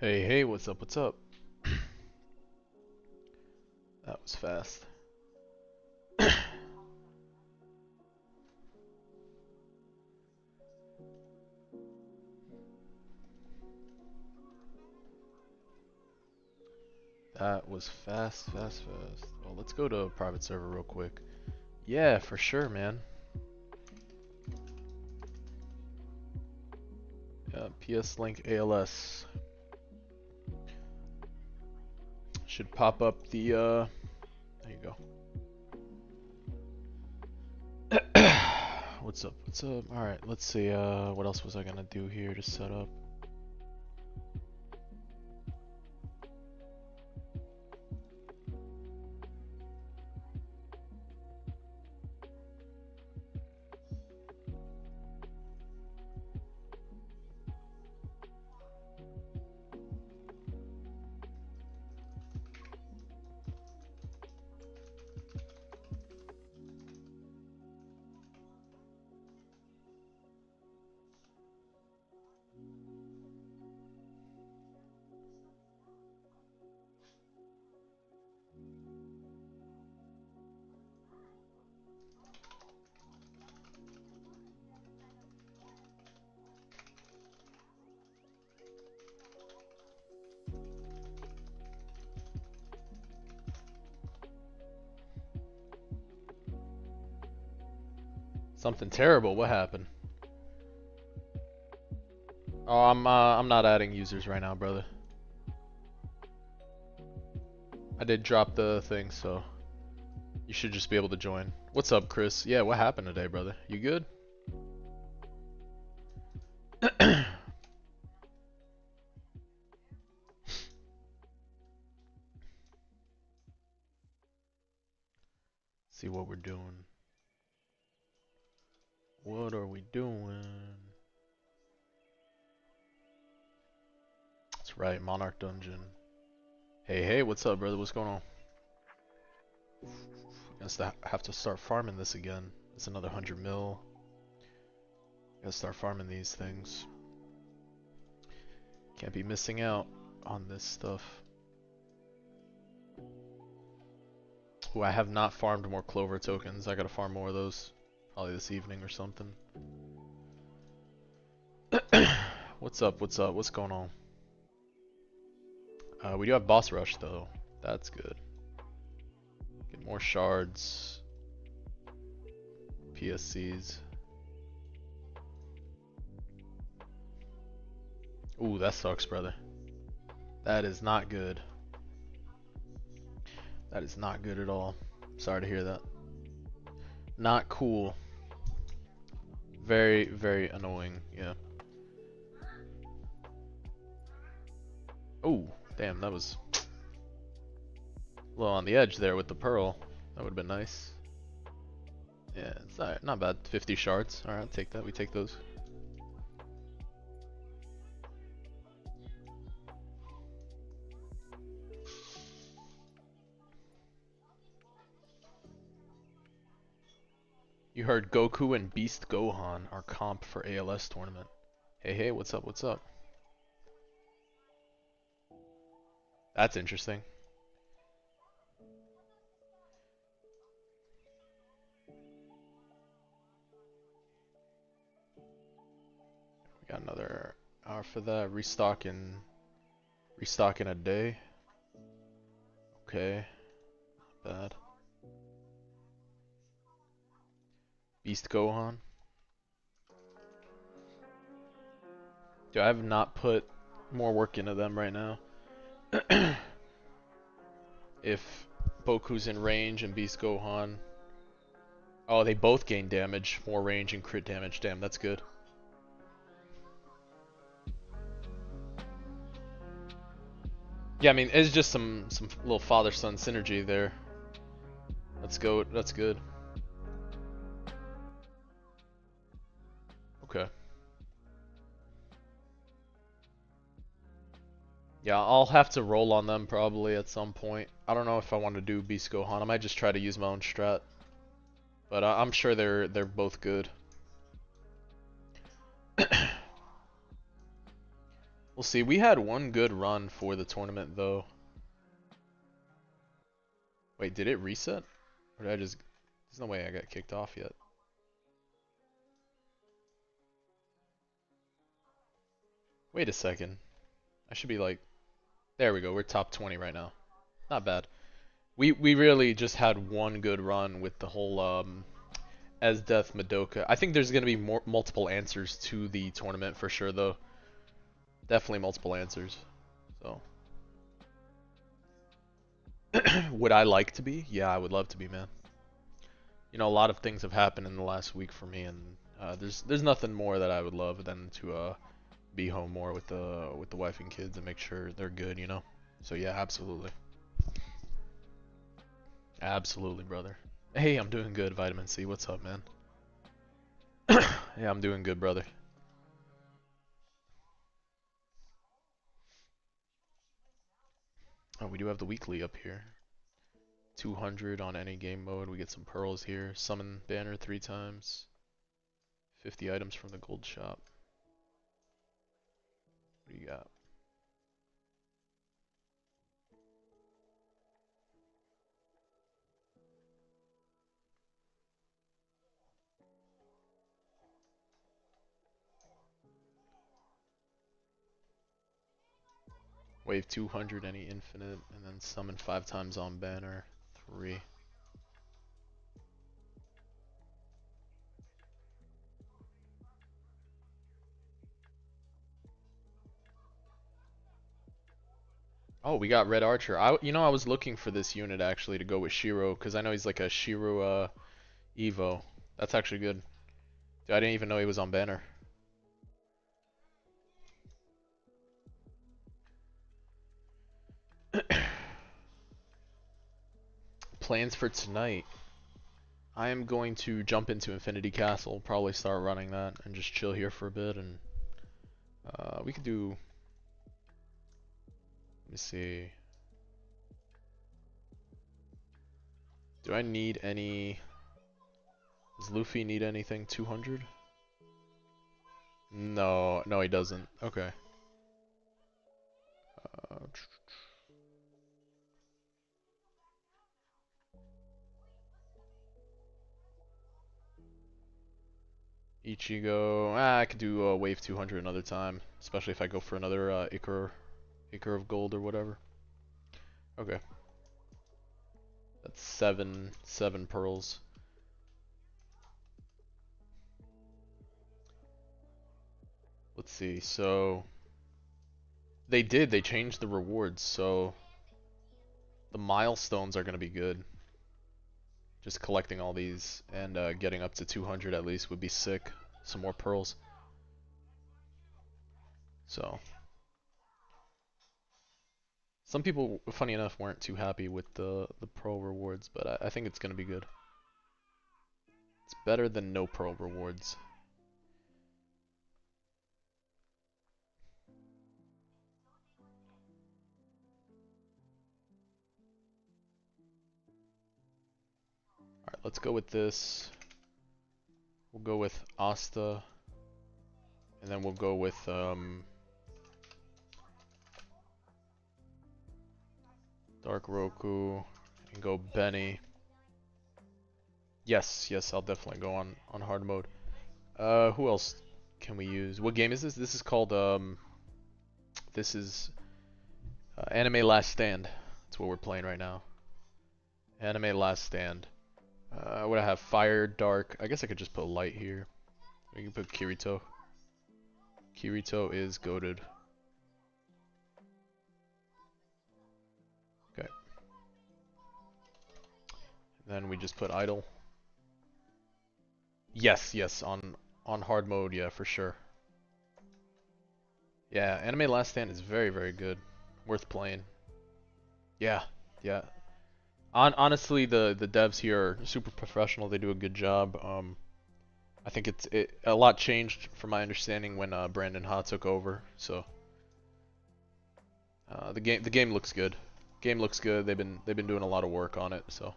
Hey, hey, what's up, what's up? That was fast. That was fast, fast, fast. Well, let's go to a private server real quick. Yeah, for sure, man. Yeah, PS Link ALS. Should pop up the, there you go. What's up, what's up? Alright, let's see, what else was I gonna do here to set up? Something terrible, what happened? Oh, I'm not adding users right now, brother. I did drop the thing, so you should just be able to join. What's up, Chris? Yeah, what happened today, brother? You good? See what we're doing. What are we doing? That's right, Monarch Dungeon. Hey, hey, what's up, brother? What's going on? Guess I have to start farming this again. It's another 100 mil. Gotta start farming these things. Can't be missing out on this stuff. Ooh, I have not farmed more clover tokens. I gotta farm more of those. Probably this evening or something. What's up? What's up? What's going on? We do have boss rush though. That's good. Get more shards. PSCs. Ooh, that sucks, brother. That is not good. That is not good at all. Sorry to hear that. Not cool. Very, very annoying, yeah. Oh, damn, that was a little on the edge there with the pearl. That would have been nice. Yeah, it's not bad. 50 shards. Alright, I'll take that. We take those. You heard Goku and Beast Gohan are comp for ALS tournament. Hey, hey, what's up? What's up? That's interesting. We got another hour for that. Restock in a day. Okay, not bad. Beast Gohan. Dude, I have not put more work into them right now. If Boku's in range and Beast Gohan. Oh, they both gain damage, more range and crit damage. Damn, that's good. Yeah, I mean, it's just some little father-son synergy there. Let's go. That's good. Okay. Yeah, I'll have to roll on them probably at some point. I don't know if I want to do Beast Gohan. I might just try to use my own strat. But I'm sure they're both good. We'll see. We had one good run for the tournament though. Wait, did it reset? Or did I just... There's no way I got kicked off yet. Wait a second. I should be like... There we go. We're top 20 right now. Not bad. We really just had one good run with the whole as Death Madoka. I think there's gonna be multiple answers to the tournament for sure though. Definitely multiple answers. So would I like to be? Yeah, I would love to be, man. You know, a lot of things have happened in the last week for me, and there's nothing more that I would love than to be home more with the wife and kids and make sure they're good, you know. So yeah, absolutely, absolutely, brother. Hey, I'm doing good, Vitamin C. What's up, man? Yeah, I'm doing good, brother. Oh, we do have the weekly up here. 200 on any game mode. We get some pearls here. Summon banner 3 times. 50 items from the gold shop. What do you got? Wave 200 any infinite, and then summon 5 times on banner 3. Oh, we got Red Archer. I was looking for this unit actually to go with Shiro because I know he's like a Shiro Evo. That's actually good. Dude, I didn't even know he was on banner. Plans for tonight. I am going to jump into Infinity Castle, probably start running that and just chill here for a bit, and we could do, let me see. Do I need any, does Luffy need anything 200? No, no he doesn't. Okay. Uh, Ichigo, I could do wave 200 another time, especially if I go for another acre of gold or whatever. Okay. That's seven pearls. Let's see. So they changed the rewards, so the milestones are gonna be good. Just collecting all these and getting up to 200 at least would be sick. Some more pearls. So some people, funny enough, weren't too happy with the pearl rewards, but I think it's gonna be good. It's better than no pearl rewards. Alright, let's go with this. We'll go with Asta. And then we'll go with Dark Roku and go Benny. Yes, yes, I'll definitely go on hard mode. Who else can we use? What game is this? This is called this is Anime Last Stand. That's what we're playing right now. Anime Last Stand. What I have? Fire, Dark. I guess I could just put Light here. We can put Kirito. Kirito is goated. Okay. Then we just put Idle. Yes, yes, on hard mode, yeah, for sure. Yeah, Anime Last Stand is very, very good. Worth playing. Yeah, yeah. Honestly, the devs here are super professional. They do a good job. I think a lot changed from my understanding when Brandon Ha took over. So the game looks good. Game looks good. They've been doing a lot of work on it. So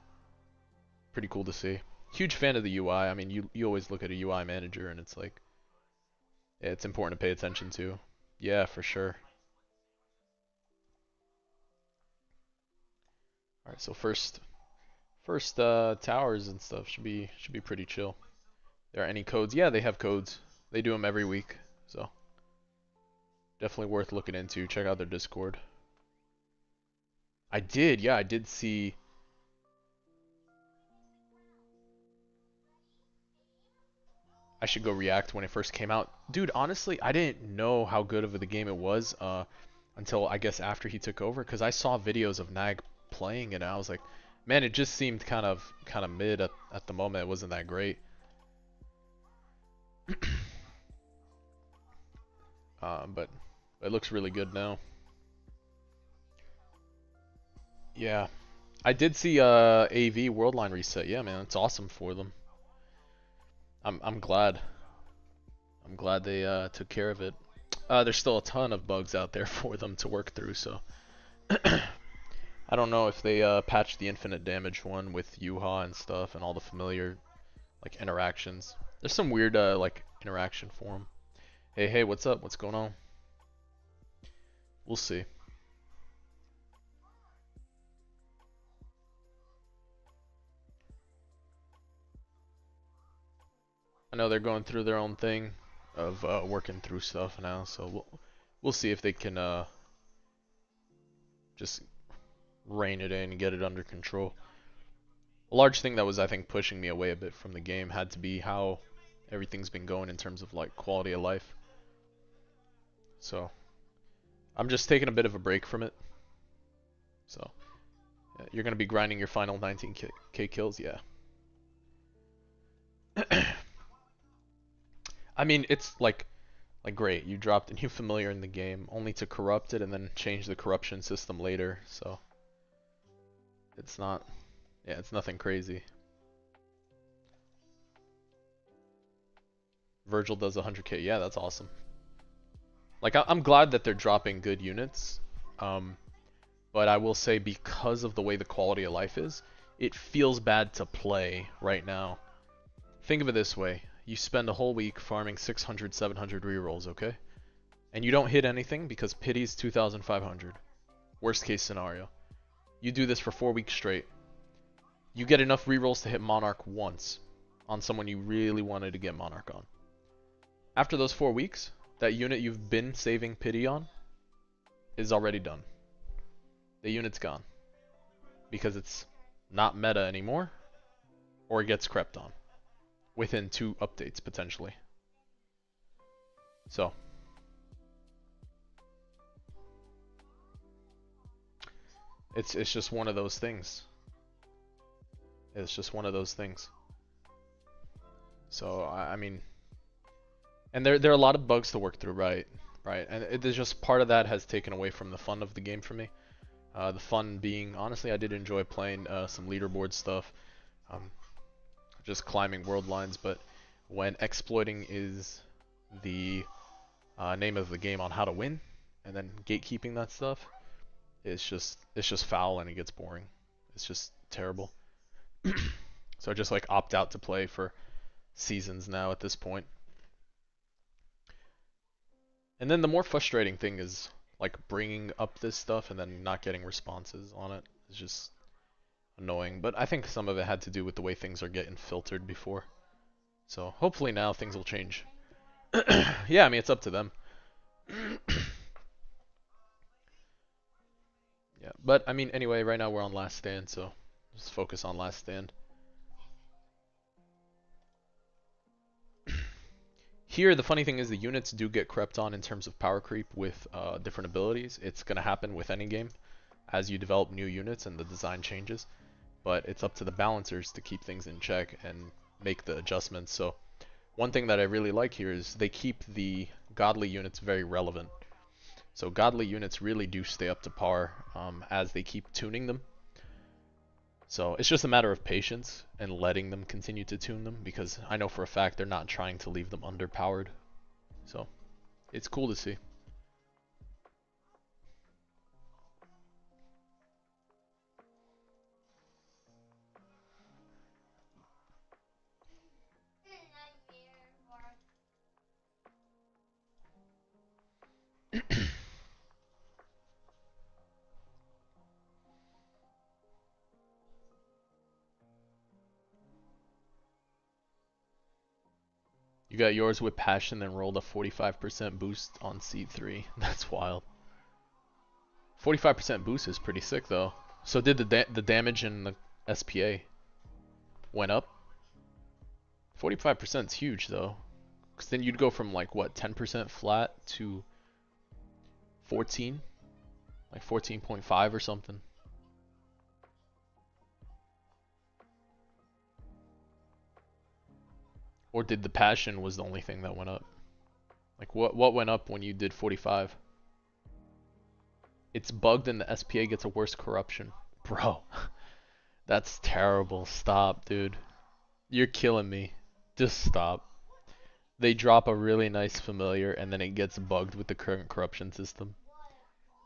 pretty cool to see. Huge fan of the UI. I mean, you always look at a UI manager and it's like, yeah, it's important to pay attention to. Yeah, for sure. All right, so first towers and stuff should be pretty chill. There are any codes? Yeah, they have codes. They do them every week, so definitely worth looking into. Check out their Discord. I did, yeah, I did see. I should go react when it first came out. Dude, honestly, I didn't know how good of the game it was until I guess after he took over, because I saw videos of Nag playing it and I was like, man, it just seemed kind of mid at the moment. It wasn't that great. But it looks really good now. Yeah. I did see AV Worldline reset. Yeah, man, it's awesome for them. I'm glad. I'm glad they took care of it. There's still a ton of bugs out there for them to work through, so I don't know if they patched the infinite damage one with Yuha and stuff and all the familiar like interactions. There's some weird like interaction for them. Hey, what's up? What's going on? We'll see. I know they're going through their own thing of working through stuff now, so we'll see if they can just rein it in and get it under control. A large thing that was, I think, pushing me away a bit from the game had to be how everything's been going in terms of like quality of life. So I'm just taking a bit of a break from it. So yeah, you're gonna be grinding your final 19k kills, yeah. I mean, it's like great. You dropped a new familiar in the game, only to corrupt it and then change the corruption system later. So it's not, yeah, it's nothing crazy. Virgil does 100k. Yeah, that's awesome. Like I'm glad that they're dropping good units. But I will say because of the way the quality of life is, it feels bad to play right now. Think of it this way. You spend a whole week farming 600, 700 rerolls, okay? And you don't hit anything because pity's 2,500. Worst case scenario. You do this for 4 weeks straight. You get enough rerolls to hit Monarch once on someone you really wanted to get Monarch on. After those 4 weeks, that unit you've been saving pity on is already done. The unit's gone. Because it's not meta anymore, or it gets crept on. Within 2 updates, potentially. So. It's just one of those things. It's just one of those things. So, I mean... And there are a lot of bugs to work through, right? Right, and it's just part of that has taken away from the fun of the game for me. The fun being, honestly, I did enjoy playing some leaderboard stuff. Just climbing world lines, but when exploiting is the name of the game on how to win, and then gatekeeping that stuff, it's just foul and it gets boring. It's just terrible. So I just like opt out to play for seasons now at this point. And then the more frustrating thing is like bringing up this stuff and then not getting responses on it. It's just annoying. But I think some of it had to do with the way things are getting filtered before. So hopefully now things will change. Yeah, I mean, it's up to them. Yeah, but I mean, anyway, right now we're on last stand, so just focus on last stand. Here, the funny thing is the units do get crept on in terms of power creep with different abilities. It's going to happen with any game as you develop new units and the design changes. But it's up to the balancers to keep things in check and make the adjustments. So one thing that I really like here is they keep the godly units very relevant. So godly units really do stay up to par as they keep tuning them. So it's just a matter of patience and letting them continue to tune them, because I know for a fact they're not trying to leave them underpowered. So it's cool to see. You got yours with passion, then rolled a 45% boost on seed 3. That's wild. 45% boost is pretty sick though. So did the damage in the SPA went up? 45% is huge though. Because then you'd go from like what, 10% flat to 14? Like 14.5 or something. Or did the passion was the only thing that went up? Like what went up when you did 45? It's bugged and the SPA gets a worse corruption. Bro, that's terrible. Stop, dude. You're killing me. Just stop. They drop a really nice familiar and then it gets bugged with the current corruption system.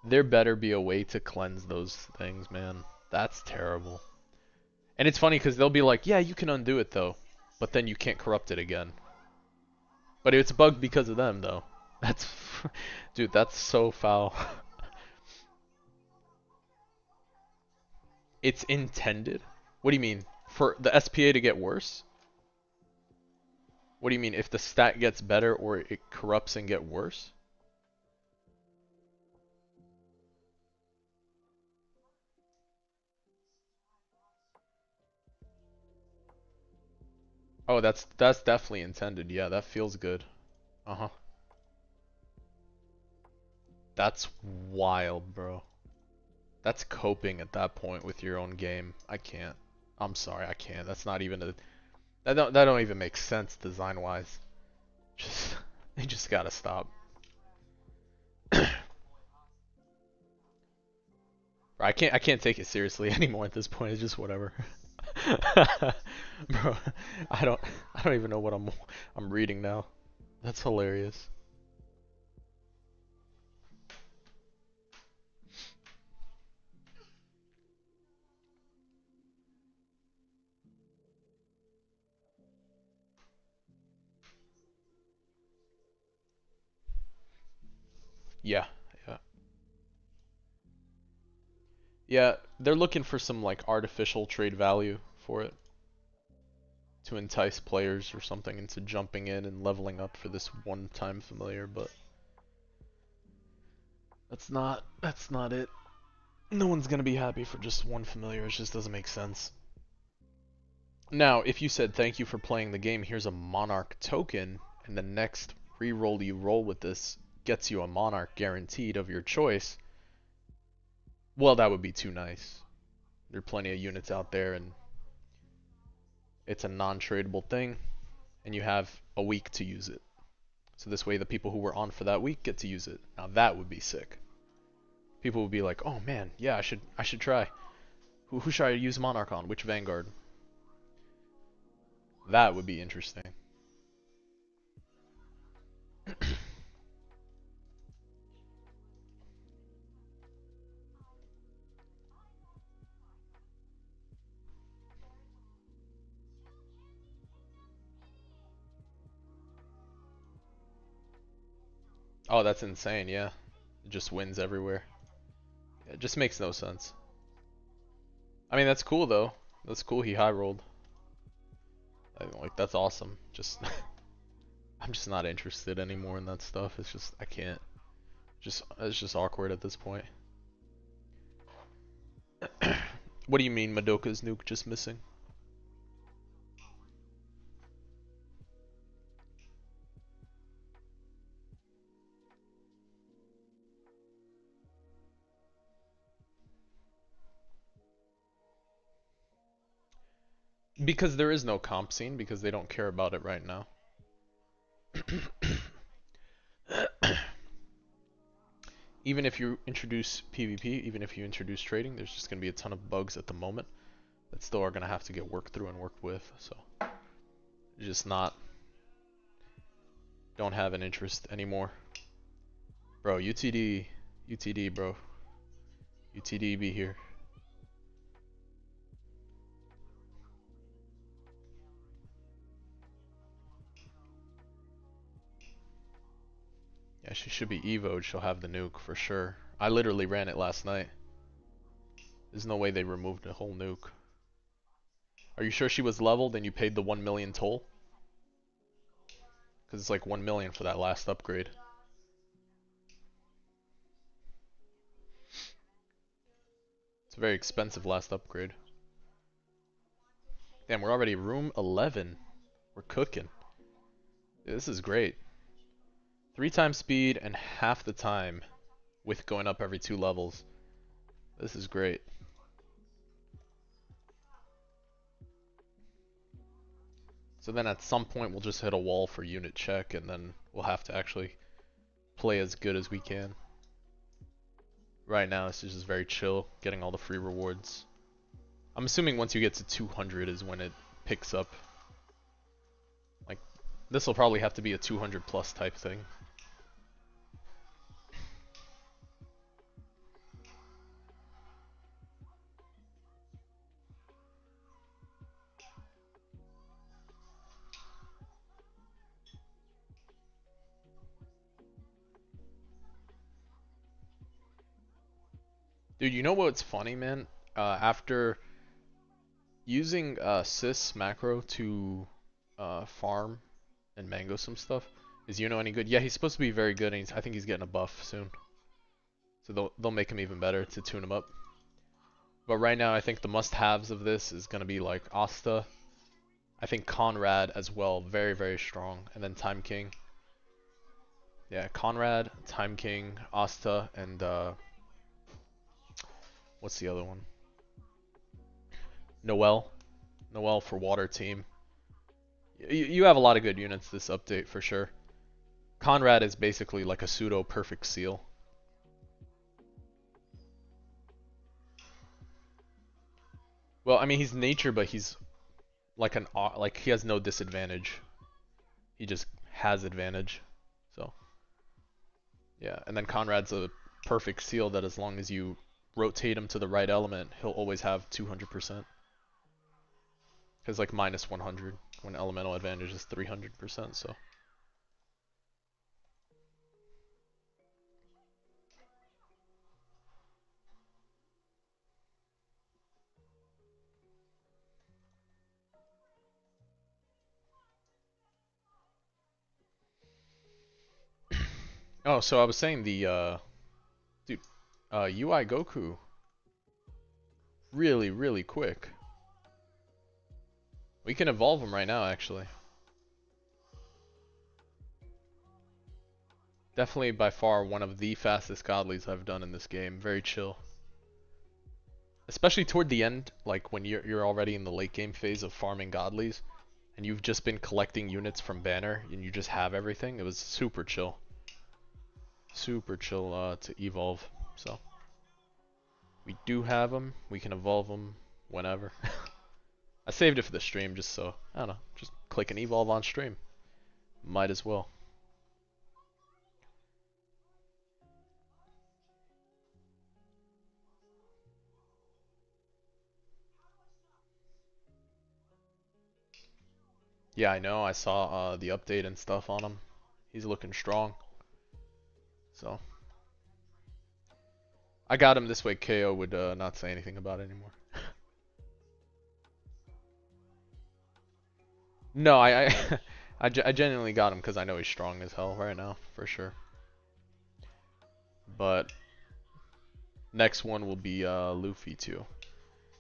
There better be a way to cleanse those things, man. That's terrible. And it's funny because they'll be like, yeah, you can undo it though. But then you can't corrupt it again. But it's bugged because of them though. That's... Dude, that's so foul. It's intended? What do you mean? For the SPA to get worse? What do you mean? If the stat gets better or it corrupts and get worse? Oh, that's definitely intended. Yeah, that feels good. Uh-huh. That's wild, bro. That's coping at that point with your own game. I can't. I'm sorry, I can't. That's not even a... That don't even make sense design-wise. Just... You just gotta stop. I can't take it seriously anymore at this point. It's just whatever. Bro, I don't even know what I'm reading now. That's hilarious. Yeah, yeah. Yeah, they're looking for some like artificial trade value for it to entice players or something into jumping in and leveling up for this one-time familiar, but that's not it. No one's gonna be happy for just one familiar. It just doesn't make sense. Now, if you said thank you for playing the game, here's a Monarch token, and the next reroll you roll with this gets you a Monarch guaranteed of your choice, well, that would be too nice. There are plenty of units out there, and it's a non-tradable thing, and you have a week to use it. So this way the people who were on for that week get to use it. Now that would be sick. People would be like, oh man, yeah, I should try. Who should I use Monarch on? Which Vanguard? That would be interesting. Oh, that's insane, yeah. It just wins everywhere. It just makes no sense. I mean, that's cool though. That's cool he high rolled. Like, that's awesome. Just, I'm just not interested anymore in that stuff. It's just, I can't. It's just awkward at this point. What do you mean Madoka's nuke just missing? Because there is no comp scene, because they don't care about it right now. Even if you introduce PvP, even if you introduce trading, there's just going to be a ton of bugs at the moment that still are going to have to get worked through and worked with. So, just don't have an interest anymore. Bro, UTD, bro. UTD be here. Yeah, she should be evo'd. She'll have the nuke for sure. I literally ran it last night. There's no way they removed a whole nuke. Are you sure she was leveled and you paid the 1 million toll? Because it's like 1 million for that last upgrade. It's a very expensive last upgrade. Damn, we're already room 11. We're cooking. Yeah, this is great. 3 times speed and half the time with going up every 2 levels. This is great. So then at some point we'll just hit a wall for unit check and then we'll have to actually play as good as we can. Right now it's just very chill, getting all the free rewards. I'm assuming once you get to 200 is when it picks up. Like, this will probably have to be a 200 plus type thing. Dude, you know what's funny, man? After using sys macro to farm and mango some stuff, is Yuno any good? Yeah, he's supposed to be very good, and I think he's getting a buff soon. So they'll make him even better to tune him up. But right now, I think the must-haves of this is gonna be like Asta. I think Conrad as well, very very strong, and then Time King. Yeah, Conrad, Time King, Asta, and what's the other one? Noel. Noel for water team. You have a lot of good units this update for sure. Conrad is basically like a pseudo perfect seal. Well, I mean he's nature, but he's like like he has no disadvantage. He just has advantage. So yeah, and then Conrad's a perfect seal that as long as you rotate him to the right element, he'll always have 200%. Because like minus 100 when elemental advantage is 300%. So. Oh, so I was saying dude, UI Goku, really, really quick. We can evolve him right now, actually. Definitely by far one of the fastest godlies I've done in this game. Very chill. Especially toward the end, like when you're already in the late game phase of farming godlies, and you've just been collecting units from banner, and you just have everything. It was super chill. Super chill to evolve. So we do have them. We can evolve them whenever. I saved it for the stream just so, I don't know, just click and evolve on stream. Might as well. Yeah, I know. I saw the update and stuff on him. He's looking strong. So I got him this way. KO would not say anything about it anymore. No, I genuinely got him because I know he's strong as hell right now, for sure. But next one will be Luffy too.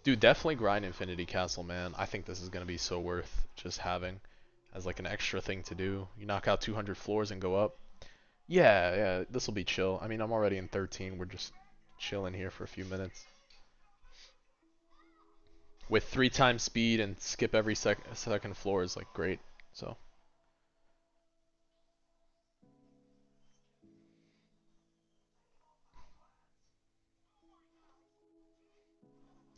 Dude, definitely grind Infinity Castle, man. I think this is gonna be so worth just having as like an extra thing to do. You knock out 200 floors and go up. Yeah, this will be chill. I mean, I'm already in 13. We're just chilling here for a few minutes. With 3 times speed and skip every second floor is like great. So.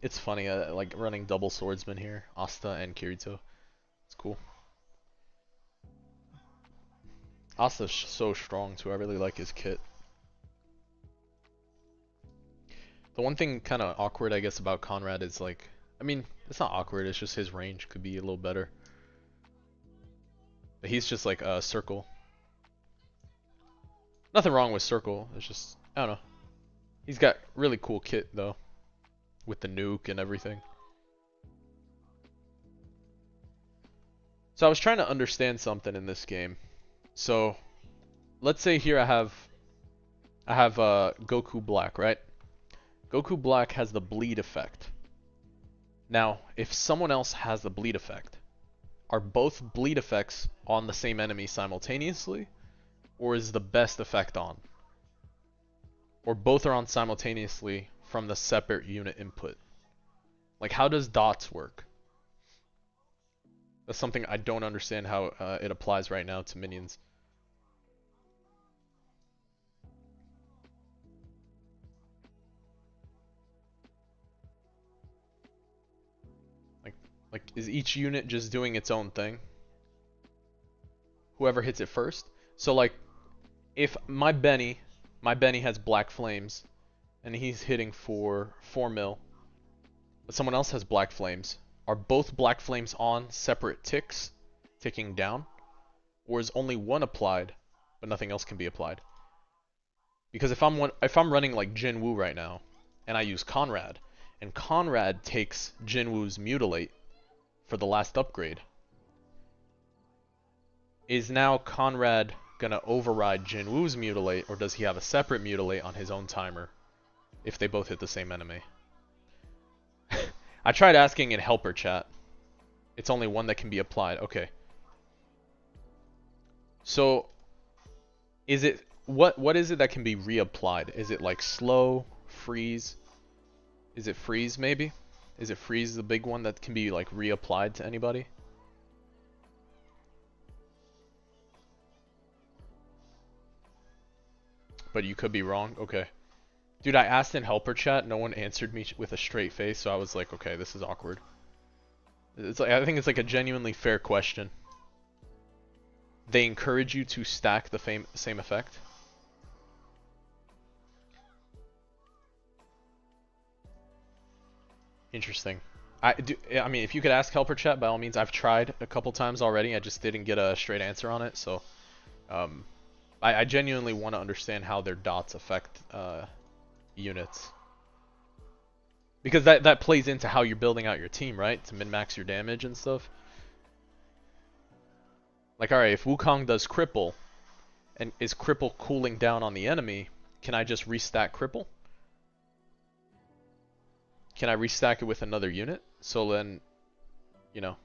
It's funny, like running double swordsman here, Asta and Kirito. It's cool. Asta's so strong too. I really like his kit. The one thing kind of awkward, I guess, about Conrad is like, I mean, it's not awkward. It's just his range could be a little better. But he's just like a circle. Nothing wrong with circle. It's just, I don't know. He's got really cool kit though, with the nuke and everything. So I was trying to understand something in this game. So let's say here I have Goku Black, right? Goku Black has the bleed effect. Now, if someone else has the bleed effect, are both bleed effects on the same enemy simultaneously, or is the best effect on? Or both are on simultaneously from the separate unit input? Like, how does dots work? That's something I don't understand how it applies right now to minions. Like, like is each unit just doing its own thing? Whoever hits it first? So like, if my Benny has black flames, and he's hitting for 4 mil, but someone else has black flames, are both black flames on separate ticks, ticking down? Or is only one applied, but nothing else can be applied? Because if I'm running like Jinwoo right now, and I use Conrad, and Conrad takes Jinwoo's Mutilate for the last upgrade, is now Conrad gonna override Jinwoo's Mutilate, or does he have a separate Mutilate on his own timer if they both hit the same enemy? I tried asking in helper chat. It's only one that can be applied. Okay. So, is it what is it that can be reapplied? Is it like slow, freeze? Is it freeze maybe? Is it freeze the big one that can be like reapplied to anybody? But you could be wrong. Okay. Dude, I asked in helper chat, no one answered me with a straight face, so I was like, okay, this is awkward. It's like, I think it's like a genuinely fair question. They encourage you to stack the same effect. Interesting. I mean, if you could ask helper chat, by all means. I've tried a couple times already. I just didn't get a straight answer on it. So, um, I genuinely want to understand how their dots affect units, because that plays into how you're building out your team, right? To min-max your damage and stuff. Like, all right, if Wukong does cripple, and is cripple cooling down on the enemy, can I just restack cripple? Can I restack it with another unit? So then, you know,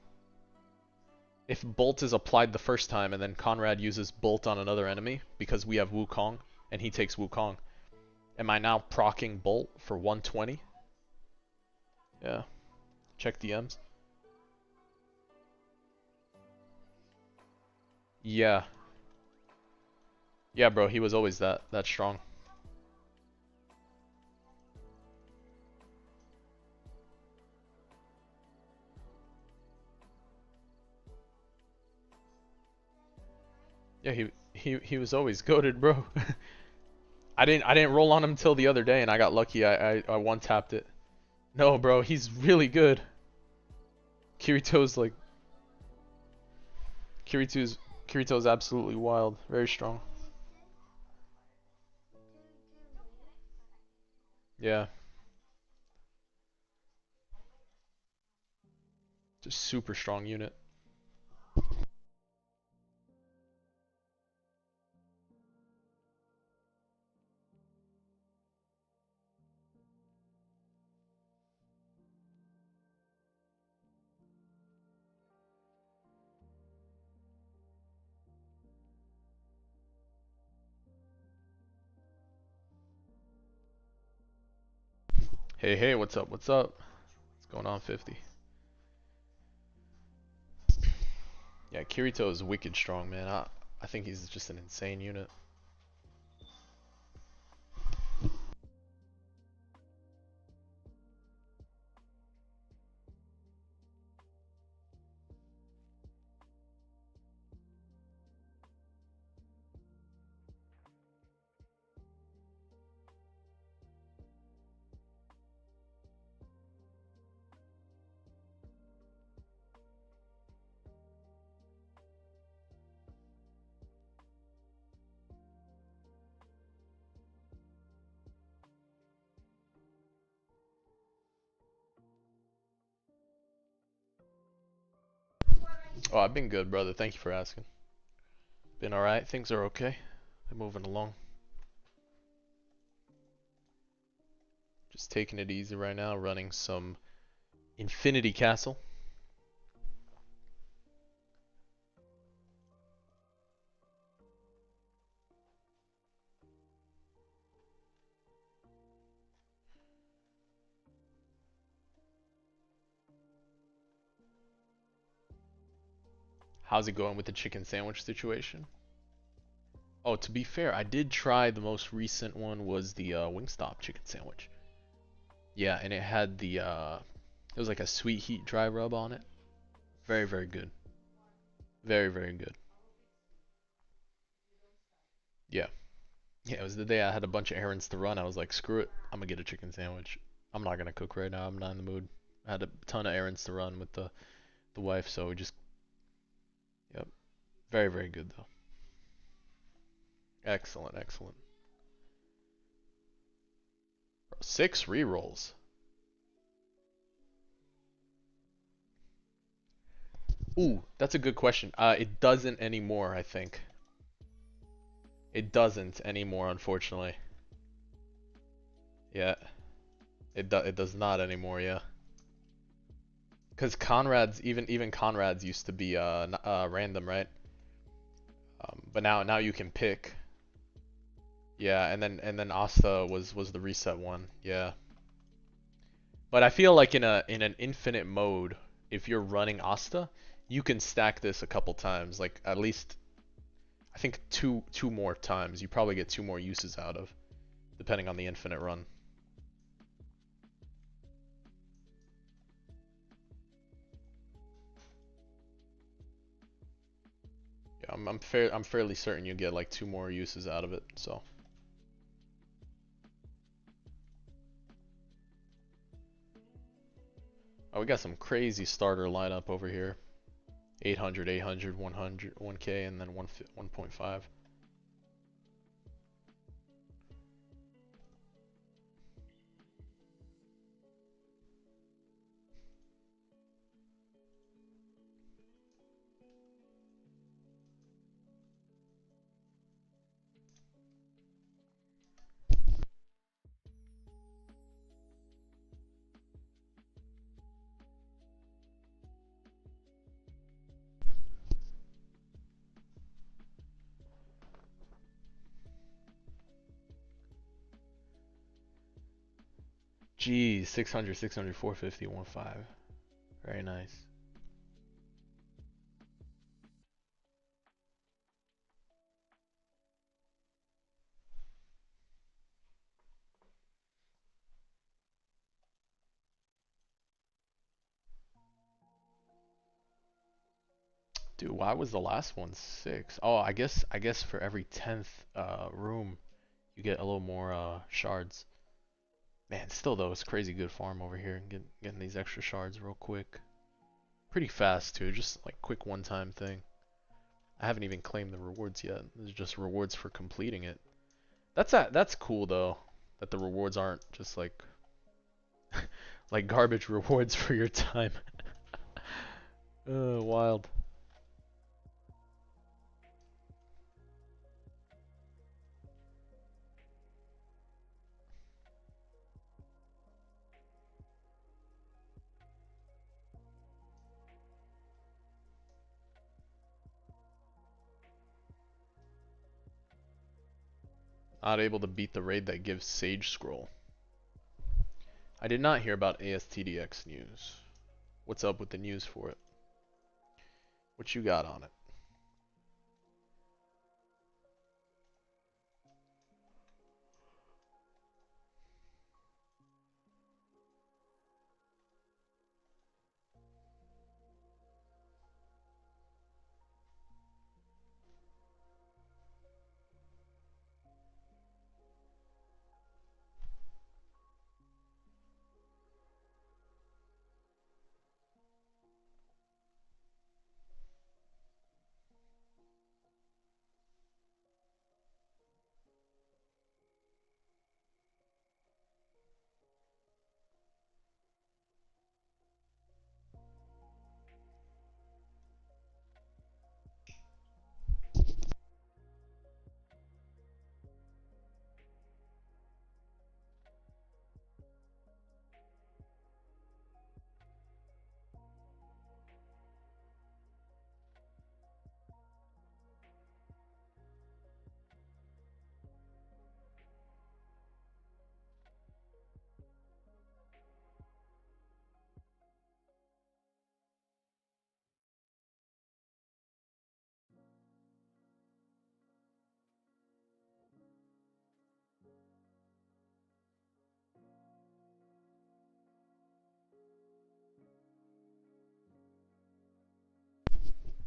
if Bolt is applied the first time and then Conrad uses Bolt on another enemy because we have Wukong and he takes Wukong, am I now proccing Bolt for 120? Yeah. Check DMs. Yeah. Yeah, bro, he was always that strong. Yeah, he was always goated, bro. I didn't roll on him till the other day, and I got lucky. I one tapped it. No, bro, he's really good. Kirito's like Kirito's absolutely wild, very strong. Yeah, just super strong unit. Hey, hey, what's up? What's up? What's going on, 50? Yeah, Kirito is wicked strong, man. I think he's just an insane unit. Oh, I've been good, brother. Thank you for asking. Been alright. Things are okay. They're moving along. Just taking it easy right now, running some Infinity Castle. How's it going with the chicken sandwich situation? Oh, to be fair, I did try the most recent one was the Wingstop chicken sandwich. Yeah, and it had the it was like a sweet heat dry rub on it. Very, very good. Very, very good. Yeah. Yeah, it was the day I had a bunch of errands to run. I was like, screw it. I'm gonna get a chicken sandwich. I'm not gonna cook right now. I'm not in the mood. I had a ton of errands to run with the wife, so we just yep. Very, very good though. Excellent, excellent. 6 rerolls. Ooh, that's a good question. It doesn't anymore, I think. It doesn't anymore, unfortunately. Yeah, it does not anymore. Yeah, because Conrad's even Conrad's used to be random, right? But now you can pick. Yeah, and then Asta was the reset one. Yeah, but I feel like in an infinite mode, if you're running Asta, you can stack this a couple times, like at least I think two more times. You probably get 2 more uses out of, depending on the infinite run. Yeah, I'm fairly certain you get like 2 more uses out of it. So. Oh, we got some crazy starter lineup over here. 800, 800, 100, 1K, and then 1.5. Geez, 600, 600, 450, 1.5. Very nice. Dude, why was the last one 6? Oh, I guess for every 10th room you get a little more shards. Man, still though, it's crazy good farm over here. Getting these extra shards real quick. Pretty fast too, just like quick one-time thing. I haven't even claimed the rewards yet. There's just rewards for completing it. That's cool though, that the rewards aren't just like garbage rewards for your time. Wild. Not able to beat the raid that gives Sage Scroll. I did not hear about ASTDX news. What's up with the news for it? What you got on it?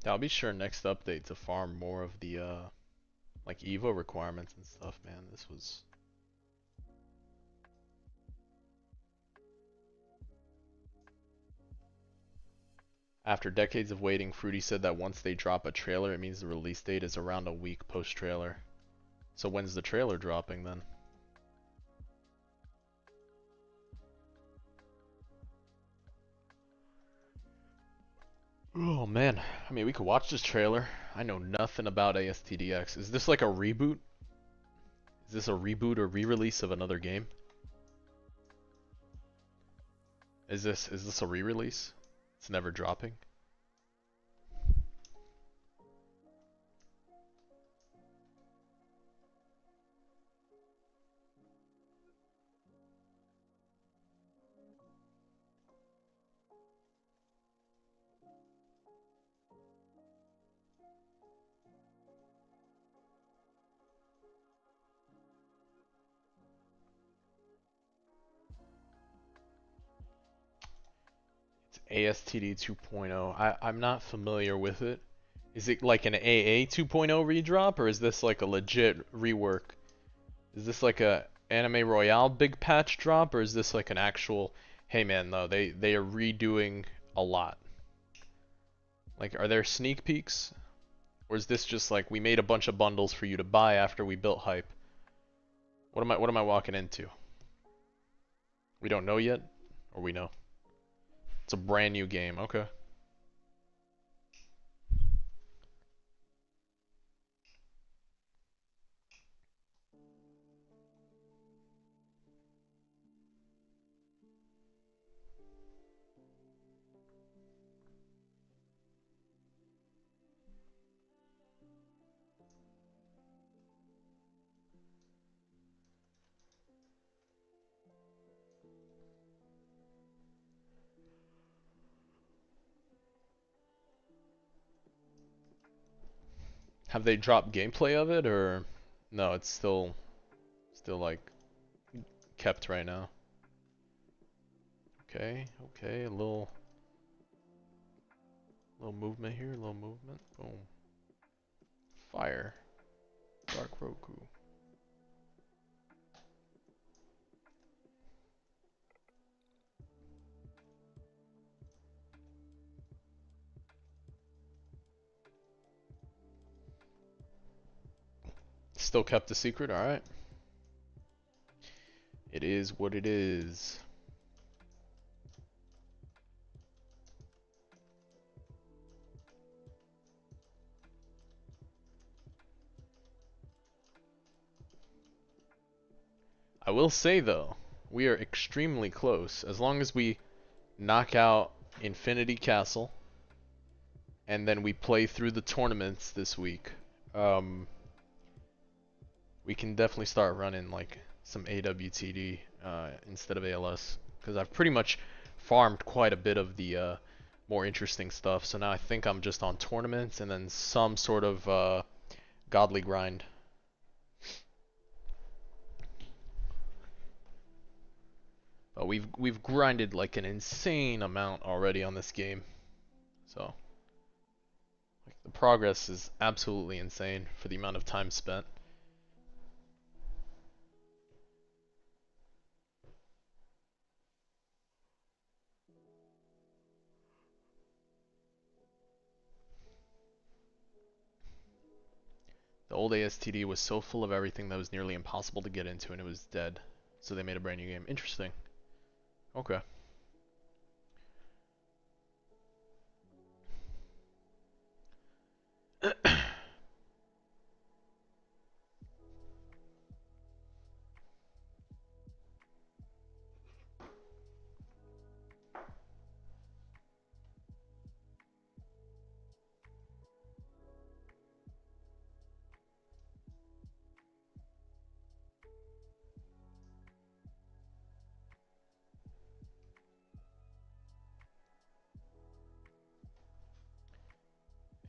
Yeah, I'll be sure next update to farm more of the like Evo requirements and stuff, man. This was after decades of waiting. Fruity said that once they drop a trailer, it means the release date is around a week post trailer. So when's the trailer dropping then? Oh man, I mean we could watch this trailer. I know nothing about ASTDX. Is this like a reboot? Is this a reboot or re-release of another game? Is this a re-release? It's never dropping. ASTD 2.0. I'm not familiar with it. Is it like an AA 2.0 redrop or is this like a legit rework? Is this like a Anime Royale big patch drop or is this like an actual hey man no they are redoing a lot. Like are there sneak peeks or is this just like we made a bunch of bundles for you to buy after we built hype? What am I walking into? We don't know yet or we know? It's a brand new game. Okay. Have they dropped gameplay of it or no, it's still like kept right now. Okay, okay, a little movement here, a little movement. Boom. Fire. Dark Roku. Still kept a secret, alright. It is what it is. I will say though, we are extremely close. As long as we knock out Infinity Castle and then we play through the tournaments this week, we can definitely start running like some AWTD instead of ALS because I've pretty much farmed quite a bit of the more interesting stuff. So now I think I'm just on tournaments and then some sort of godly grind. But we've grinded like an insane amount already on this game. So like, the progress is absolutely insane for the amount of time spent. The old ASTD was so full of everything that was nearly impossible to get into and it was dead. So they made a brand new game. Interesting. Okay.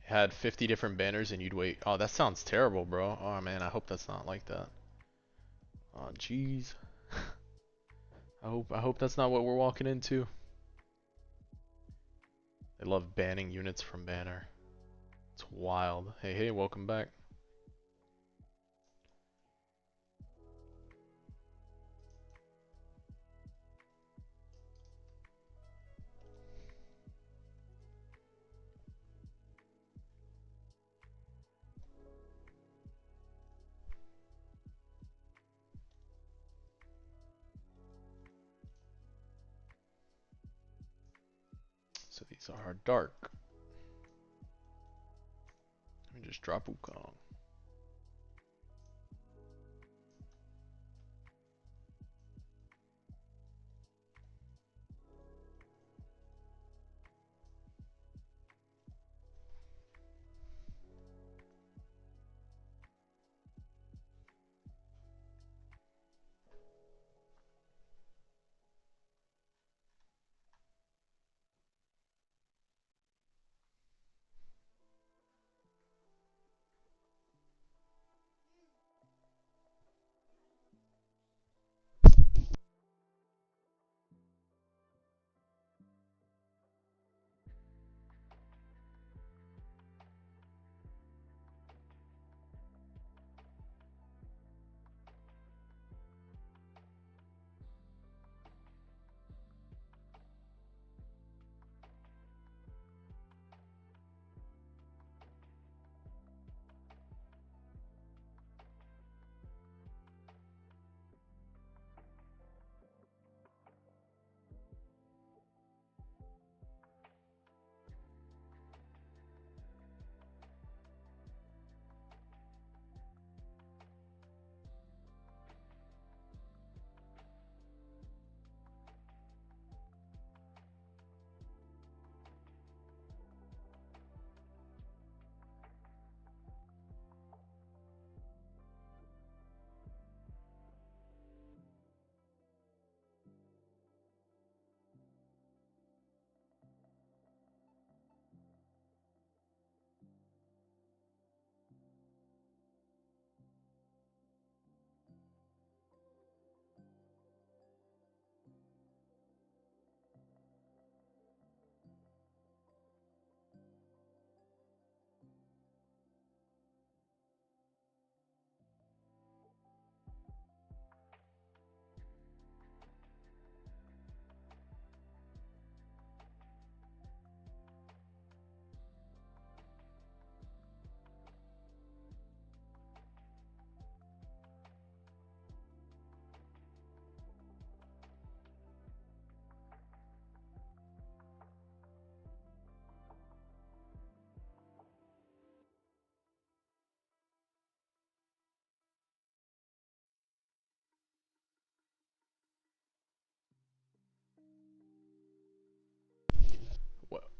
Had 50 different banners and you'd wait. Oh, that sounds terrible, bro. Oh man, I hope that's not like that. Oh jeez. I hope that's not what we're walking into. They love banning units from banner. It's wild. Hey, hey, welcome back. So these are dark. Let me just drop Wukong.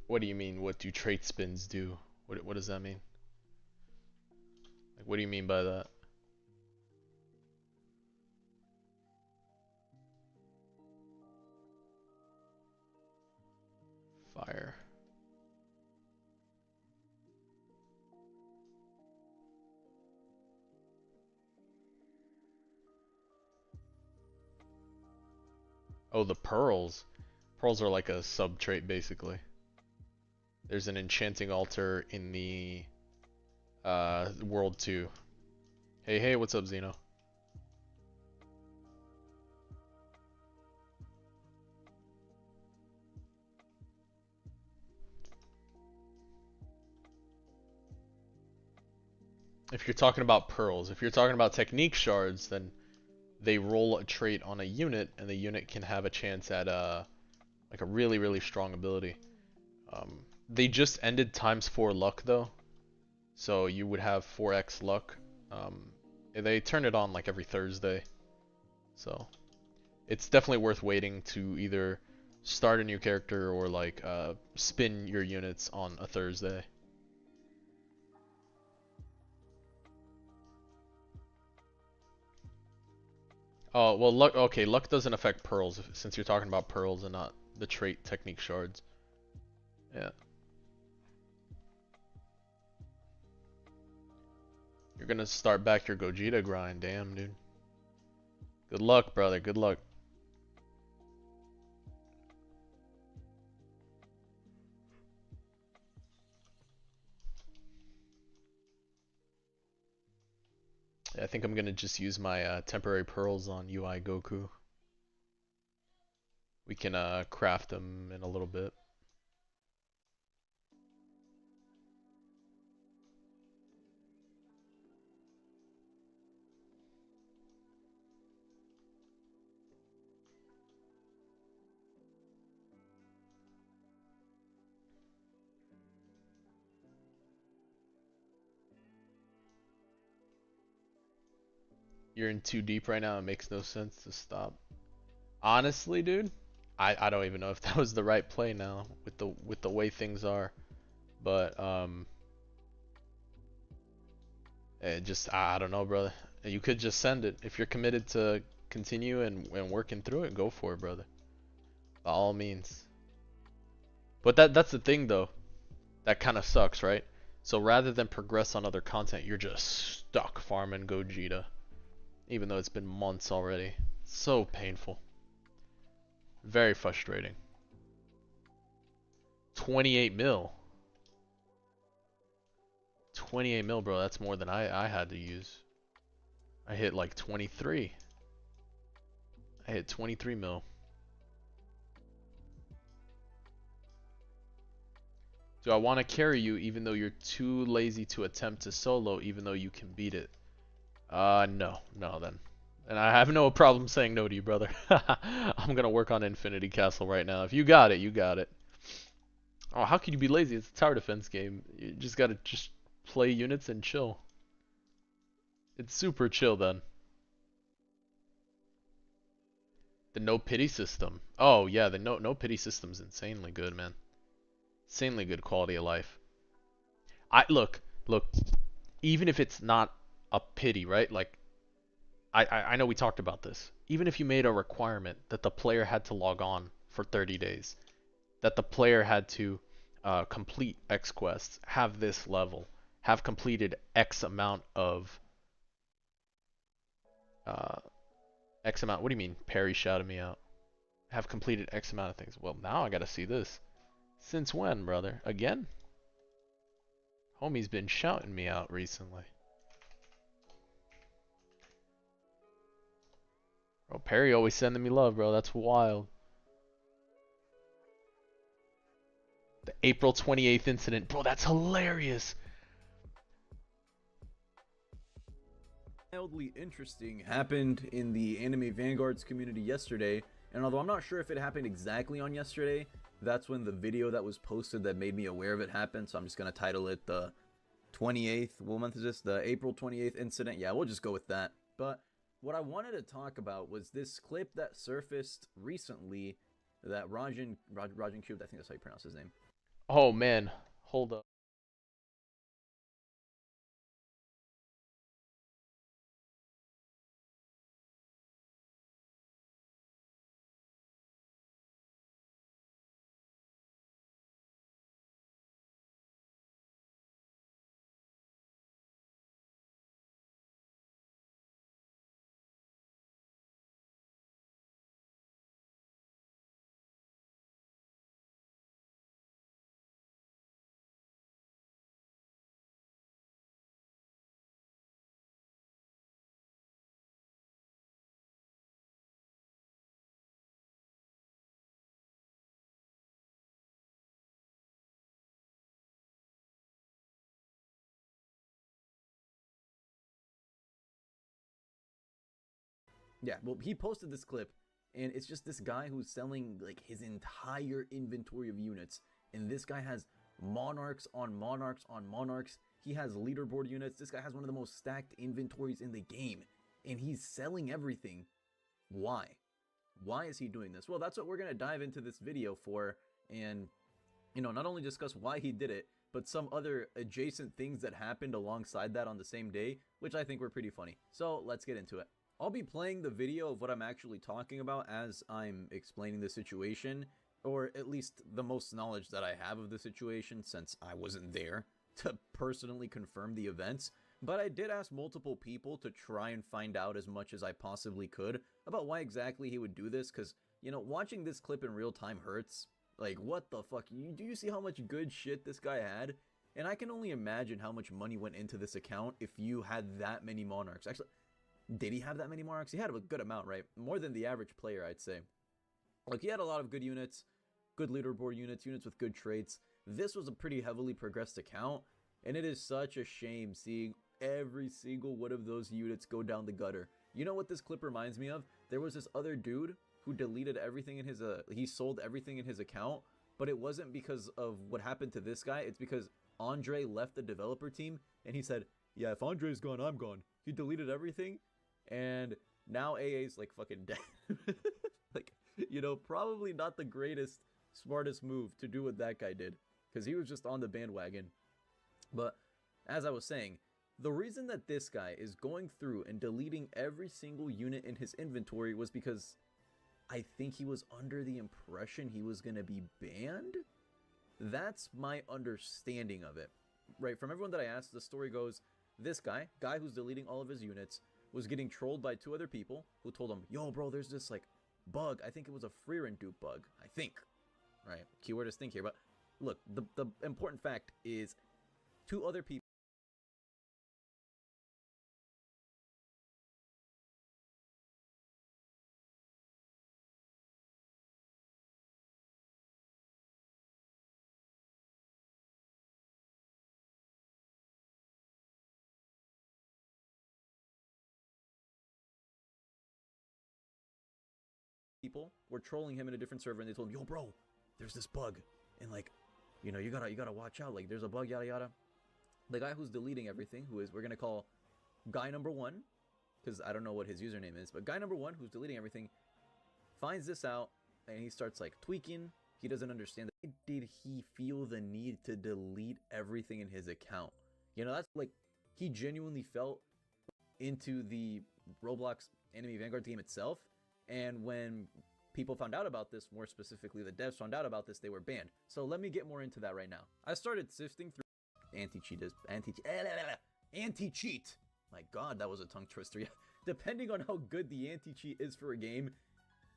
What do you mean? What do trait spins do? What does that mean? Like, what do you mean by that? Fire. Oh, the pearls. Pearls are like a sub trait basically. There's an enchanting altar in the world 2. Hey, hey, what's up, Xeno? If you're talking about pearls, if you're talking about technique shards, then they roll a trait on a unit, and the unit can have a chance at like a really, really strong ability. They just ended times 4 luck though, so you would have 4x luck. They turn it on like every Thursday, so it's definitely worth waiting to either start a new character or like spin your units on a Thursday. Oh, well, luck. Okay, luck doesn't affect pearls since you're talking about pearls and not the trait technique shards. Yeah. You're gonna start back your Gogeta grind, damn, dude. Good luck, brother. Good luck. I think I'm gonna just use my temporary pearls on UI Goku. We can craft them in a little bit. You're in too deep right now. It makes no sense to stop. Honestly, dude, I don't even know if that was the right play now with the way things are. But it just I don't know, brother. You could just send it if you're committed to continue and working through it. Go for it, brother. By all means. But that's the thing though. That kind of sucks, right? So rather than progress on other content, you're just stuck farming Gogeta, even though it's been months already. So painful. Very frustrating. 28 mil. 28 mil, bro. That's more than I had to use. I hit like 23. I hit 23 mil. Do I want to carry you even though you're too lazy to attempt to solo even though you can beat it? No. No then. And I have no problem saying no to you, brother. I'm gonna work on Infinity Castle right now. If you got it, you got it. Oh, how could you be lazy? It's a tower defense game. You just gotta just play units and chill. It's super chill then. The no pity system. Oh yeah, the no pity system's insanely good, man. Insanely good quality of life. Look. Even if it's not a pity, right? Like I know we talked about this. Even if you made a requirement that the player had to log on for 30 days, that the player had to complete X quests, have this level, have completed X amount of uh, X amount. What do you mean? Perry shouted me out. Have completed X amount of things. Well, now I gotta see this. Since when, brother? Again? Homie's been shouting me out recently. Bro, Perry always sending me love, bro. That's wild. The April 28th incident. Bro, that's hilarious. Mildly interesting happened in the Anime Vanguards community yesterday, and although I'm not sure if it happened exactly on yesterday, that's when the video that was posted that made me aware of it happened, so I'm just going to title it the 28th, what month is this? The April 28th incident. Yeah, we'll just go with that. But what I wanted to talk about was this clip that surfaced recently that Rajan Cubed, I think that's how you pronounce his name. Oh man, hold up. Yeah, well, he posted this clip, and it's just this guy who's selling like his entire inventory of units, and this guy has monarchs on monarchs on monarchs. He has leaderboard units. This guy has one of the most stacked inventories in the game, and he's selling everything. Why? Why is he doing this? Well, that's what we're gonna dive into this video for, and not only discuss why he did it, but some other adjacent things that happened alongside that on the same day, which I think were pretty funny. So let's get into it. I'll be playing the video of what I'm actually talking about as I'm explaining the situation, or at least the most knowledge that I have of the situation since I wasn't there to personally confirm the events. But I did ask multiple people to try and find out as much as I possibly could about why exactly he would do this, because, watching this clip in real time hurts. Like, what the fuck? Do you see how much good shit this guy had? And I can only imagine how much money went into this account if you had that many monarchs. Actually, did he have that many monarchs? He had a good amount, right? More than the average player, I'd say. Like, he had a lot of good units, good leaderboard units, units with good traits. This was a pretty heavily progressed account, and it is such a shame seeing every single one of those units go down the gutter. You know what this clip reminds me of? There was this other dude who deleted everything in his, he sold everything in his account, but it wasn't because of what happened to this guy. It's because Andre left the developer team, and he said, yeah, if Andre's gone, I'm gone. He deleted everything, and now AA's like fucking dead. Like, you know, probably not the greatest, smartest move to do what that guy did, because he was just on the bandwagon. But as I was saying, the reason that this guy is going through and deleting every single unit in his inventory was because I think he was under the impression he was going to be banned. That's my understanding of it. Right, from everyone that I asked, the story goes, this guy who's deleting all of his units, was getting trolled by two other people who told him, yo bro, there's this like bug. I think it was a free rent dupe bug. I think. Right, keyword is think here. But look, the important fact is two other people were trolling him in a different server, and they told him, yo bro, there's this bug, and like, you know, you gotta watch out, like there's a bug, yada yada. The guy who's deleting everything, who is, we're gonna call guy number one, because I don't know what his username is, but guy number one who's deleting everything finds this out, and he starts like tweaking. He doesn't understand that. Did he feel the need to delete everything in his account? You know, that's like, he genuinely felt into the Roblox Enemy Vanguard game itself. And when people found out about this, more specifically the devs found out about this, they were banned. So let me get more into that right now. I started sifting through anti-cheat. My god, that was a tongue twister. Yeah. Depending on how good the anti-cheat is for a game,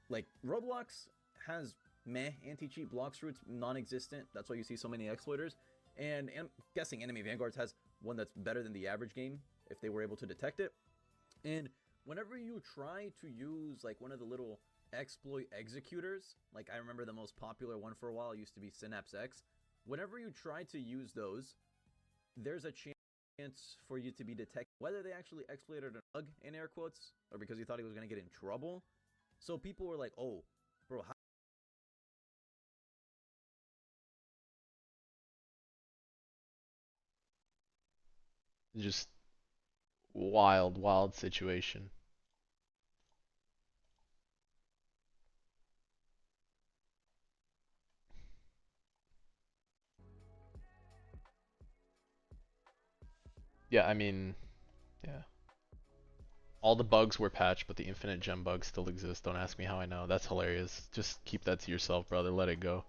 like Roblox has meh anti-cheat blocks routes, non-existent. That's why you see so many exploiters. And I'm guessing Enemy Vanguards has one that's better than the average game if they were able to detect it. And whenever you try to use like one of the little exploit executors, like I remember the most popular one for a while used to be Synapse X. Whenever you try to use those, there's a chance for you to be detected, whether they actually exploited a bug in air quotes or because he thought he was going to get in trouble. So people were like, oh, bro, how Just wild situation. Yeah, I mean, yeah. All the bugs were patched, but the infinite gem bugs still exist. Don't ask me how I know. That's hilarious. Just keep that to yourself, brother. Let it go.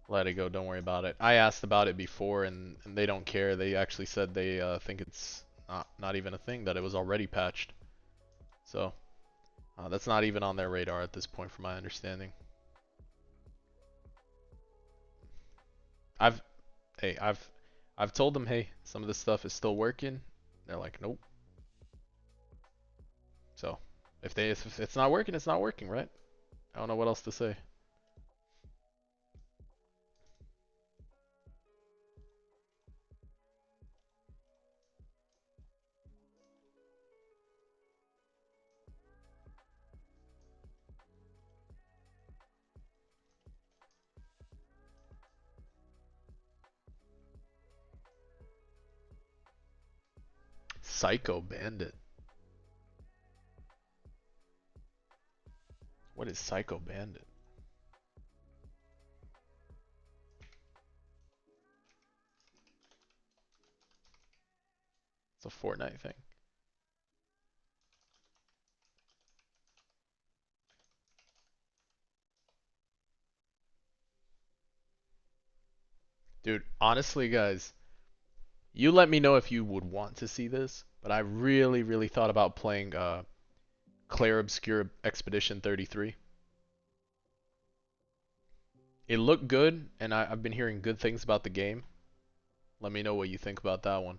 Let it go. Don't worry about it. I asked about it before, and they don't care. They actually said they think it's not even a thing, that it was already patched. So that's not even on their radar at this point, from my understanding. I've hey, I've told them, hey, some of this stuff is still working. They're like, nope. So if it's not working, it's not working, right? I don't know what else to say. Psycho Bandit. What is Psycho Bandit? It's a Fortnite thing. Dude, honestly, guys, you let me know if you would want to see this, but I really thought about playing Clair Obscure Expedition 33. It looked good, and I've been hearing good things about the game. Let me know what you think about that one.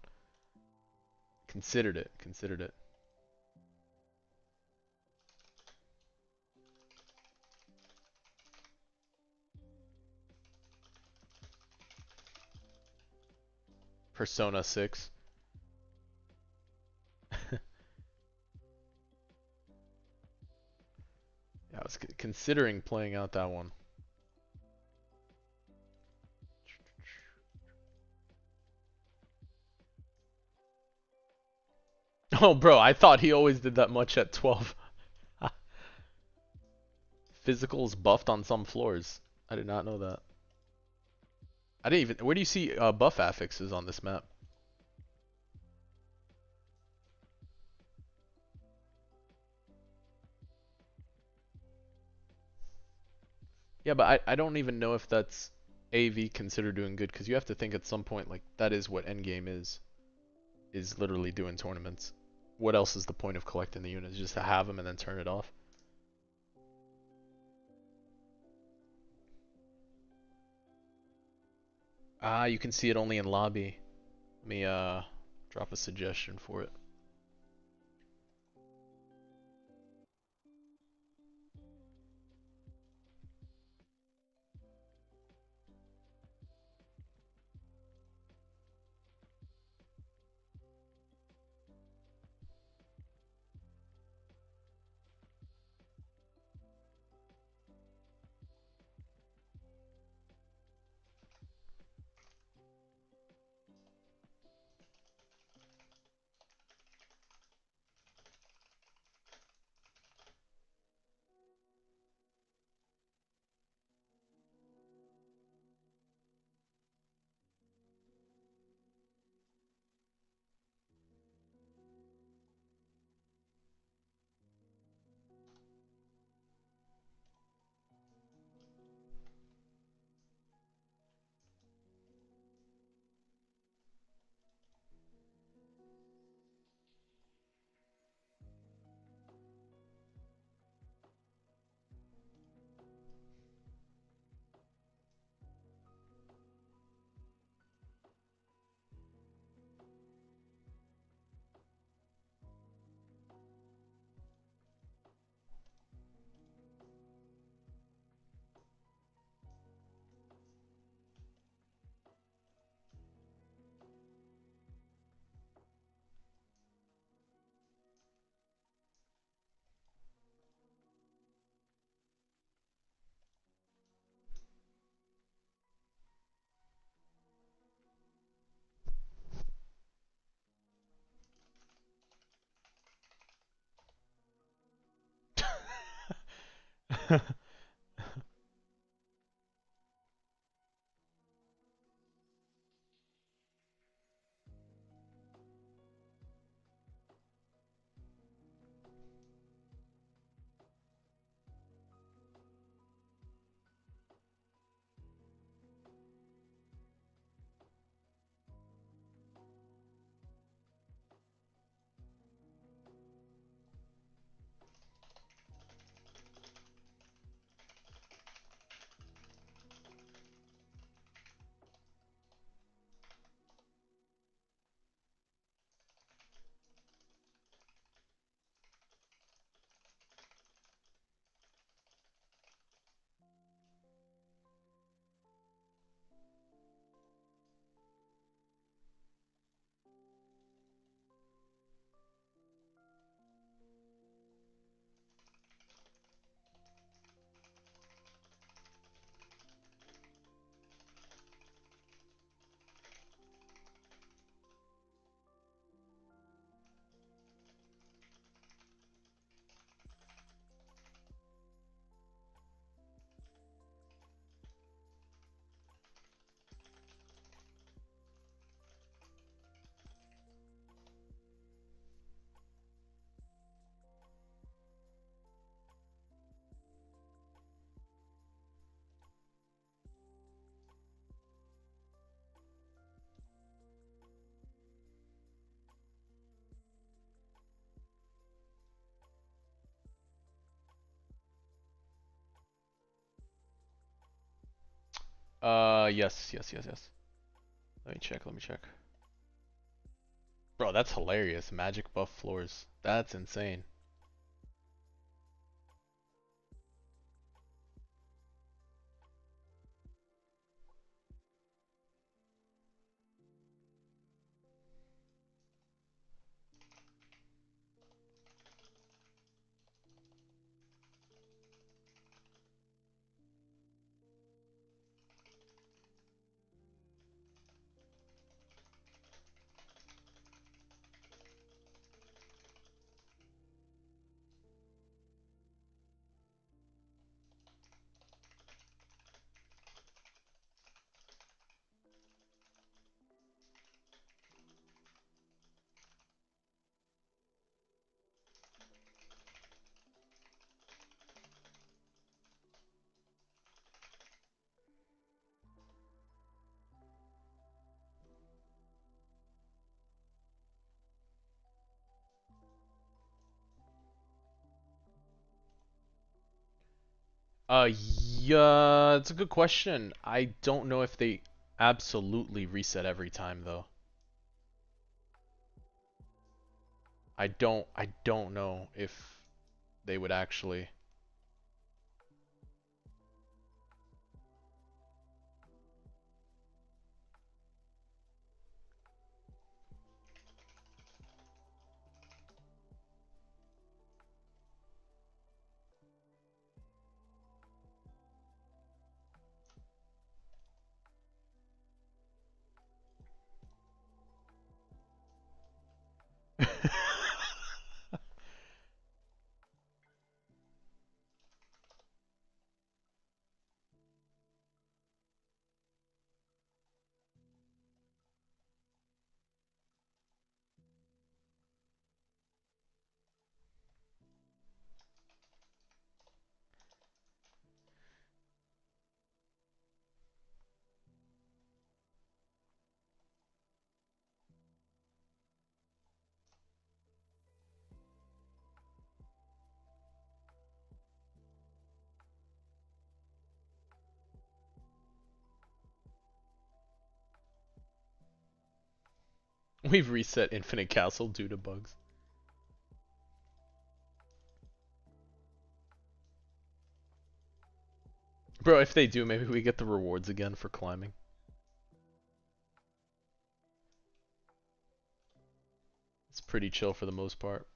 Considered it. Considered it. Persona 6. Yeah, I was considering playing out that one. Oh, bro, I thought he always did that much at 12. Physicals buffed on some floors. I did not know that. I didn't even. Where do you see buff affixes on this map? Yeah, but I don't even know if that's AV considered doing good, because you have to think at some point, like, that is what endgame is literally doing tournaments. What else is the point of collecting the units? Just to have them and then turn it off? Ah, you can see it only in lobby. Let me drop a suggestion for it. Yes, yes, yes, yes. Let me check, let me check. Bro, that's hilarious. Magic buff floors. That's insane. Yeah, it's a good question. I don't know if they absolutely reset every time though. I don't know if they would actually. We've reset Infinite Castle due to bugs. Bro, if they do, maybe we get the rewards again for climbing. It's pretty chill for the most part.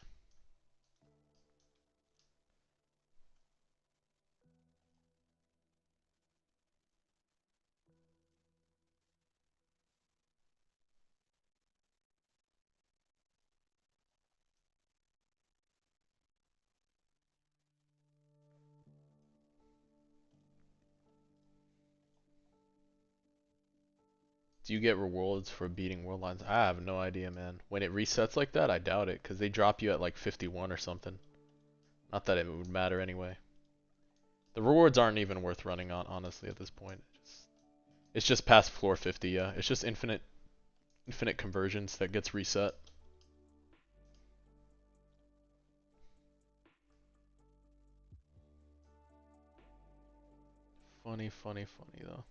Do you get rewards for beating world lines? I have no idea, man. When it resets like that, I doubt it, because they drop you at like 51 or something. Not that it would matter anyway. The rewards aren't even worth running on, honestly, at this point. It's just past floor 50, yeah. It's just infinite conversions that gets reset. Funny, funny, funny though.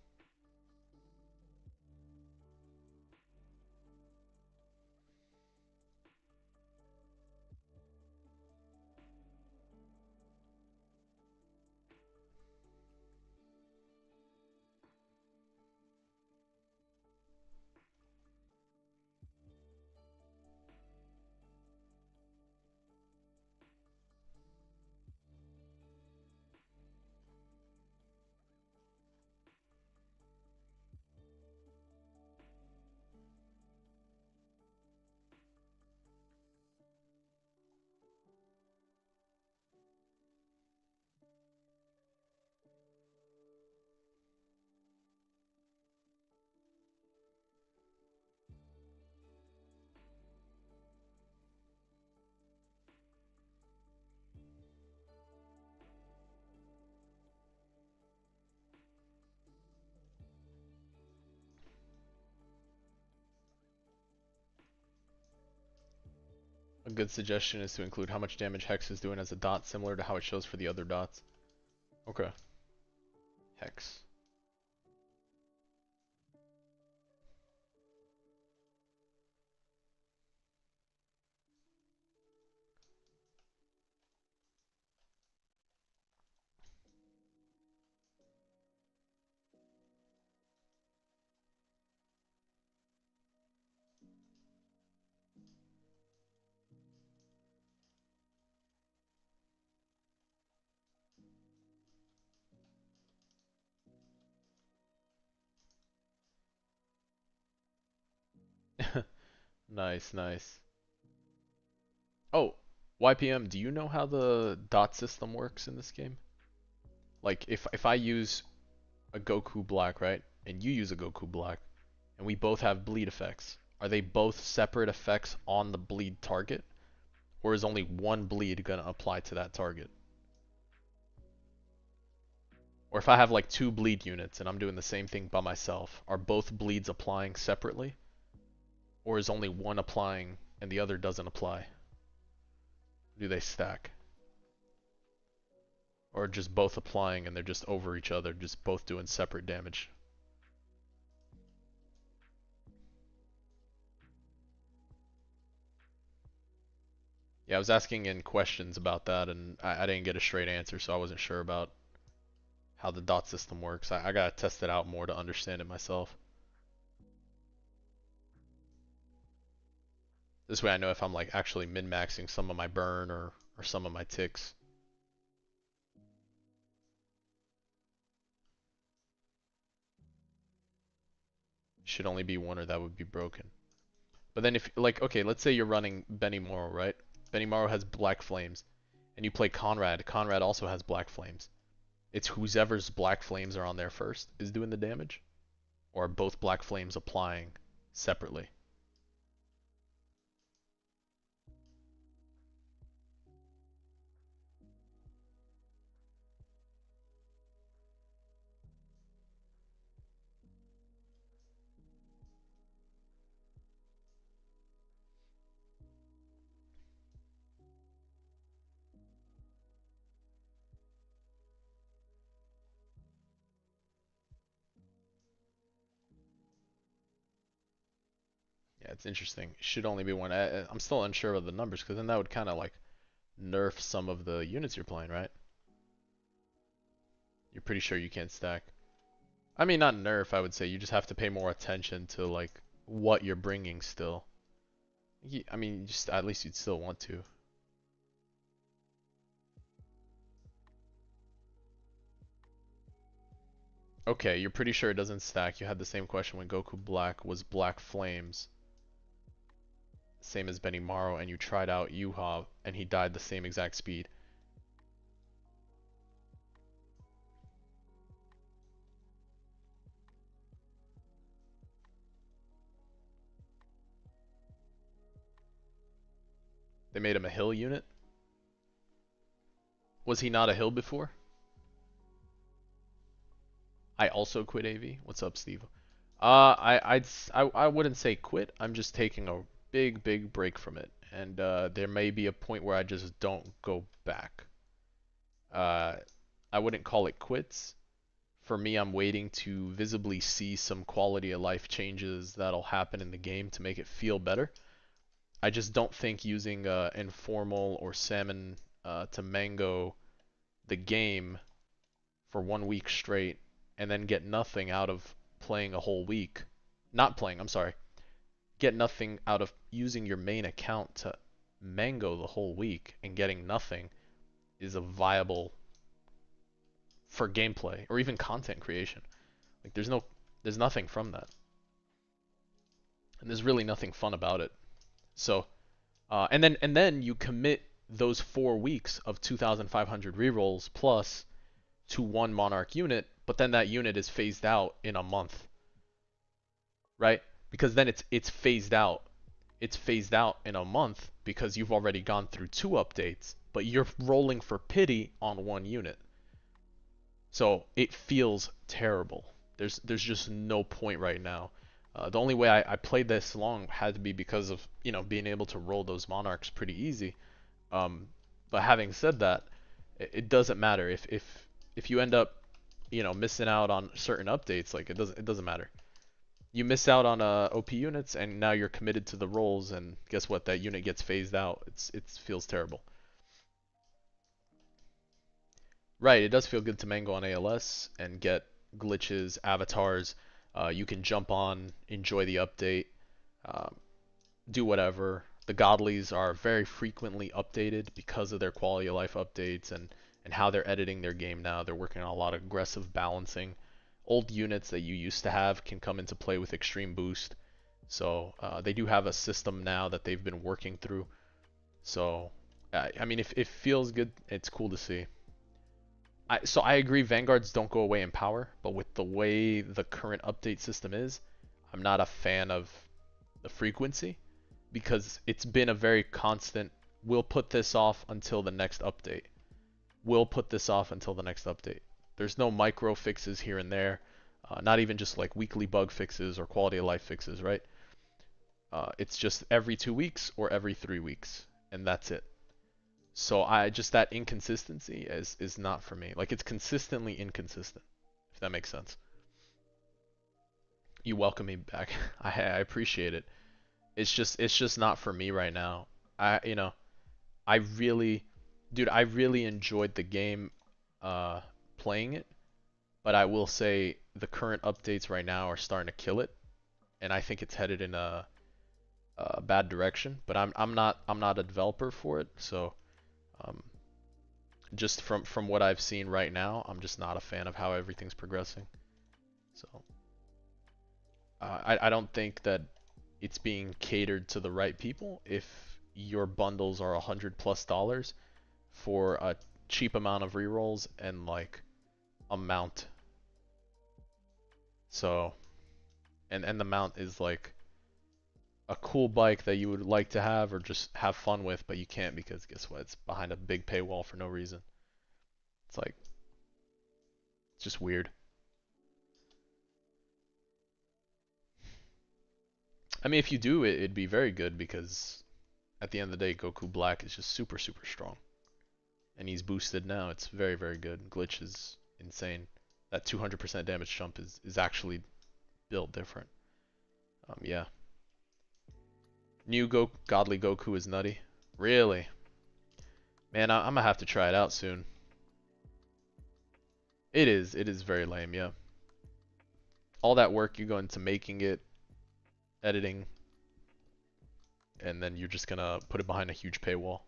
A good suggestion is to include how much damage Hex is doing as a dot, similar to how it shows for the other dots. Okay. Hex. Nice, nice. Oh, YPM, do you know how the dot system works in this game? Like if I use a Goku Black, right? And you use a Goku Black, and we both have bleed effects. Are they both separate effects on the bleed target? Or is only one bleed gonna apply to that target? Or if I have like two bleed units and I'm doing the same thing by myself, are both bleeds applying separately? Or is only one applying and the other doesn't apply? Do they stack? Or just both applying and they're just over each other, just both doing separate damage? Yeah, I was asking in questions about that and I didn't get a straight answer, so I wasn't sure about how the dot system works. I gotta test it out more to understand it myself. This way I know if I'm like actually min-maxing some of my burn or some of my ticks. Should only be one or that would be broken. But then if like okay, let's say you're running Benny Morrow, right? Benny Morrow has black flames. And you play Conrad. Conrad also has black flames. It's whoever's black flames are on there first is doing the damage? Or are both black flames applying separately? Yeah, it's interesting. Should only be one. I'm still unsure of the numbers because then that would kind of like nerf some of the units you're playing, right? You're pretty sure you can't stack. I mean, not nerf, I would say. You just have to pay more attention to like what you're bringing still. I mean, just at least you'd still want to. Okay, you're pretty sure it doesn't stack. You had the same question when Goku Black was Black Flames, same as Benny Morrow, and you tried out Yuha, and he died the same exact speed. They made him a hill unit? Was he not a hill before? I also quit AV. What's up, Steve? I wouldn't say quit. I'm just taking a big break from it, and there may be a point where I just don't go back. Uh, I wouldn't call it quits. For me, I'm waiting to visibly see some quality of life changes that'll happen in the game to make it feel better. I just don't think using informal or salmon to mango the game for 1 week straight and then get nothing out of playing a whole week. Not playing, I'm sorry. Get nothing out of using your main account to mango the whole week and getting nothing is a viable for gameplay or even content creation. Like there's nothing from that. And there's really nothing fun about it. So and then you commit those 4 weeks of 2,500 rerolls plus to one Monarch unit, but then that unit is phased out in a month, right? Because then it's phased out. It's phased out in a month because you've already gone through 2 updates, but you're rolling for pity on one unit. So it feels terrible. There's just no point right now. The only way I played this long had to be because of being able to roll those monarchs pretty easy. But having said that, it doesn't matter if you end up missing out on certain updates. Like it doesn't matter. You miss out on OP units and now you're committed to the rolls, and guess what? That unit gets phased out. It feels terrible. Right, it does feel good to mango on ALS and get glitches, avatars. You can jump on, enjoy the update, um, do whatever. The godlies are very frequently updated because of their quality of life updates and how they're editing their game now. They're working on a lot of aggressive balancing. Old units that you used to have can come into play with extreme boost. So they do have a system now that they've been working through. So I mean, if it feels good, it's cool to see. So I agree, Vanguards don't go away in power, but with the way the current update system is, I'm not a fan of the frequency because it's been a very constant. We'll put this off until the next update. We'll put this off until the next update. There's no micro fixes here and there, not even just like weekly bug fixes or quality of life fixes, right? It's just every 2 weeks or every 3 weeks, and that's it. So I just that inconsistency is not for me. Like it's consistently inconsistent, if that makes sense. You welcome me back. I appreciate it. It's just not for me right now. I really, dude, I really enjoyed the game uh playing it, but I will say the current updates right now are starting to kill it, and I think it's headed in a bad direction. But I'm not a developer for it, so um, just from what I've seen right now, I'm just not a fan of how everything's progressing. So I don't think that it's being catered to the right people if your bundles are $100+ for a cheap amount of rerolls and like a mount. So and the mount is like a cool bike that you would like to have or just have fun with, but you can't because guess what? It's behind a big paywall for no reason. It's like it's just weird. I mean, if you do it, it'd be very good because at the end of the day, Goku Black is just super, super strong. And he's boosted now. It's very, very good. Glitch is insane. That 200% damage jump is actually built different. Yeah. Godly Goku is nutty. Really? Man, I'm gonna have to try it out soon. It is. It is very lame, yeah. All that work you go into making it, editing, and then you're just gonna put it behind a huge paywall.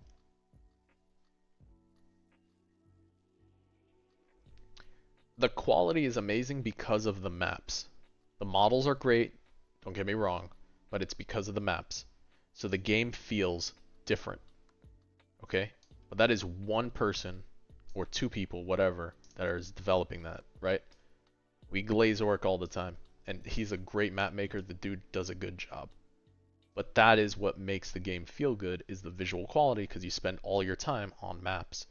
The quality is amazing because of the maps. The models are great, don't get me wrong, but it's because of the maps. So the game feels different, okay? But that is one person or two people, whatever, that is developing that, right? We glaze work all the time, and he's a great map maker. The dude does a good job. But that is what makes the game feel good is the visual quality because you spend all your time on maps.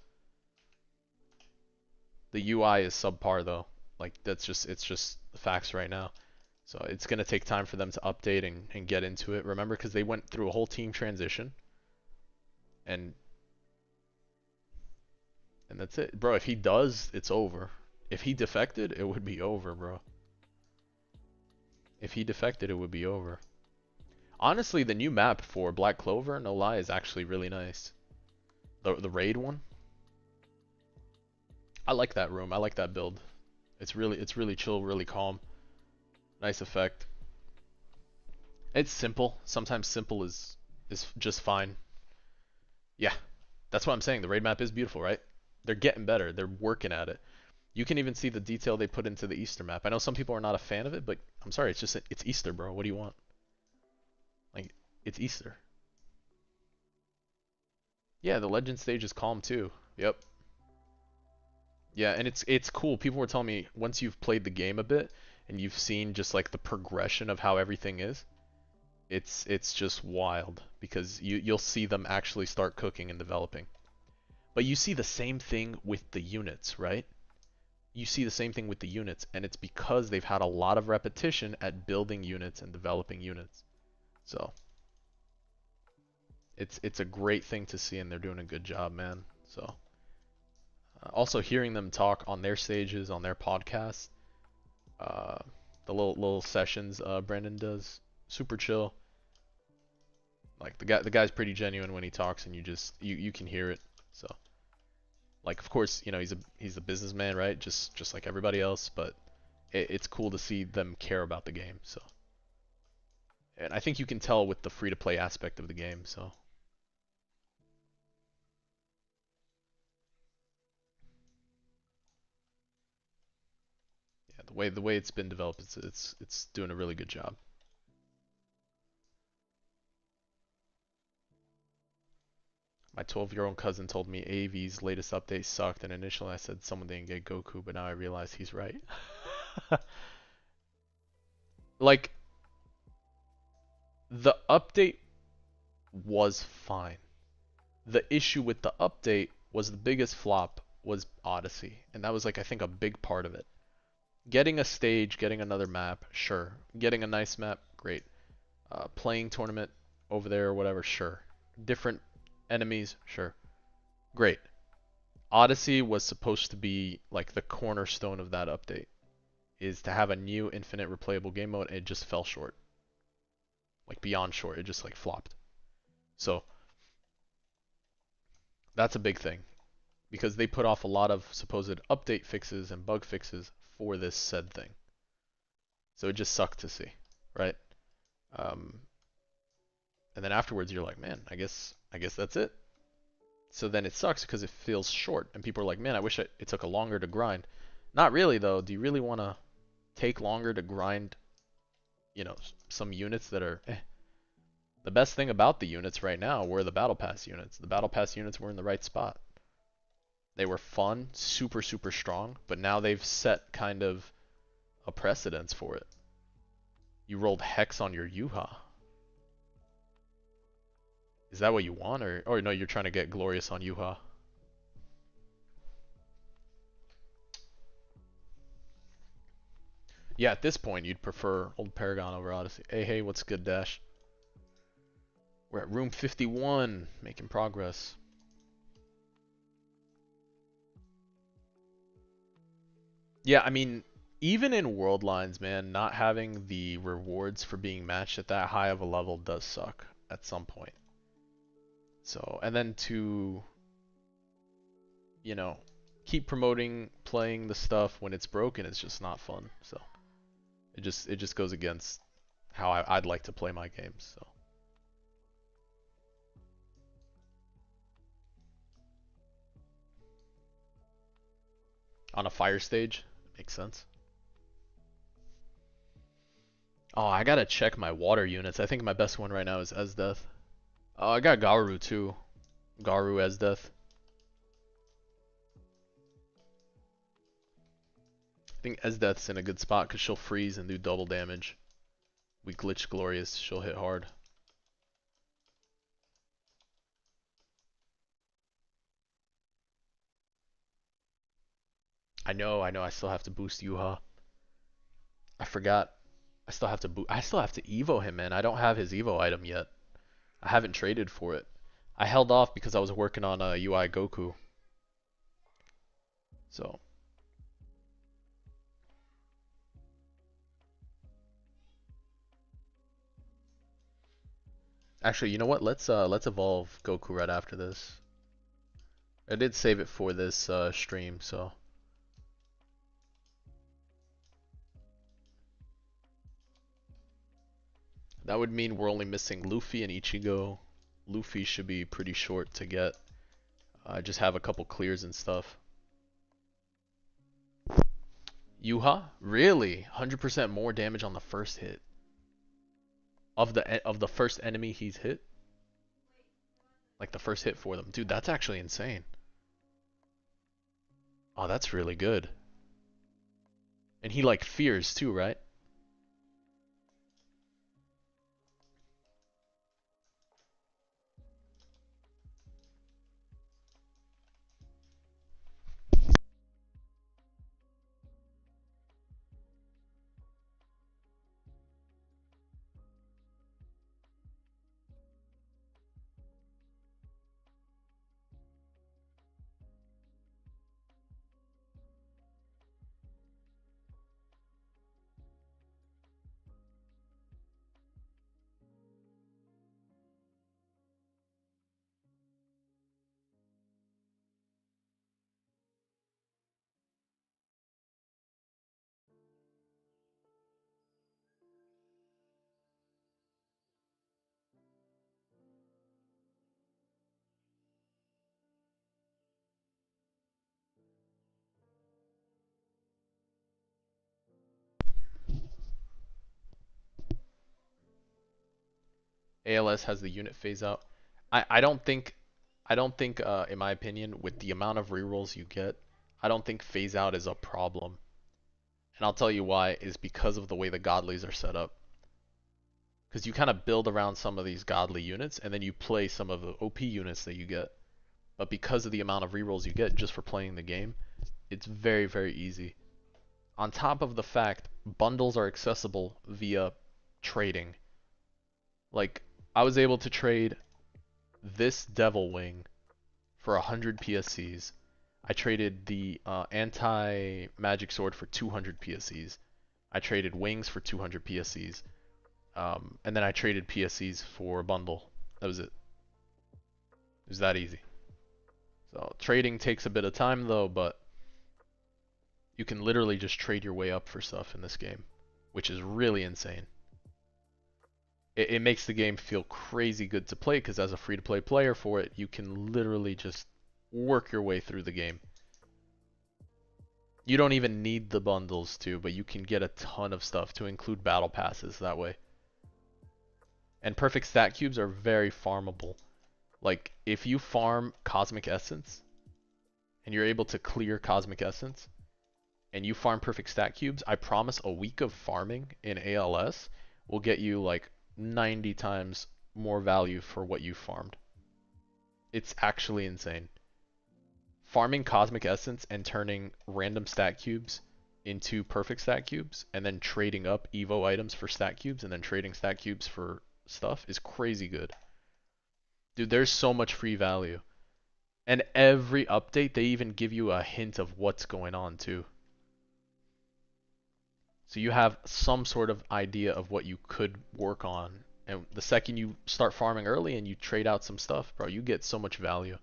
The UI is subpar though. Like it's just facts right now. So it's gonna take time for them to update and get into it. Remember, because they went through a whole team transition, and that's it, bro. If he does, it's over. If he defected, it would be over, bro. If he defected, it would be over. Honestly, the new map for Black Clover, no lie, is actually really nice. The raid one. I like that room. I like that build. It's really chill, really calm. Nice effect. It's simple. Sometimes simple is just fine. Yeah, that's what I'm saying. The raid map is beautiful, right? They're getting better. They're working at it. You can even see the detail they put into the Easter map. I know some people are not a fan of it, but I'm sorry. It's Easter, bro. What do you want? Like it's Easter. Yeah, the legend stage is calm too. Yep. Yeah, and it's cool. People were telling me once you've played the game a bit and you've seen just like the progression of how everything is, it's just wild because you'll see them actually start cooking and developing. But you see the same thing with the units, right? You see the same thing with the units, and it's because they've had a lot of repetition at building units and developing units. So it's a great thing to see, and they're doing a good job, man. So also hearing them talk on their stages, on their podcasts, uh, the little sessions Brandon does, super chill. Like the guy's pretty genuine when he talks, and you can hear it. So like of course he's a businessman, right? Just like everybody else, but it's cool to see them care about the game. So and I think you can tell with the free to play aspect of the game. So yeah, the way it's been developed, it's doing a really good job. My 12-year-old cousin told me AV's latest update sucked, and initially I said someone didn't get Goku, but now I realize he's right. Like, the update was fine. The issue with the update was the biggest flop was Odyssey, and that was like I think a big part of it. Getting a stage, getting another map, sure. Getting a nice map, great. Playing tournament over there or whatever, sure. Different enemies, sure. Great. Odyssey was supposed to be like the cornerstone of that update, is to have a new infinite replayable game mode, and it just fell short. Like beyond short, it just like flopped. So that's a big thing because they put off a lot of supposed update fixes and bug fixes for this said thing. So it just sucked to see, right? Um, and then afterwards you're like, man, I guess that's it. So then it sucks because it feels short, and people are like, man, I wish it took a longer to grind. Not really though. Do you really want to take longer to grind, some units that are eh? The best thing about the units right now were the Battle Pass units. The Battle Pass units were in the right spot. They were fun, super, super strong, but now they've set kind of a precedence for it. You rolled Hex on your Yuha. Is that what you want, or no, you're trying to get Glorious on Yuha? Yeah, at this point, you'd prefer Old Paragon over Odyssey. Hey, what's good, Dash? We're at room 51, making progress. Yeah, I mean, even in World Lines, man, not having the rewards for being matched at that high of a level does suck at some point. So, and then to, keep promoting playing the stuff when it's broken is just not fun. So, it just goes against how I'd like to play my games. So, on a fire stage, makes sense. Oh, I gotta check my water units. I think my best one right now is Esdeath. Oh, I got Garu too. Garu Esdeath. I think Esdeath's in a good spot because she'll freeze and do double damage. We glitch Glorious, she'll hit hard. I know, I still have to boost Yuha. I forgot. I still have to Evo him, man. I don't have his Evo item yet. I haven't traded for it. I held off because I was working on a UI Goku. So, actually, you know what? Let's evolve Goku right after this. I did save it for this stream, so that would mean we're only missing Luffy and Ichigo. Luffy should be pretty short to get. I just have a couple clears and stuff. Yuha? Really? 100% more damage on the first hit of the first enemy he's hit? Like the first hit for them. Dude, that's actually insane. Oh, that's really good. And he like fears too, right? ALS has the unit phase out. I don't think I don't think, in my opinion, with the amount of rerolls you get, I don't think phase out is a problem. And I'll tell you why, is because of the way the godlies are set up. Because you kind of build around some of these godly units, and then you play some of the OP units that you get. But because of the amount of rerolls you get just for playing the game, it's very, very easy. On top of the fact, bundles are accessible via trading. Like, I was able to trade this Devil Wing for 100 PSCs. I traded the anti-magic sword for 200 PSCs. I traded wings for 200 PSCs. And then I traded PSCs for a bundle. That was it. It was that easy. So trading takes a bit of time though, but you can literally just trade your way up for stuff in this game, which is really insane. It makes the game feel crazy good to play because as a free-to-play player for it, you can literally just work your way through the game. You don't even need the bundles to, but you can get a ton of stuff to include battle passes that way. And perfect stat cubes are very farmable. Like, if you farm Cosmic Essence, and you're able to clear Cosmic Essence, and you farm perfect stat cubes, I promise a week of farming in ALS will get you like 90 times more value for what you farmed. It's actually insane. Farming Cosmic Essence and turning random stat cubes into perfect stat cubes, and then trading up Evo items for stat cubes, and then trading stat cubes for stuff is crazy good. Dude, there's so much free value. And every update, they even give you a hint of what's going on too. So you have some sort of idea of what you could work on. And the second you start farming early and you trade out some stuff, bro, you get so much value.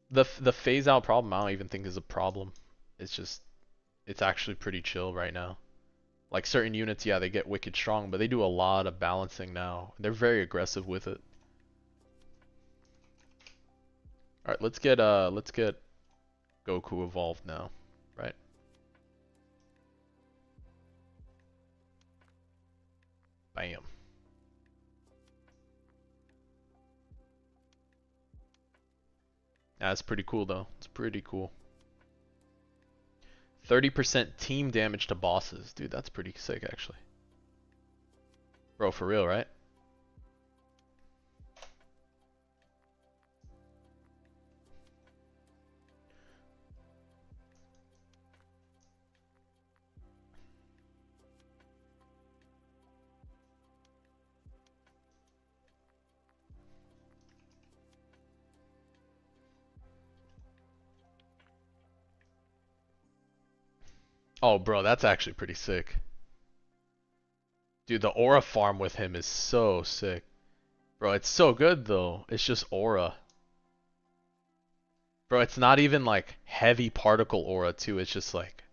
The phase out problem, I don't even think is a problem. It's just, it's actually pretty chill right now. Like certain units, yeah, they get wicked strong, but they do a lot of balancing now. They're very aggressive with it. All right, let's get Goku evolved now, right? Bam. That's pretty cool though. It's pretty cool. 30% team damage to bosses. Dude, that's pretty sick actually. Bro, for real, right? Oh, bro, that's actually pretty sick. Dude, the aura farm with him is so sick. Bro, it's so good though. It's just aura. Bro, it's not even like heavy particle aura too. It's just like,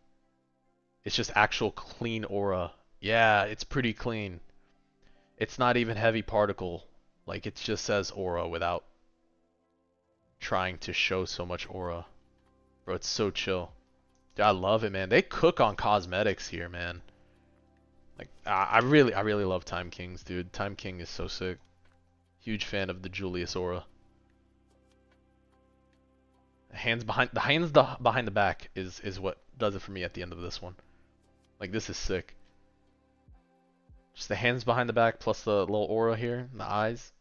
it's just actual clean aura. Yeah, it's pretty clean. It's not even heavy particle. Like, it just says aura without trying to show so much aura. Bro, it's so chill. Dude, I love it, man. They cook on cosmetics here, man. Like, I really love Time Kings, dude. Time King is so sick. Huge fan of the Julius aura. Hands behind the back is what does it for me at the end of this one. Like, this is sick. Just the hands behind the back plus the little aura here, and the eyes.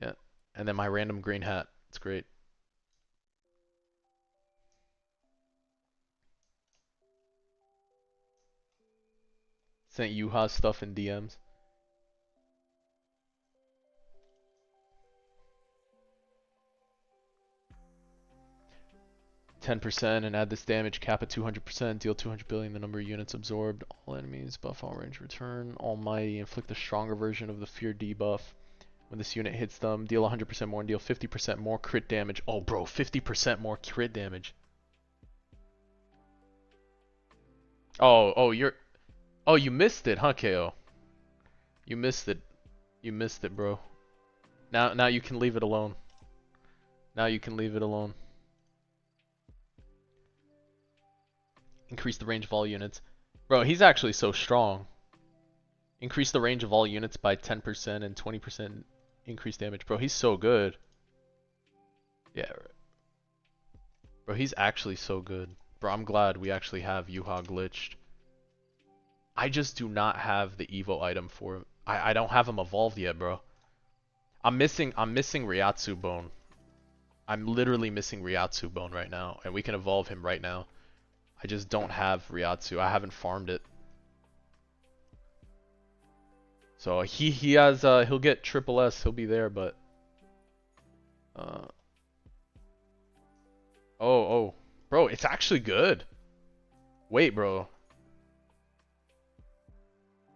Yeah. And then my random green hat. It's great. Sent Yuha stuff in DMs. %, and add this damage cap at 200%, deal 200 billion, the number of units absorbed, all enemies, buff all range return, almighty, inflict a stronger version of the fear debuff. When this unit hits them, deal 100% more and deal 50% more crit damage. Oh bro, 50% more crit damage. Oh, you missed it, huh, KO? You missed it. You missed it, bro. Now you can leave it alone. Now you can leave it alone. Increase the range of all units. Bro, he's actually so strong. Increase the range of all units by 10% and 20%. Increased damage. Bro, he's so good. Yeah, bro, he's actually so good. Bro, I'm glad we actually have Yuha glitched. I just do not have the Evo item for him. I don't have him evolved yet, bro. I'm missing Ryatsu Bone. I'm literally missing Ryatsu Bone right now, and we can evolve him right now. I just don't have Ryatsu. I haven't farmed it. So he has he'll get triple S. He'll be there, but uh oh, bro, it's actually good. Wait, bro.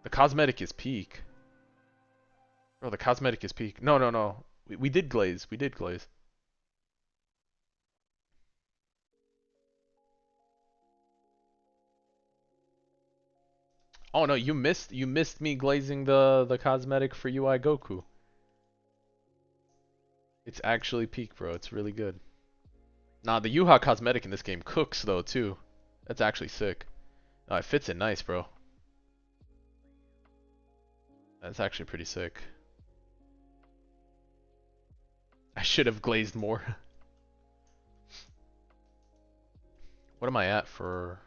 The cosmetic is peak. Bro, the cosmetic is peak. No, no, no. We did glaze. We did glaze. Oh no, you missed me glazing the cosmetic for UI Goku. It's actually peak, bro. It's really good. Nah, the Yuha cosmetic in this game cooks though too. That's actually sick. It fits in nice, bro. That's actually pretty sick. I should have glazed more. What am I at for?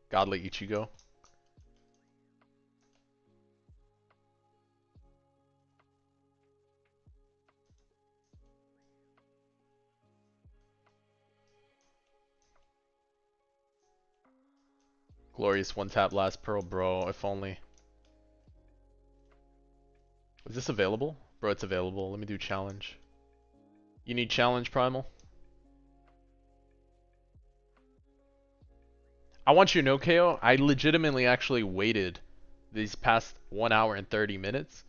Godly Ichigo. Glorious one tap last pearl, bro. If only. Is this available? Bro, it's available. Let me do challenge. You need challenge, Primal? I want you to know, KO, I legitimately actually waited these past 1 hour and 30 minutes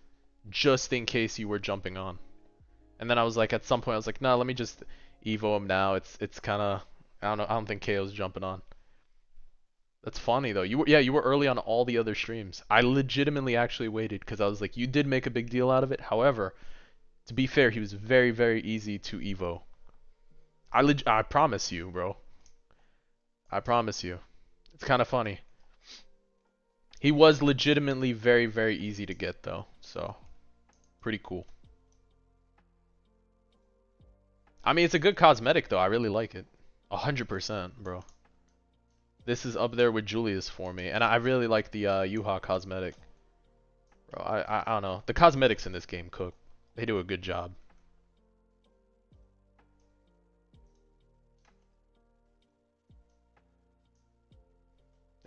just in case you were jumping on. And then I was like, at some point, I was like, nah, let me just Evo him now. It's kind of, I don't know, I don't think KO's jumping on. That's funny though. Yeah, you were early on all the other streams. I legitimately actually waited because I was like, you did make a big deal out of it. However, to be fair, he was very, very easy to Evo. I promise you, bro. I promise you. It's kind of funny. He was legitimately very, very easy to get though. So, pretty cool. I mean, it's a good cosmetic though. I really like it. 100%, bro. This is up there with Julius for me, and I really like the Yuha cosmetic. Bro, I don't know. The cosmetics in this game cook. They do a good job.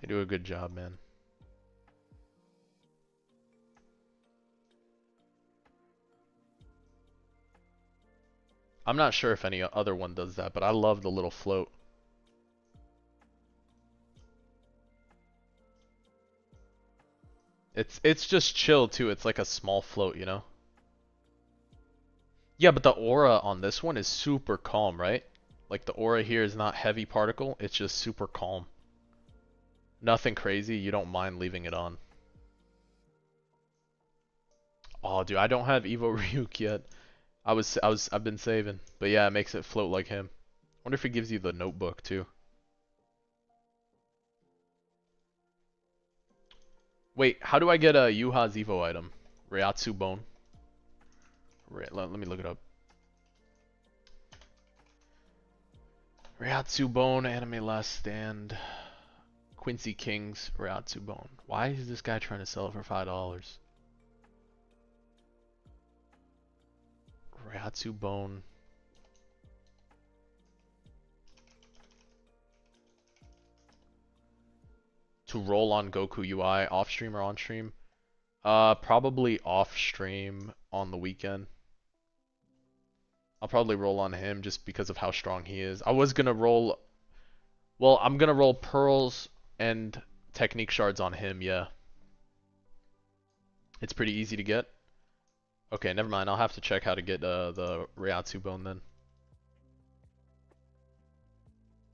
They do a good job, man. I'm not sure if any other one does that, but I love the little float. It's just chill too. It's like a small float, you know? Yeah, but the aura on this one is super calm, right? Like the aura here is not heavy particle, it's just super calm. Nothing crazy, you don't mind leaving it on. Oh, dude, I don't have Evo Ryuk yet. I've been saving. But yeah, it makes it float like him. Wonder if it gives you the notebook too. Wait, how do I get a Yuha's Evo item? Ryatsu Bone. Let me look it up. Ryatsu Bone, Anime Last Stand. Quincy King's Ryatsu Bone. Why is this guy trying to sell it for $5? Ryatsu Bone. To roll on Goku UI, off stream or on stream? Probably off stream on the weekend. I'll probably roll on him just because of how strong he is. I was gonna roll, well, I'm gonna roll pearls and technique shards on him, yeah. It's pretty easy to get. Okay, never mind. I'll have to check how to get the Ryatsu Bone then.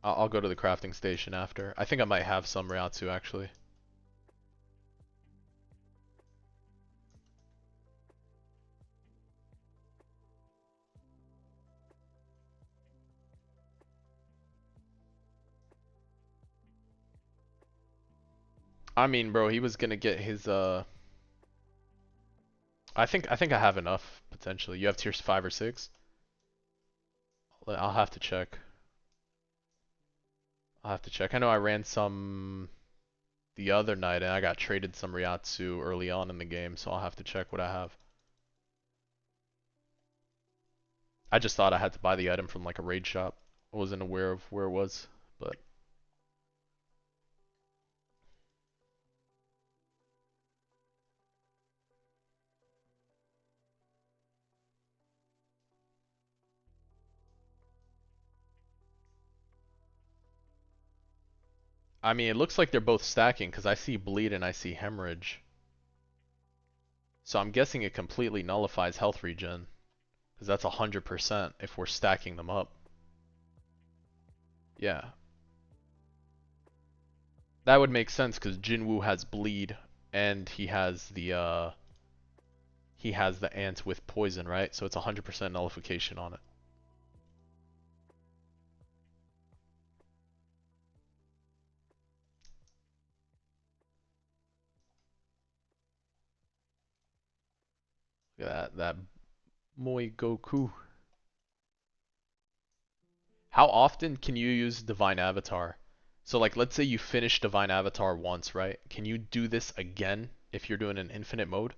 I'll go to the crafting station after. I think I might have some Ryatsu actually. I mean, bro, he was gonna get his I think I have enough potentially. You have tiers 5 or 6? I'll have to check. I'll have to check. I know I ran some the other night and I got traded some Ryatsu early on in the game, so I'll have to check what I have. I just thought I had to buy the item from like a raid shop. I wasn't aware of where it was, but I mean, it looks like they're both stacking because I see bleed and I see hemorrhage. So I'm guessing it completely nullifies health regen because that's 100% if we're stacking them up. Yeah. That would make sense because Jinwoo has bleed and he has the ant with poison, right? So it's 100% nullification on it. Look at that Moi Goku. How often can you use Divine Avatar? So like let's say you finish Divine Avatar once, right? Can you do this again if you're doing an infinite mode?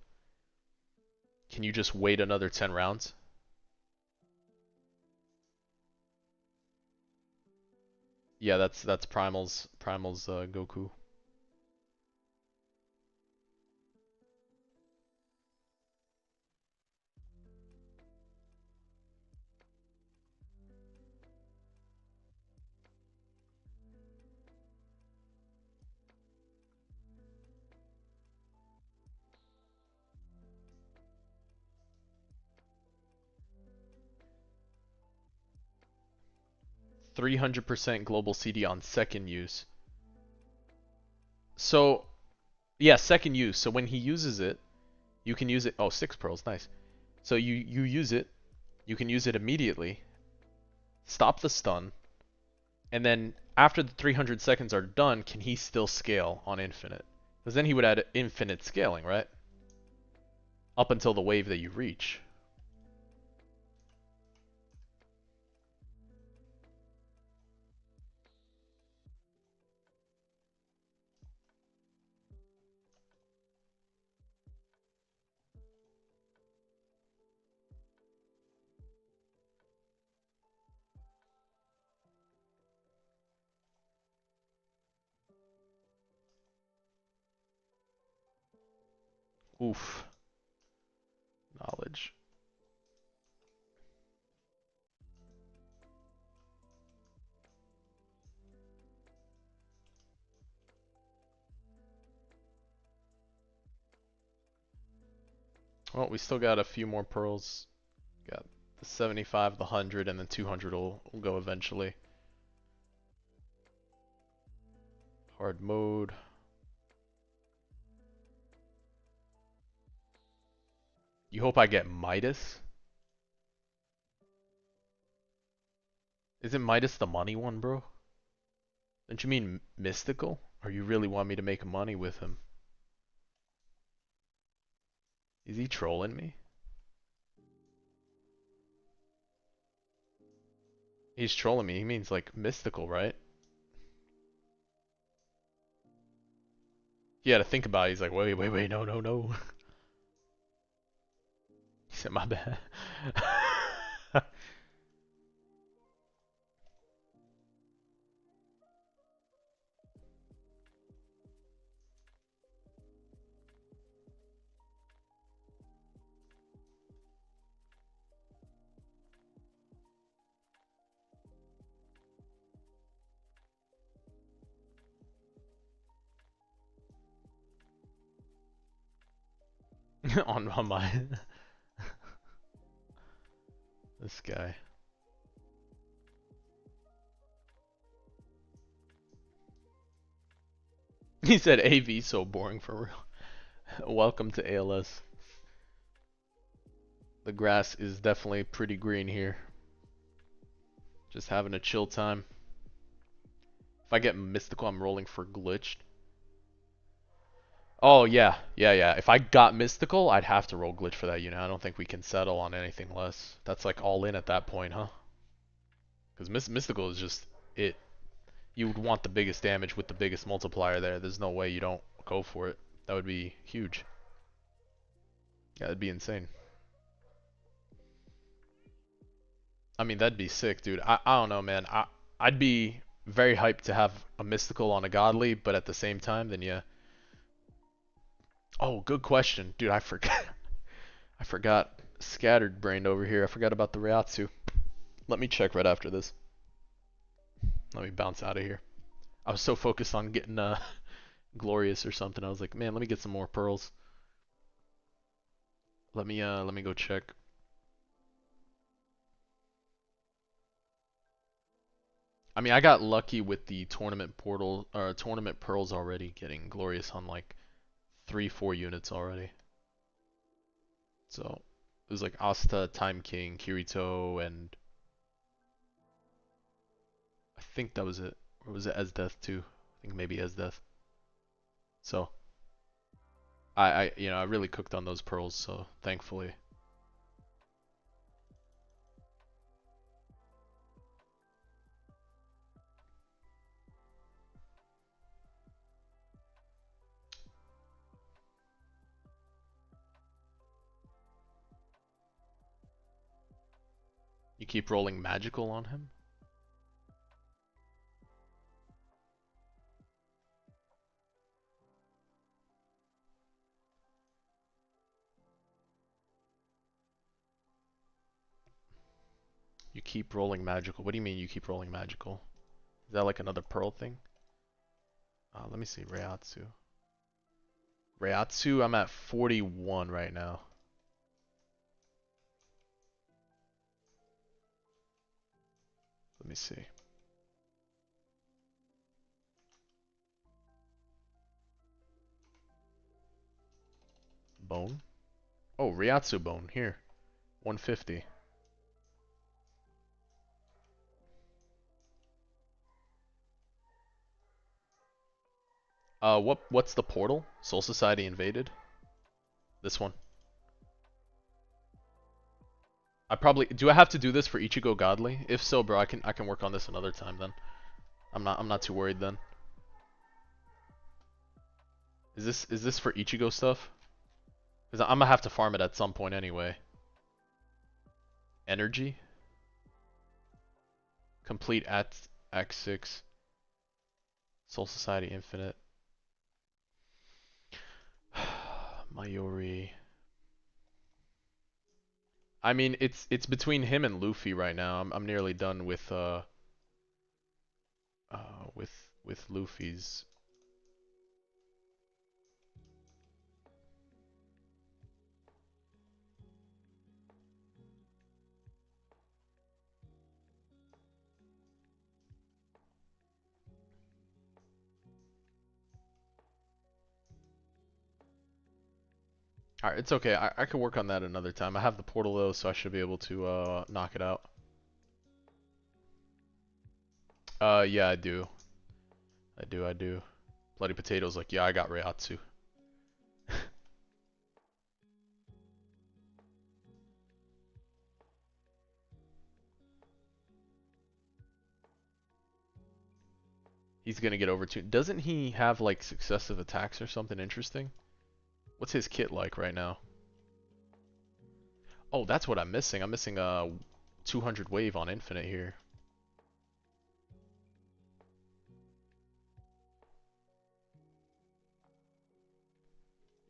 Can you just wait another 10 rounds? Yeah, that's Primal's Goku. 300% global CD on second use. So, yeah, second use. So when he uses it, you can use it. Oh, 6 pearls, nice. So you use it, you can use it immediately, stop the stun, and then after the 300 seconds are done, can he still scale on infinite? Because then he would add infinite scaling, right? Up until the wave that you reach. Oof. Knowledge. Well, we still got a few more pearls. Got the 75, the 100, and the 200 will go eventually. Hard mode. You hope I get Midas? Isn't Midas the money one, bro? Don't you mean mystical? Or you really want me to make money with him? Is he trolling me? He's trolling me. He means like mystical, right? He had to think about it. He's like, wait, no, no, no. He said, my bad. on my this guy. He said AV so boring for real. Welcome to ALS. The grass is definitely pretty green here. Just having a chill time. If I get mystical, I'm rolling for glitched. Oh yeah, yeah, yeah. If I got mystical, I'd have to roll glitch for that unit. I don't think we can settle on anything less. That's like all in at that point, huh? Because mystical is just it. You would want the biggest damage with the biggest multiplier there. There's no way you don't go for it. That would be huge. Yeah, that'd be insane. I mean, that'd be sick, dude. I don't know, man. I'd be very hyped to have a mystical on a godly, but at the same time, then yeah. Oh, good question, dude. I forgot. I forgot. Scattered brained over here. I forgot about the Ryatsu. Let me check right after this. Let me bounce out of here. I was so focused on getting glorious or something. I was like, man, let me get some more pearls. Let me go check. I mean, I got lucky with the tournament portal or tournament pearls already, getting glorious on like 3, 4 units already. So it was like Asta, Time King, Kirito, and I think that was it. Or was it Esdeath too? I think maybe Esdeath. So I really cooked on those pearls. So thankfully, you keep rolling magical on him. You keep rolling magical. What do you mean you keep rolling magical? Is that like another pearl thing? Let me see. Reiatsu. Reiatsu, I'm at 41 right now. Let me see. Bone? Oh, Reiatsu bone. Here. 150. What's the portal? Soul Society invaded? This one. Do I have to do this for Ichigo Godly? If so, bro, I can work on this another time then. I'm not too worried then. Is this for Ichigo stuff? Cuz I'm gonna have to farm it at some point anyway. Energy? Complete at Act 6. Soul Society Infinite. Mayuri. I mean, it's between him and Luffy right now. I'm nearly done with Luffy's. Alright, it's okay. I can work on that another time. I have the portal though, so I should be able to knock it out. Yeah, I do. I do. Bloody Potato's like, yeah, I got Reiatsu. He's gonna get overtuned. Doesn't he have like successive attacks or something interesting? What's his kit like right now? Oh, that's what I'm missing. I'm missing a 200 wave on Infinite here.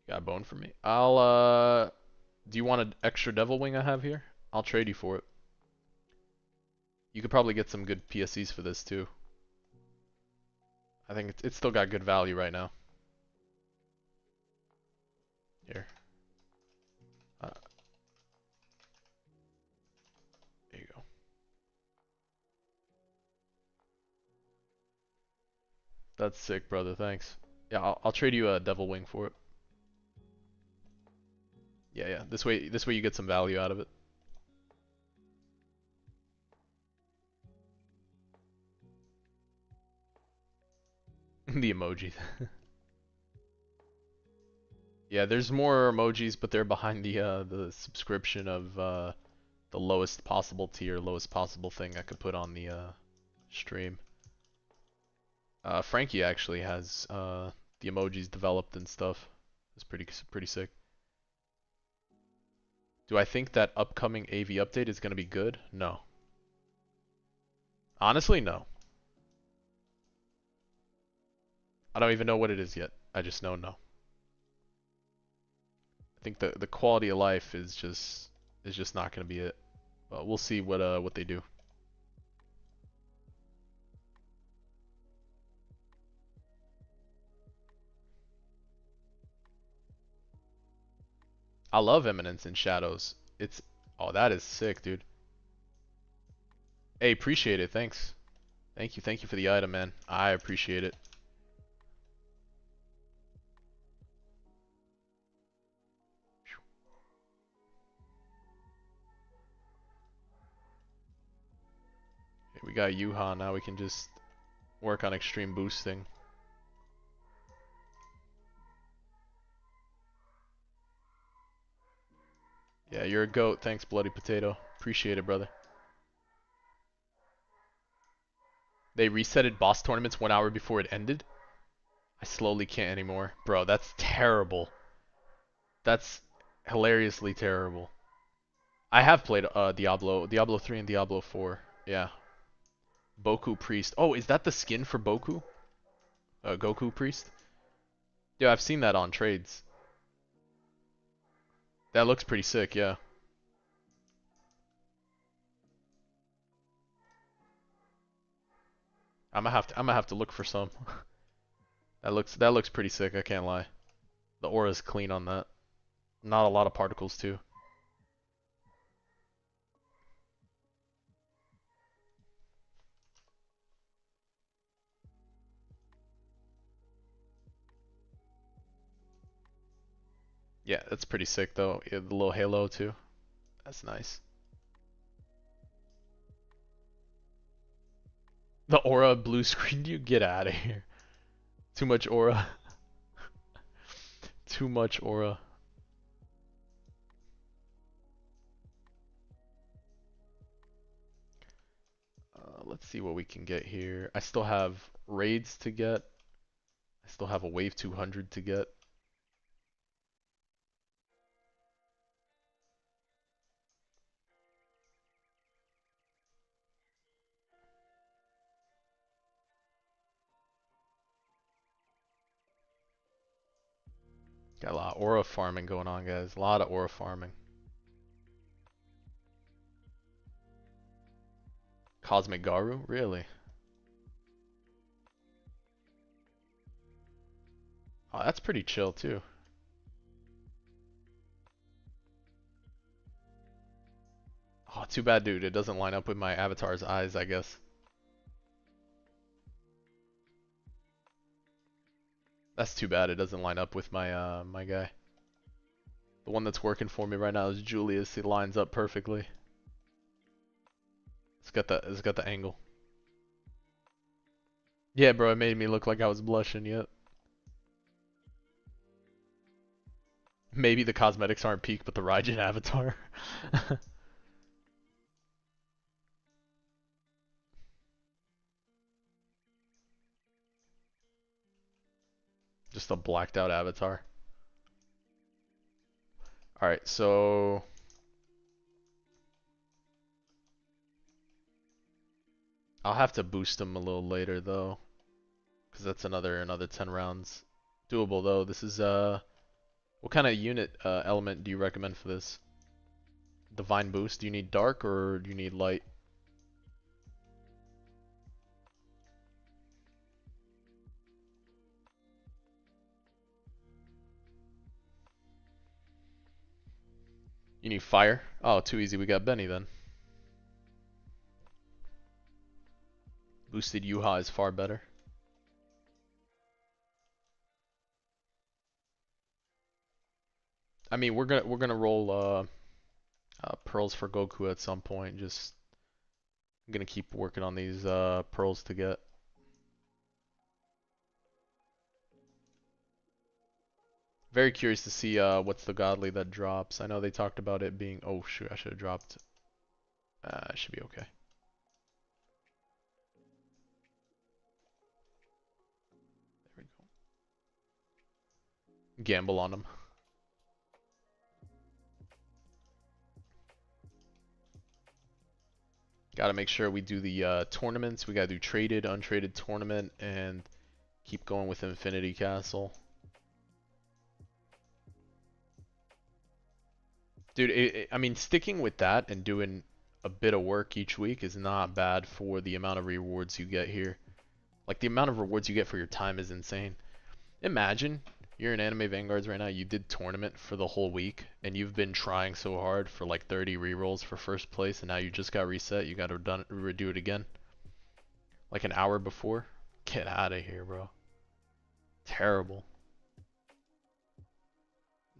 You got a bone for me? Do you want an extra Devil Wing I have here? I'll trade you for it. You could probably get some good PSEs for this too. I think it's still got good value right now. Here. Uh, there you go. That's sick, brother. Thanks. Yeah, I'll trade you a Devil Wing for it. Yeah, yeah. This way you get some value out of it. The emojis. Yeah, there's more emojis, but they're behind the subscription of the lowest possible tier, lowest possible thing I could put on the stream. Frankie actually has the emojis developed and stuff. It's pretty sick. Do I think that upcoming AV update is gonna be good? No. Honestly, no. I don't even know what it is yet. I just know no. I think the quality of life is just not gonna be it. But we'll see what they do. I love Eminence and Shadows. It's oh that is sick, dude. Hey, appreciate it. Thanks. Thank you for the item, man. I appreciate it. Okay, we got Yuha, now we can just work on extreme boosting. Yeah, you're a goat. Thanks, Bloody Potato. Appreciate it, brother. They resetted boss tournaments 1 hour before it ended? I slowly can't anymore. Bro, that's terrible. That's hilariously terrible. I have played Diablo 3 and Diablo 4. Yeah. Boku Priest. Oh, is that the skin for Boku? Goku Priest? Yeah, I've seen that on trades. That looks pretty sick, yeah. I'm gonna have to look for some. That looks pretty sick, I can't lie. The aura's clean on that. Not a lot of particles too. Yeah, that's pretty sick though. Yeah, the little halo too. That's nice. The aura blue screened you? Get out of here. Too much aura. Too much aura. Let's see what we can get here. I still have raids to get. I still have a wave 200 to get. Got a lot of aura farming going on, guys. A lot of aura farming. Cosmic Garu? Really? Oh, that's pretty chill too. Oh, too bad, dude. It doesn't line up with my avatar's eyes, I guess. That's too bad. It doesn't line up with my guy. The one that's working for me right now is Julius. He lines up perfectly. It's got the angle. Yeah, bro, it made me look like I was blushing, yep. Maybe the cosmetics aren't peak, but the Raijin avatar. Just a blacked out avatar. Alright, so I'll have to boost him a little later though. Cause that's another 10 rounds. Doable though. This is what kind of unit element do you recommend for this? Divine boost? Do you need dark or do you need light? You need fire? Oh, too easy. We got Benny then. Boosted Yuha is far better. I mean, we're gonna roll pearls for Goku at some point. Just I'm gonna keep working on these pearls to get. Very curious to see what's the godly that drops. I know they talked about it being. Oh shoot, I should have dropped. Should be okay. There we go. Gamble on them. Got to make sure we do the tournaments. We got to do traded, untraded tournament, and keep going with Infinity Castle. Dude, I mean, sticking with that and doing a bit of work each week is not bad for the amount of rewards you get here. Like, the amount of rewards you get for your time is insane. Imagine you're in Anime Vanguards right now, you did tournament for the whole week, and you've been trying so hard for like 30 rerolls for first place, and now you just got reset, you gotta redo it again. Like an hour before? Get out of here, bro. Terrible.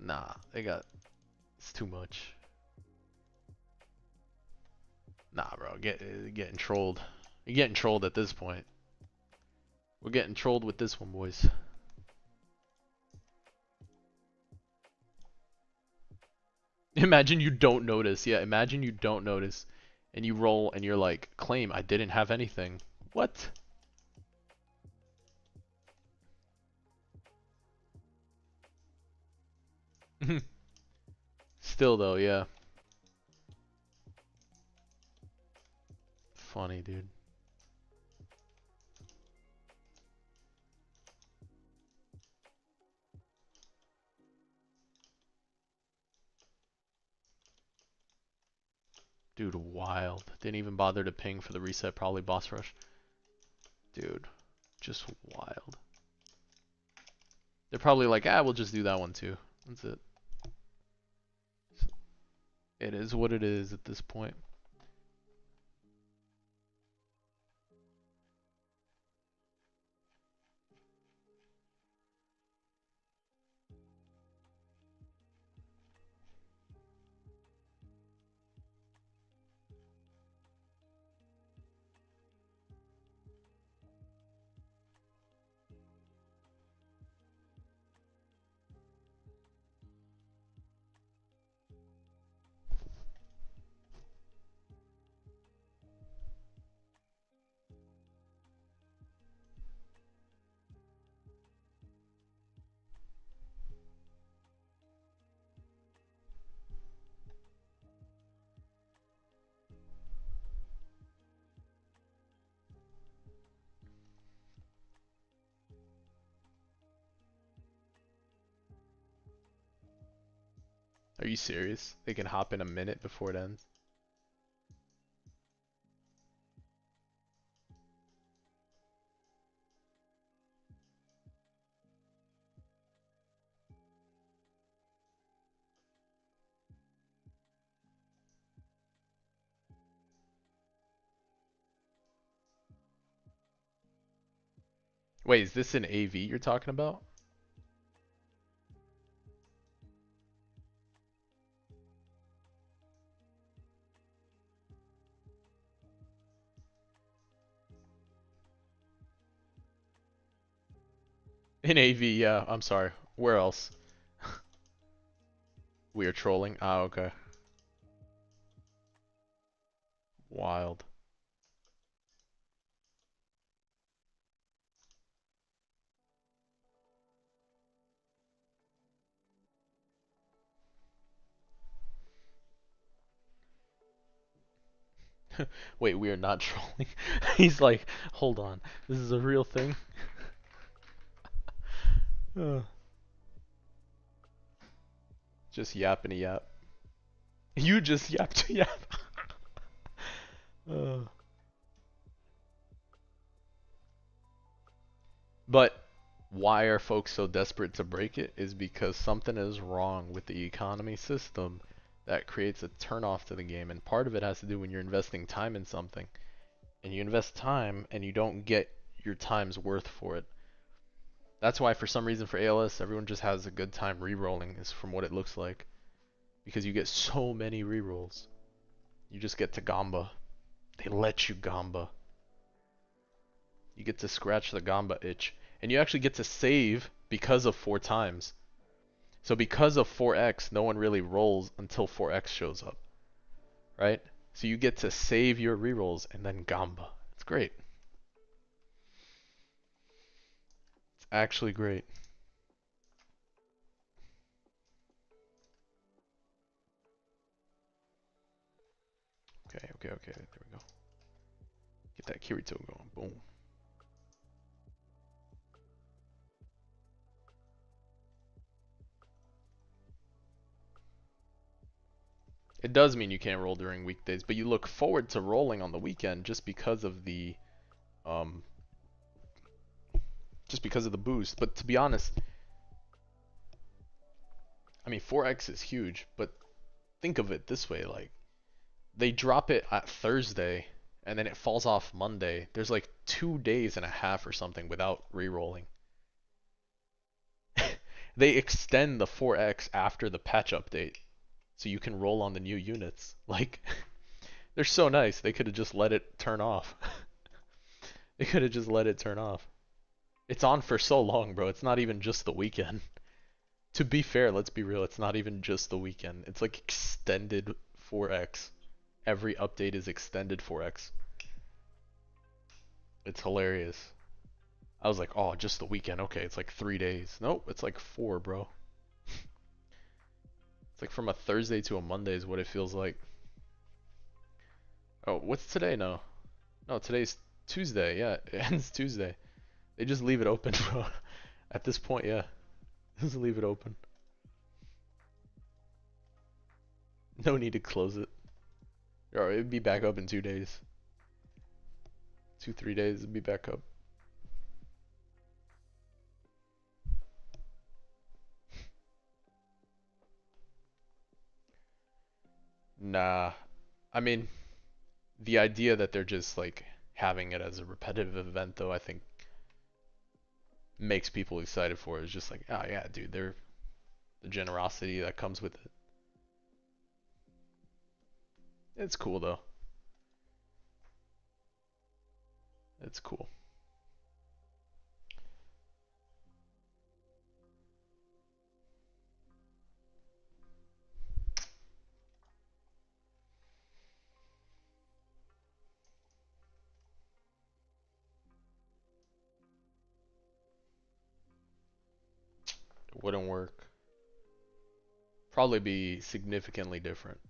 Nah, it's too much. Nah, bro, getting trolled. You're getting trolled at this point. We're getting trolled with this one, boys. Imagine you don't notice. Yeah, imagine you don't notice. And you roll and you're like, claim, I didn't have anything. What? Still though, yeah. Funny, dude. Dude, wild. Didn't even bother to ping for the reset, probably boss rush. Dude, just wild. They're probably like, we'll just do that one too. That's it. It is what it is at this point. Are you serious? They can hop in a minute before it ends? Wait, is this an AV you're talking about? In AV, yeah, I'm sorry. Where else? We are trolling? Ah, okay. Wild. Wait, we are not trolling? He's like, hold on. This is a real thing? Just yapping a yap. You just yapped a yap. uh. But why are folks so desperate to break it is because something is wrong with the economy system that creates a turnoff to the game, and part of it has to do when you're investing time in something, and you invest time and you don't get your time's worth for it. That's why for some reason for ALS everyone just has a good time re-rolling, is from what it looks like, because you get so many re-rolls. You just get to Gamba. They let you Gamba. You get to scratch the Gamba itch. And you actually get to save because of 4 times. So because of 4x, no one really rolls until 4x shows up, right? So you get to save your rerolls and then gamba. It's great. It's actually great. Okay, okay, okay. There we go. Get that Kirito going. Boom. It does mean you can't roll during weekdays, but you look forward to rolling on the weekend um just because of the boost. But to be honest, I mean 4x is huge, but think of it this way, like they drop it at Thursday and then it falls off Monday. There's like 2 days and a half or something without re-rolling. They extend the 4x after the patch update so you can roll on the new units. Like they're so nice. They could have just let it turn off. They could have just let it turn off. It's on for so long, bro. It's not even just the weekend. To be fair, let's be real. It's not even just the weekend. It's like extended 4x. Every update is extended 4x. It's hilarious. I was like, oh, just the weekend. Okay, it's like 3 days. Nope, it's like 4, bro. It's like from a Thursday to a Monday is what it feels like. Oh, what's today? No. No, today's Tuesday. Yeah, it ends Tuesday. They just leave it open, bro. At this point, yeah. Just leave it open. No need to close it. Or it'd be back up in 2 days. 2, 3 days, it'd be back up. Nah. I mean, the idea that they're just like having it as a repetitive event, though, I think makes people excited for it. It's just like, oh yeah, dude, they're the generosity that comes with it. It's cool though. It's cool. It wouldn't work. Probably be significantly different.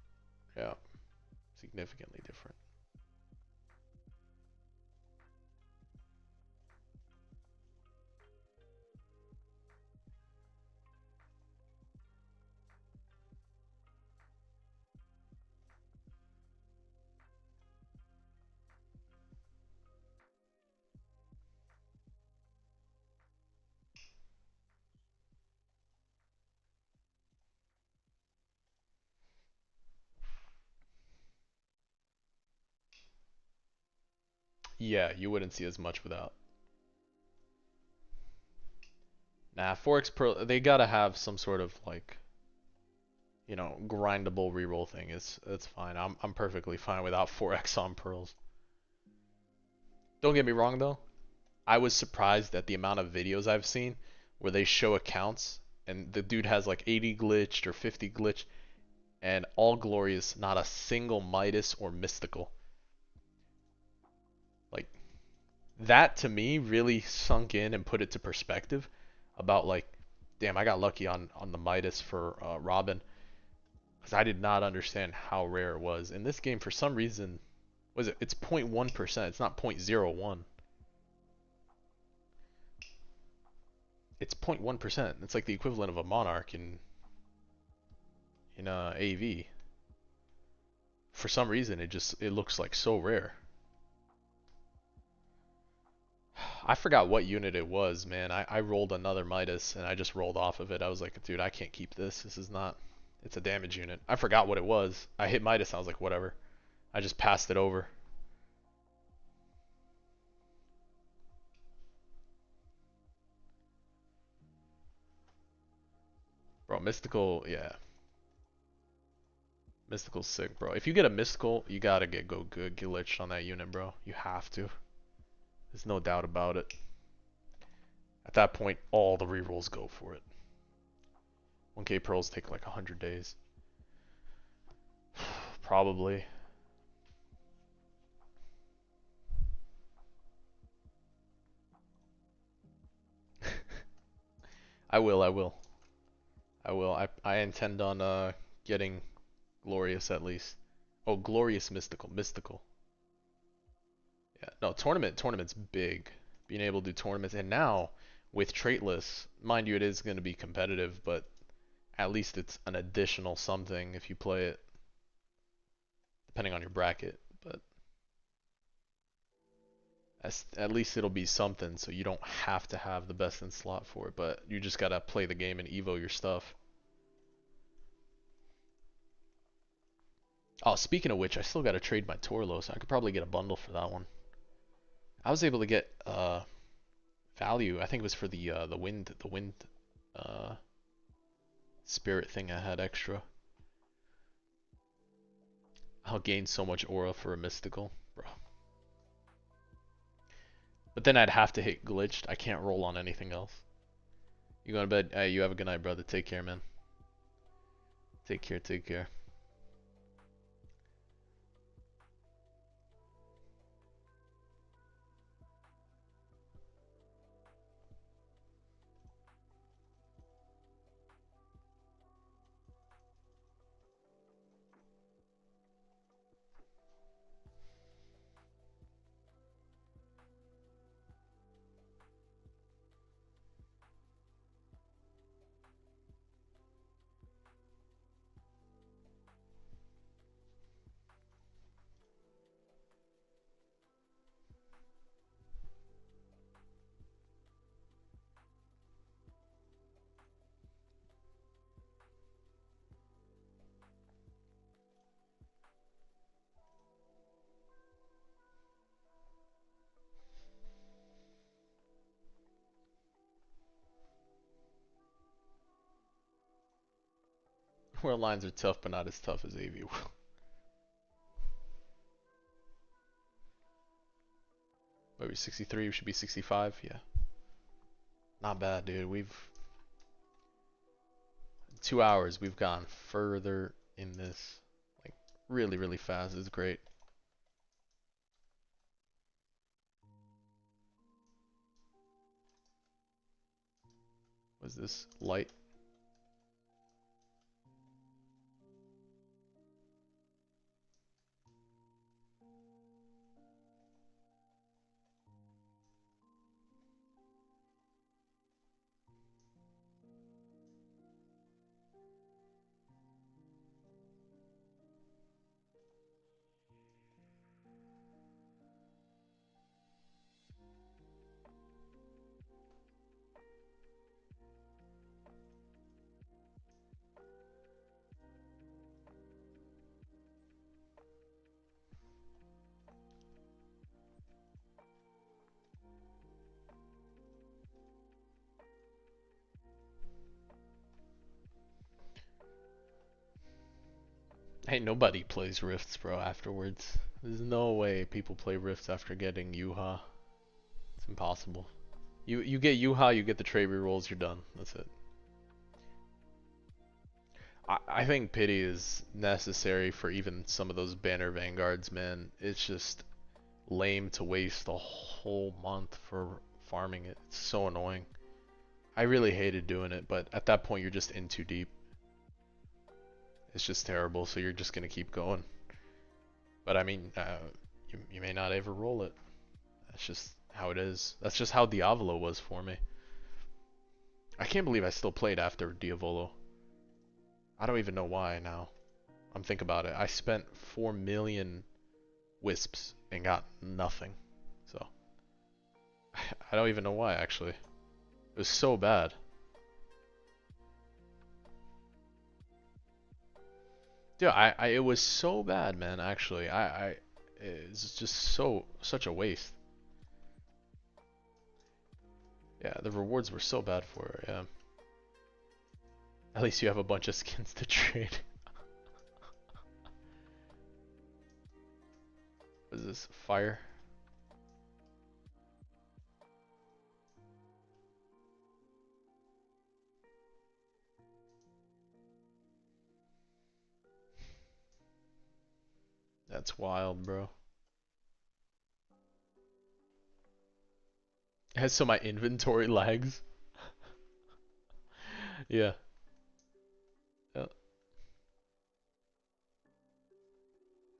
Yeah, significantly different. Yeah, you wouldn't see as much without. Nah, 4x Pearl, they gotta have some sort of like, grindable reroll thing. It's fine. I'm perfectly fine without 4x on pearls. Don't get me wrong though. I was surprised at the amount of videos I've seen where they show accounts and the dude has like 80 glitched or 50 glitched and all glorious, not a single Midas or mystical. Like that to me really sunk in and put it to perspective about like, damn, I got lucky on the Midas for Robin because I did not understand how rare it was. In this game, for some reason, it's 0.1%. It's not 0.01. It's 0.1%. It's like the equivalent of a Monarch in AV. For some reason, it looks like so rare. I forgot what unit it was, man. I rolled another Midas and I just rolled off of it. I was like, dude, I can't keep this. This is not. It's a damage unit. I forgot what it was. I hit Midas and I was like, whatever. I just passed it over. Bro, mystical, yeah. Mystical's sick, bro. If you get a mystical, you gotta go good glitched on that unit, bro. You have to. There's no doubt about it. At that point, all the rerolls go for it. 1K pearls take like 100 days. Probably. I will, I will. I will. I intend on getting glorious at least. Oh, glorious mystical, mystical. Yeah, no, tournament's big. Being able to do tournaments, and now with traitless, mind you, it is going to be competitive, but at least it's an additional something if you play it, depending on your bracket. But at least it'll be something, so you don't have to have the best in slot for it, but you just gotta play the game and evo your stuff. Oh, speaking of which, I still gotta trade my Torlo, so I could probably get a bundle for that one. I was able to get value. I think it was for the wind uh spirit thing I had extra. I'll gain so much aura for a mystical, bro. But then I'd have to hit glitched. I can't roll on anything else. You going to bed? Hey, you have a good night, brother. Take care, man. Take care, take care. World lines are tough, but not as tough as AV. Maybe 63, we should be 65, yeah. Not bad, dude. We've 2 hours, we've gone further in this. Like, really, really fast. It's great. Was this light? Hey, nobody plays Rifts, bro, afterwards. There's no way people play Rifts after getting Yuha. It's impossible. You get Yuha, you get the trade rerolls, you're done. That's it. I think pity is necessary for even some of those banner vanguards, man. It's just lame to waste a whole month for farming it. It's so annoying. I really hated doing it, but at that point you're just in too deep. It's just terrible, so you're just gonna keep going. But I mean, you may not ever roll it. That's just how it is. That's just how Diavolo was for me. I can't believe I still played after Diavolo. I don't even know why now. I'm thinking about it. I spent 4 million wisps and got nothing. So I don't even know why actually. It was so bad. Dude, it was so bad, man. Actually, it's just such a waste. Yeah, the rewards were so bad for it. Yeah. At least you have a bunch of skins to trade. What is this? Fire? That's wild, bro. So my inventory lags. Yeah. Yeah.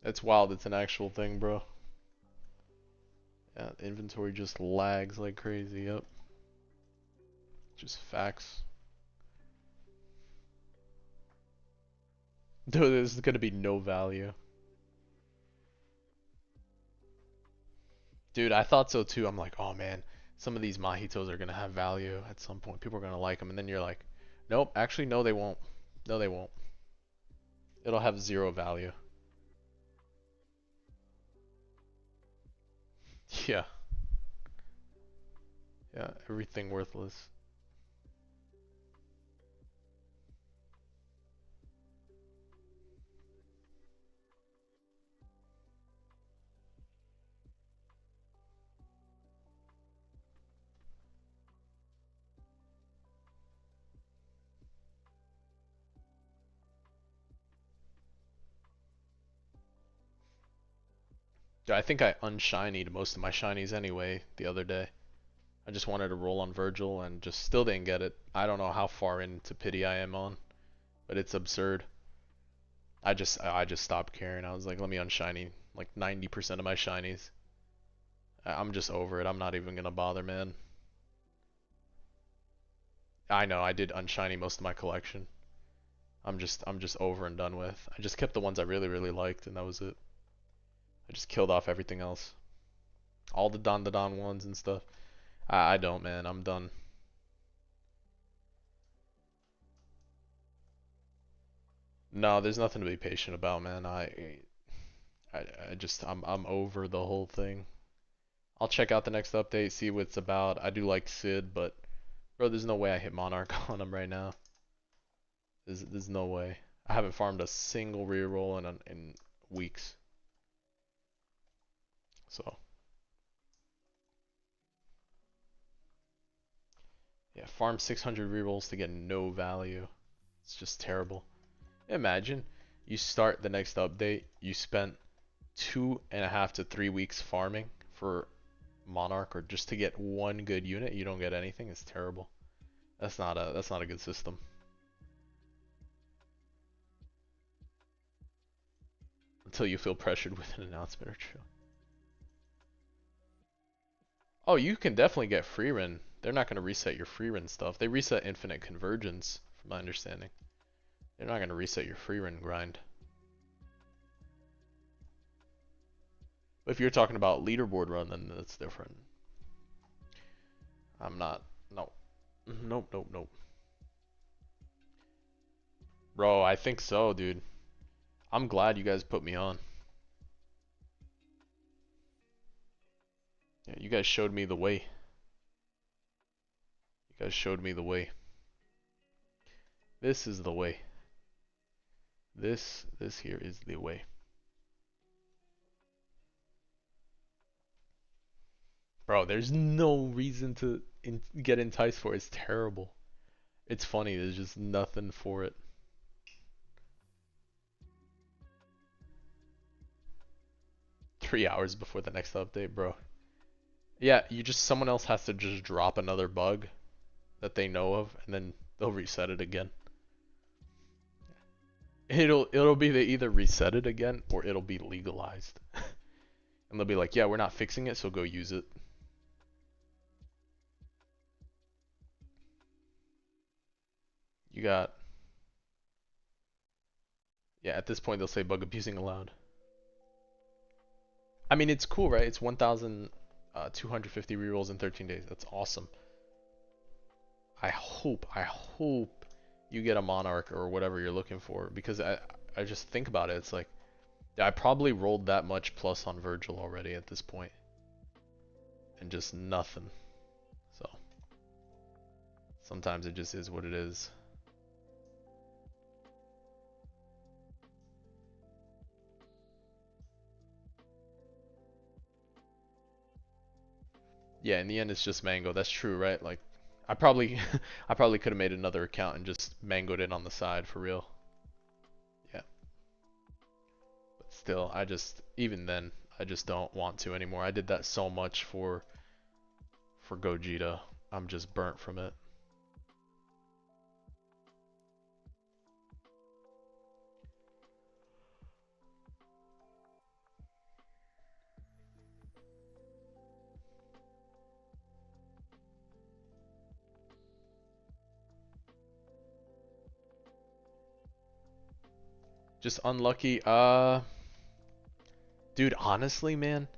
That's wild. It's an actual thing, bro. Yeah, inventory just lags like crazy. Yep. Just facts. Dude, there's gonna be no value. Dude, I thought so too. I'm like, oh man, some of these mojitos are gonna have value at some point. People are gonna like them, and then you're like, nope, actually, no, they won't. No, they won't. It'll have zero value. Yeah, yeah, everything worthless. Dude, I think I unshinied most of my shinies anyway the other day. I just wanted to roll on Virgil and just still didn't get it. I don't know how far into pity I am on, but it's absurd. I just stopped caring. I was like, let me unshiny like 90% of my shinies. I'm just over it. I'm not even gonna bother, man. I know I did unshiny most of my collection. I'm just over and done with. I just kept the ones I really liked, and that was it. I just killed off everything else. All the Don ones and stuff. I don't, man. I'm done. No, there's nothing to be patient about, man. I'm over the whole thing. I'll check out the next update, see what it's about. I do like Sid, but bro, there's no way I hit Monarch on him right now. There's no way. I haven't farmed a single reroll in weeks. So yeah, farm 600 rerolls to get no value. It's just terrible. Imagine you start the next update, you spent 2.5 to 3 weeks farming for Monarch or just to get one good unit, you don't get anything. It's terrible. That's not a good system. Until you feel pressured with an announcement or two. Oh, you can definitely get free run. They're not going to reset your free run stuff. They reset infinite convergence, from my understanding. They're not going to reset your free run grind. But if you're talking about leaderboard run, then that's different. I'm not. No. Nope, nope, nope. Bro, I think so, dude. I'm glad you guys put me on. Yeah, you guys showed me the way. You guys showed me the way. This is the way. This here is the way. Bro, there's no reason to get enticed for it. It's terrible. It's funny, there's just nothing for it. Three hours before the next update, bro. Yeah, someone else has to just drop another bug that they know of, and then they'll reset it again. It'll be they either reset it again or it'll be legalized. And they'll be like, yeah, we're not fixing it, so go use it. You got, yeah, at this point they'll say bug abusing allowed. I mean, it's cool, right? It's 1,250 rerolls in 13 days. That's awesome. I hope you get a Monarch or whatever you're looking for, because I just think about it. It's like, I probably rolled that much plus on Virgil already at this point, and just nothing. So sometimes it just is what it is. Yeah, in the end it's just Mango. That's true, right? Like, I probably I probably could have made another account and just mangoed it on the side for real. Yeah. But still, even then, I just don't want to anymore. I did that so much for Gogeta. I'm just burnt from it. Just unlucky. Dude, honestly, man,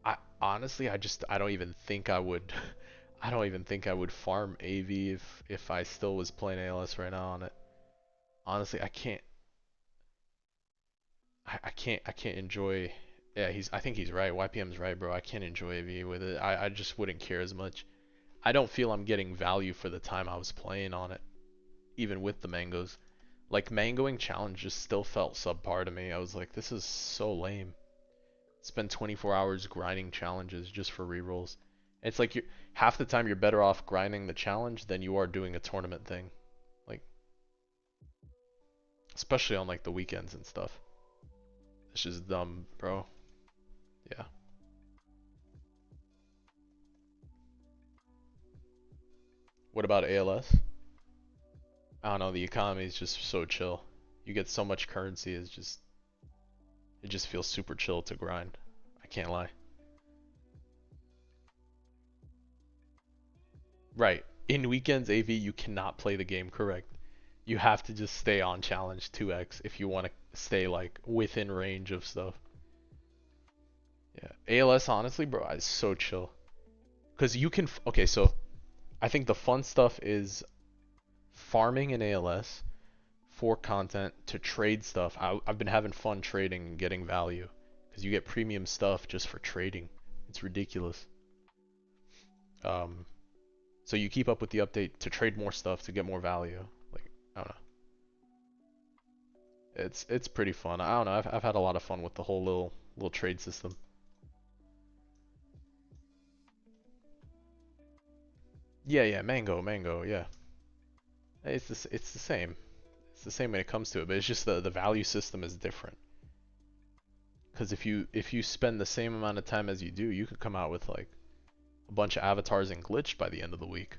I don't even think I would I don't even think I would farm AV if I still was playing ALS right now on it. Honestly, I can't enjoy. Yeah, I think he's right. YPM's right, bro. I can't enjoy AV with it. I just wouldn't care as much. I don't feel I'm getting value for the time I was playing on it, even with the mangoes. Like mangoing challenge just still felt subpar to me. I was like, this is so lame. Spend 24 hours grinding challenges just for rerolls. It's like you half the time you're better off grinding the challenge than you are doing a tournament thing. Like especially on like the weekends and stuff. It's just dumb, bro. Yeah. What about ALS? I don't know, the economy is just so chill. You get so much currency, it just feels super chill to grind. I can't lie. Right. In weekends AV you cannot play the game correct. You have to just stay on challenge 2x if you want to stay like within range of stuff. Yeah. ALS honestly, bro, is so chill. Cuz you can okay, so I think the fun stuff is farming in ALS for content to trade stuff. I've been having fun trading and getting value because you get premium stuff just for trading. It's ridiculous. Um, so you keep up with the update to trade more stuff to get more value. Like I don't know. It's pretty fun. I don't know. I've had a lot of fun with the whole little trade system. Yeah, mango. Yeah, it's the same. It's the same when it comes to it, but it's just the value system is different. Because if you spend the same amount of time as you do, you could come out with like a bunch of avatars and glitched by the end of the week.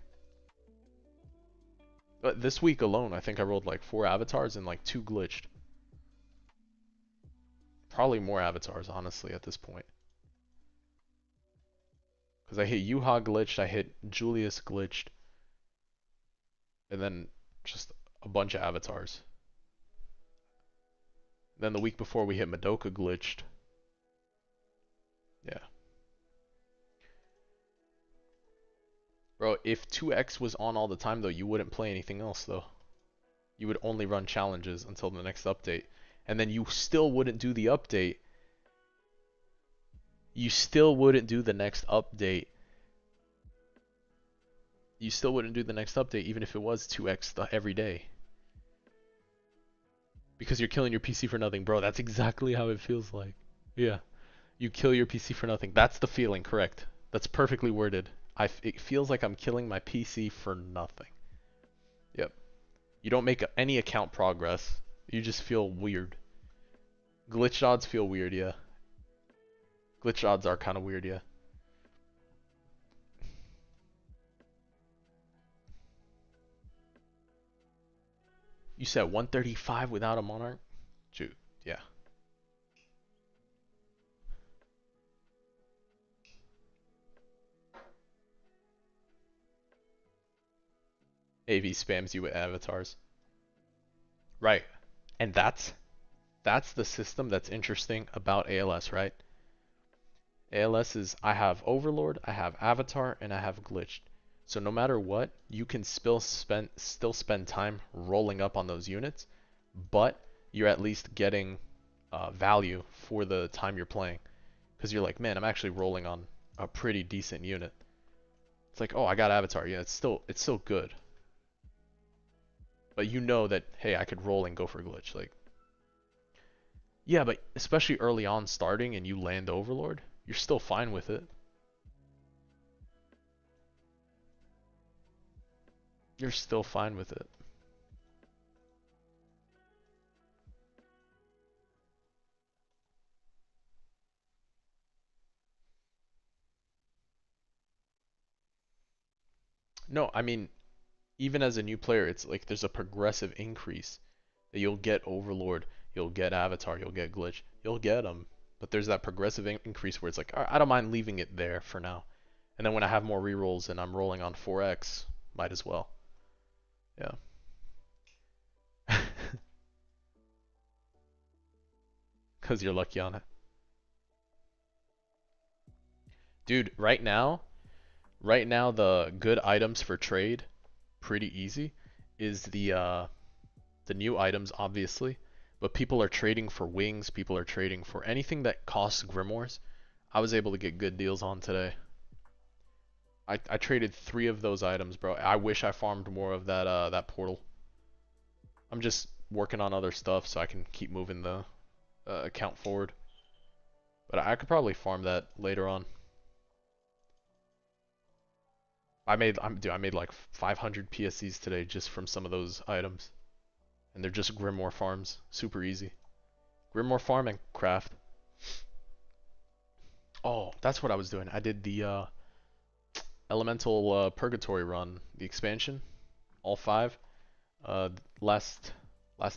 But this week alone, I think I rolled like 4 avatars and like 2 glitched. Probably more avatars, honestly, at this point. Because I hit Yuha glitched, I hit Julius glitched, and then just a bunch of avatars. Then the week before we hit Madoka glitched. Yeah. Bro, if 2x was on all the time though, you wouldn't play anything else though. You would only run challenges until the next update. And then you still wouldn't do the update. You still wouldn't do the next update. You still wouldn't do the next update even if it was 2x every day. Because you're killing your PC for nothing, bro. That's exactly how it feels like. Yeah. You kill your PC for nothing. That's the feeling, correct. That's perfectly worded. It feels like I'm killing my PC for nothing. Yep. You don't make any account progress. You just feel weird. Glitch odds feel weird, yeah. Glitch odds are kind of weird, yeah. You said 135 without a Monarch? Shoot, yeah. AV spams you with avatars. Right. And that's the system that's interesting about ALS, right? ALS is I have Overlord, I have Avatar, and I have Glitched. So no matter what, you can still spend time rolling up on those units, but you're at least getting value for the time you're playing. Because you're like, man, I'm actually rolling on a pretty decent unit. It's like, oh, I got Avatar. Yeah, it's still good. But you know that, hey, I could roll and go for glitch. Like, yeah, but especially early on starting and you land Overlord, you're still fine with it. You're still fine with it. No, I mean, even as a new player, it's like there's a progressive increase that you'll get Overlord, you'll get Avatar, you'll get Glitch, you'll get them. But there's that progressive increase where it's like, I don't mind leaving it there for now. And then when I have more rerolls and I'm rolling on 4x, might as well. Yeah. Because you're lucky on it. Dude, right now the good items for trade, pretty easy, is the new items obviously, but people are trading for wings, people are trading for anything that costs grimoires. I was able to get good deals on today. I traded 3 of those items, bro. I wish I farmed more of that portal. I'm just working on other stuff so I can keep moving the account forward. But I could probably farm that later on. Dude, I made like 500 PSCs today just from some of those items. And they're just Grimoire farms. Super easy. Grimoire farm and craft. Oh, that's what I was doing. I did the Elemental Purgatory run, the expansion, all 5, last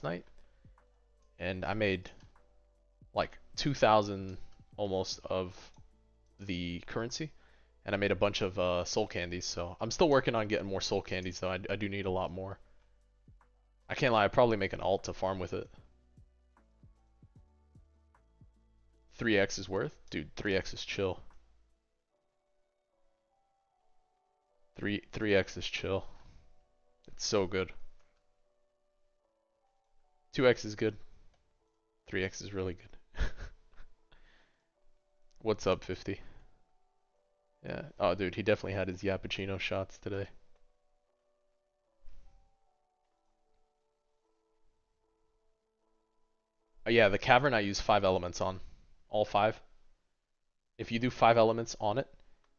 night, and I made like 2,000 almost of the currency, and I made a bunch of soul candies. So I'm still working on getting more soul candies, though. I do need a lot more. I can't lie, I'd probably make an alt to farm with it. 3x is worth? Dude, 3x is chill. 3x is chill. It's so good. 2x is good. 3x is really good. What's up, 50? Yeah. Oh, dude, he definitely had his Yappuccino shots today. Yeah, the cavern I use 5 elements on. All 5. If you do 5 elements on it,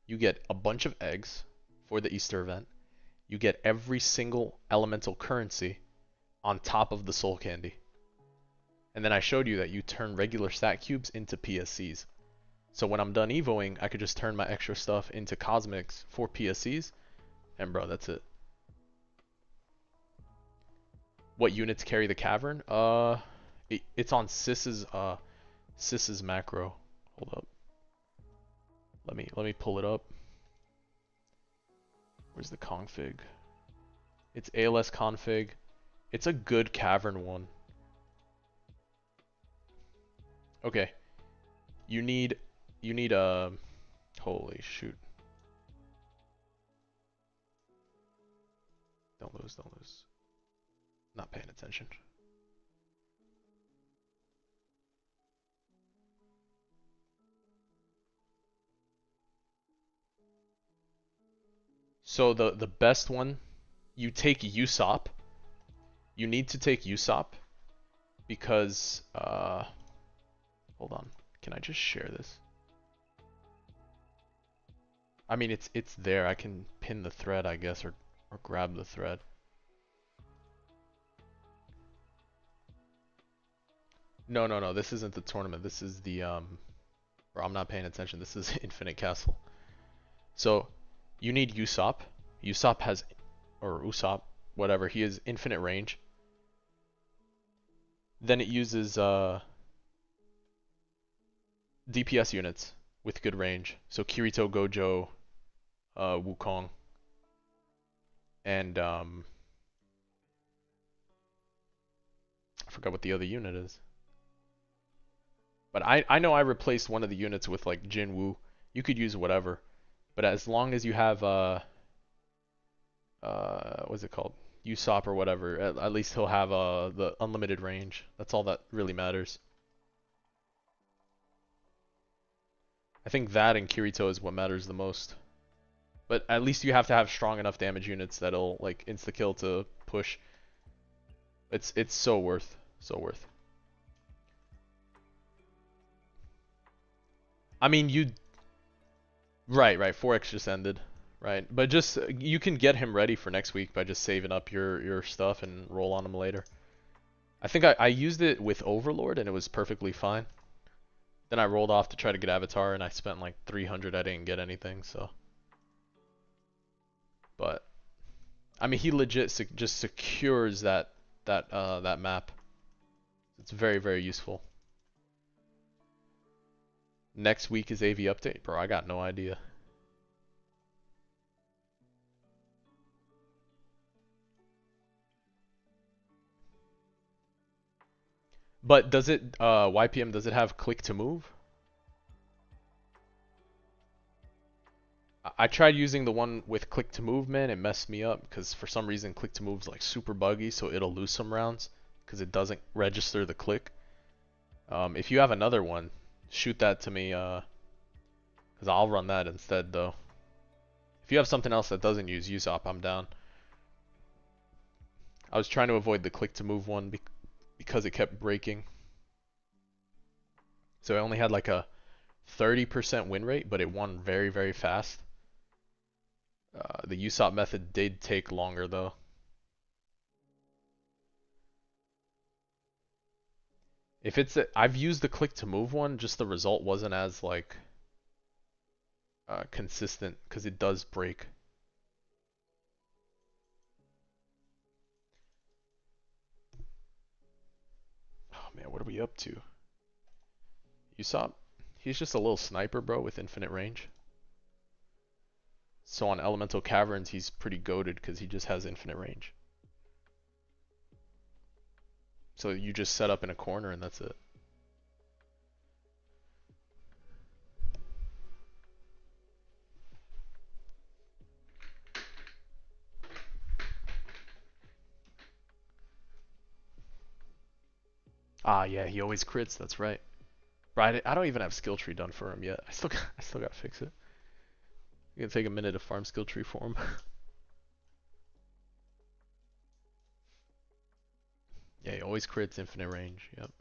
you get a bunch of eggs for the Easter event. You get every single elemental currency on top of the soul candy. And then I showed you that you turn regular stat cubes into PSCs. So when I'm done evoing, I could just turn my extra stuff into cosmics for PSCs. And bro, that's it. What units carry the cavern? It's on Sys's macro. Hold up. Let me pull it up. Where's the config? It's ALS config. It's a good cavern one. Okay. You need holy shoot. Don't lose. Not paying attention. So the best one, you take Usopp. You need to take Usopp because hold on. Can I just share this? I mean, it's there. I can pin the thread, I guess, or grab the thread. No. This isn't the tournament. This is the bro, I'm not paying attention. This is Infinite Castle. So you need Usopp. Usopp has, or Usopp, whatever. He has infinite range. Then it uses DPS units with good range. So Kirito, Gojo, Wukong, and I forgot what the other unit is. But I know I replaced one of the units with like Jin Woo. You could use whatever, but as long as you have what's it called? Usopp or whatever, at least he'll have the unlimited range. That's all that really matters. I think that and Kirito is what matters the most. But at least you have to have strong enough damage units that'll like insta kill to push. It's so worth, so worth. I mean, right, 4x just ended, right? But just you can get him ready for next week by just saving up your stuff and roll on him later. I think I used it with Overlord and it was perfectly fine. Then I rolled off to try to get Avatar and I spent like 300. I didn't get anything, so. But I mean, he legit just secures that map. It's very, very useful. Next week is AV update, bro. I got no idea. But does it YPM, does it have click to move? I tried using the one with click to move, man. It messed me up because for some reason click to move is like super buggy, so it'll lose some rounds because it doesn't register the click. If you have another one, shoot that to me, because I'll run that instead though. If you have something else that doesn't use USOP, I'm down. I was trying to avoid the click to move one because it kept breaking. So I only had like a 30% win rate, but it won very, very fast. The USOP method did take longer though. If it's I've used the click to move one, just the result wasn't as like consistent because it does break. Oh man, what are we up to? USOP? He's just a little sniper, bro, with infinite range. So on Elemental Caverns, he's pretty goated because he just has infinite range. So you just set up in a corner and that's it. Ah, yeah, he always crits. That's right. Right, I don't even have skill tree done for him yet. I still gotta fix it. It's gonna take a minute to farm skill tree for him. Yeah, he always crits infinite range. Yep,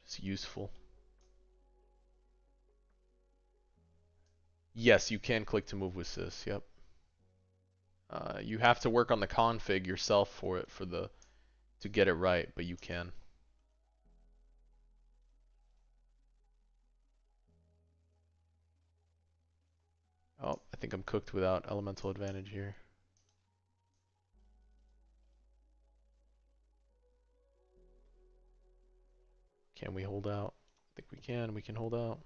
just useful. Yes, you can click to move with sys. Yep. You have to work on the config yourself for it to get it right, but you can. Oh, I think I'm cooked without elemental advantage here. Can we hold out? I think we can. We can hold out.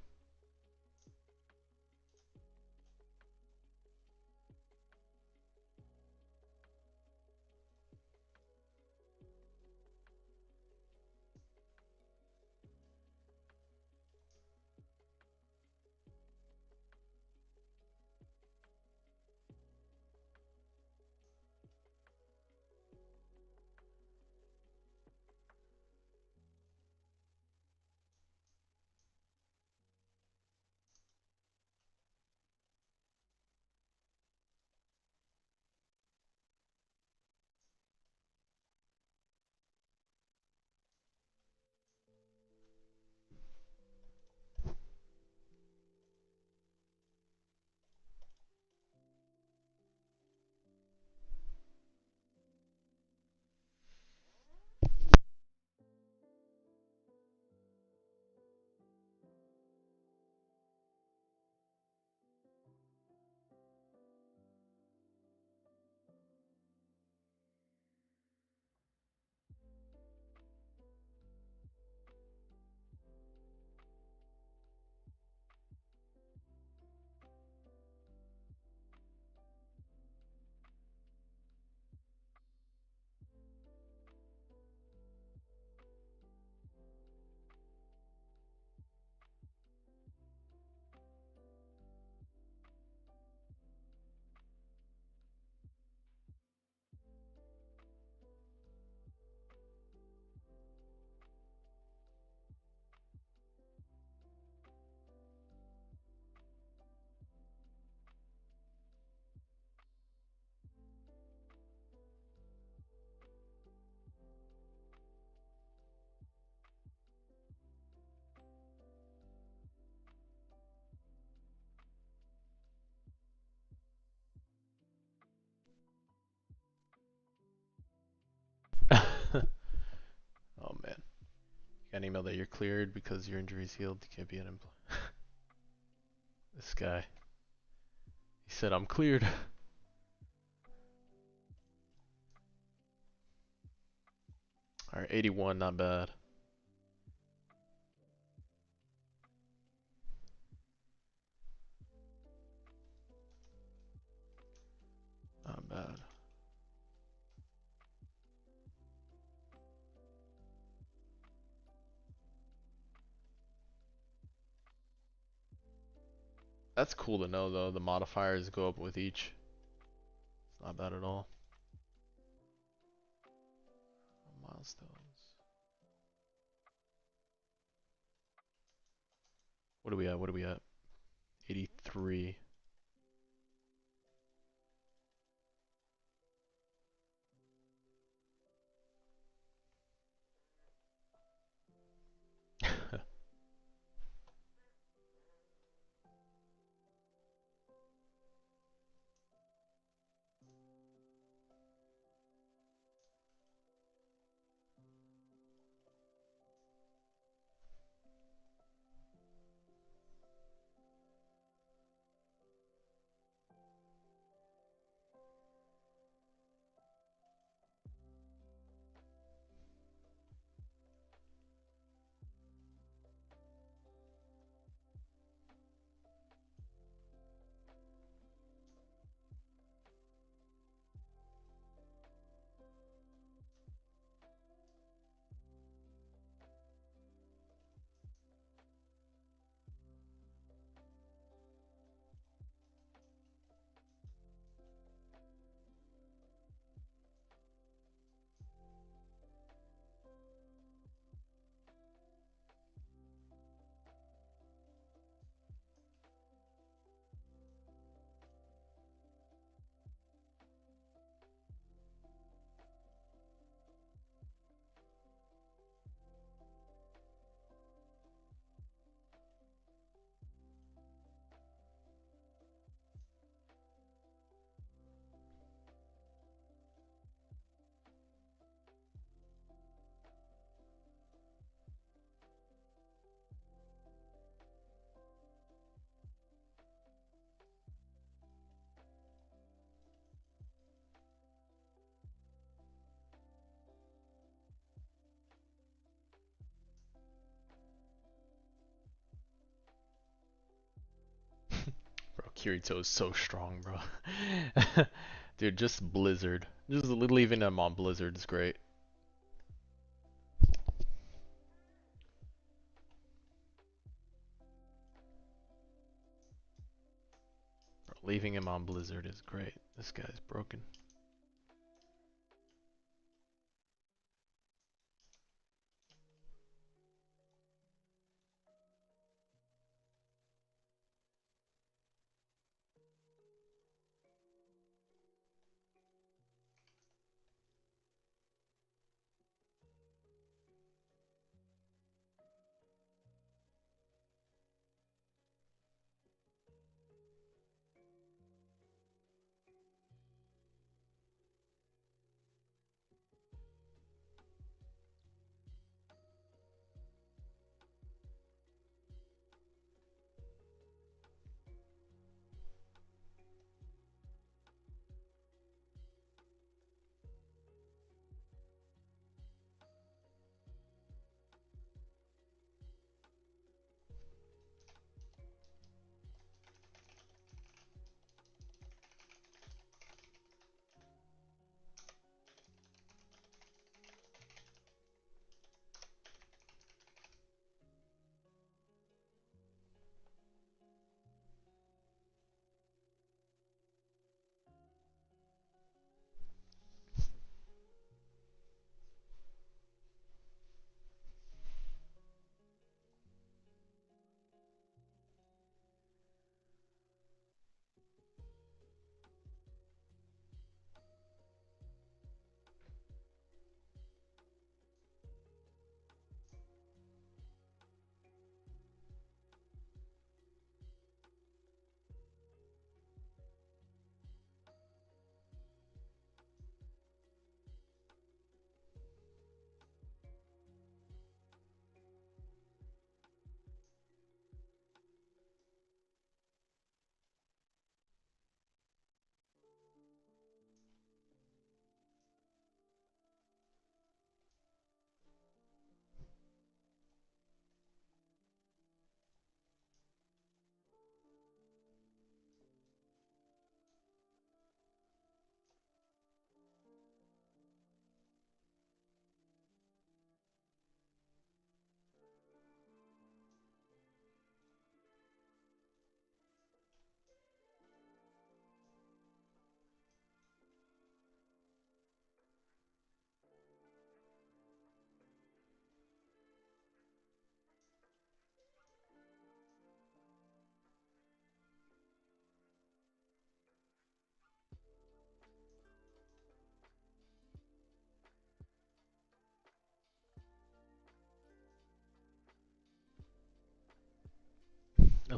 Oh man. You got an email that you're cleared because your injury's healed. You can't be an employee. This guy. He said, I'm cleared. Alright, 81, not bad. Not bad. That's cool to know though, the modifiers go up with each. It's not bad at all. Milestones. What are we at? What are we at? 83. Bro, Kirito is so strong, bro. Dude, just Blizzard. Just leaving him on Blizzard is great. Bro, leaving him on Blizzard is great. This guy's broken.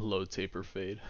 Low taper fade.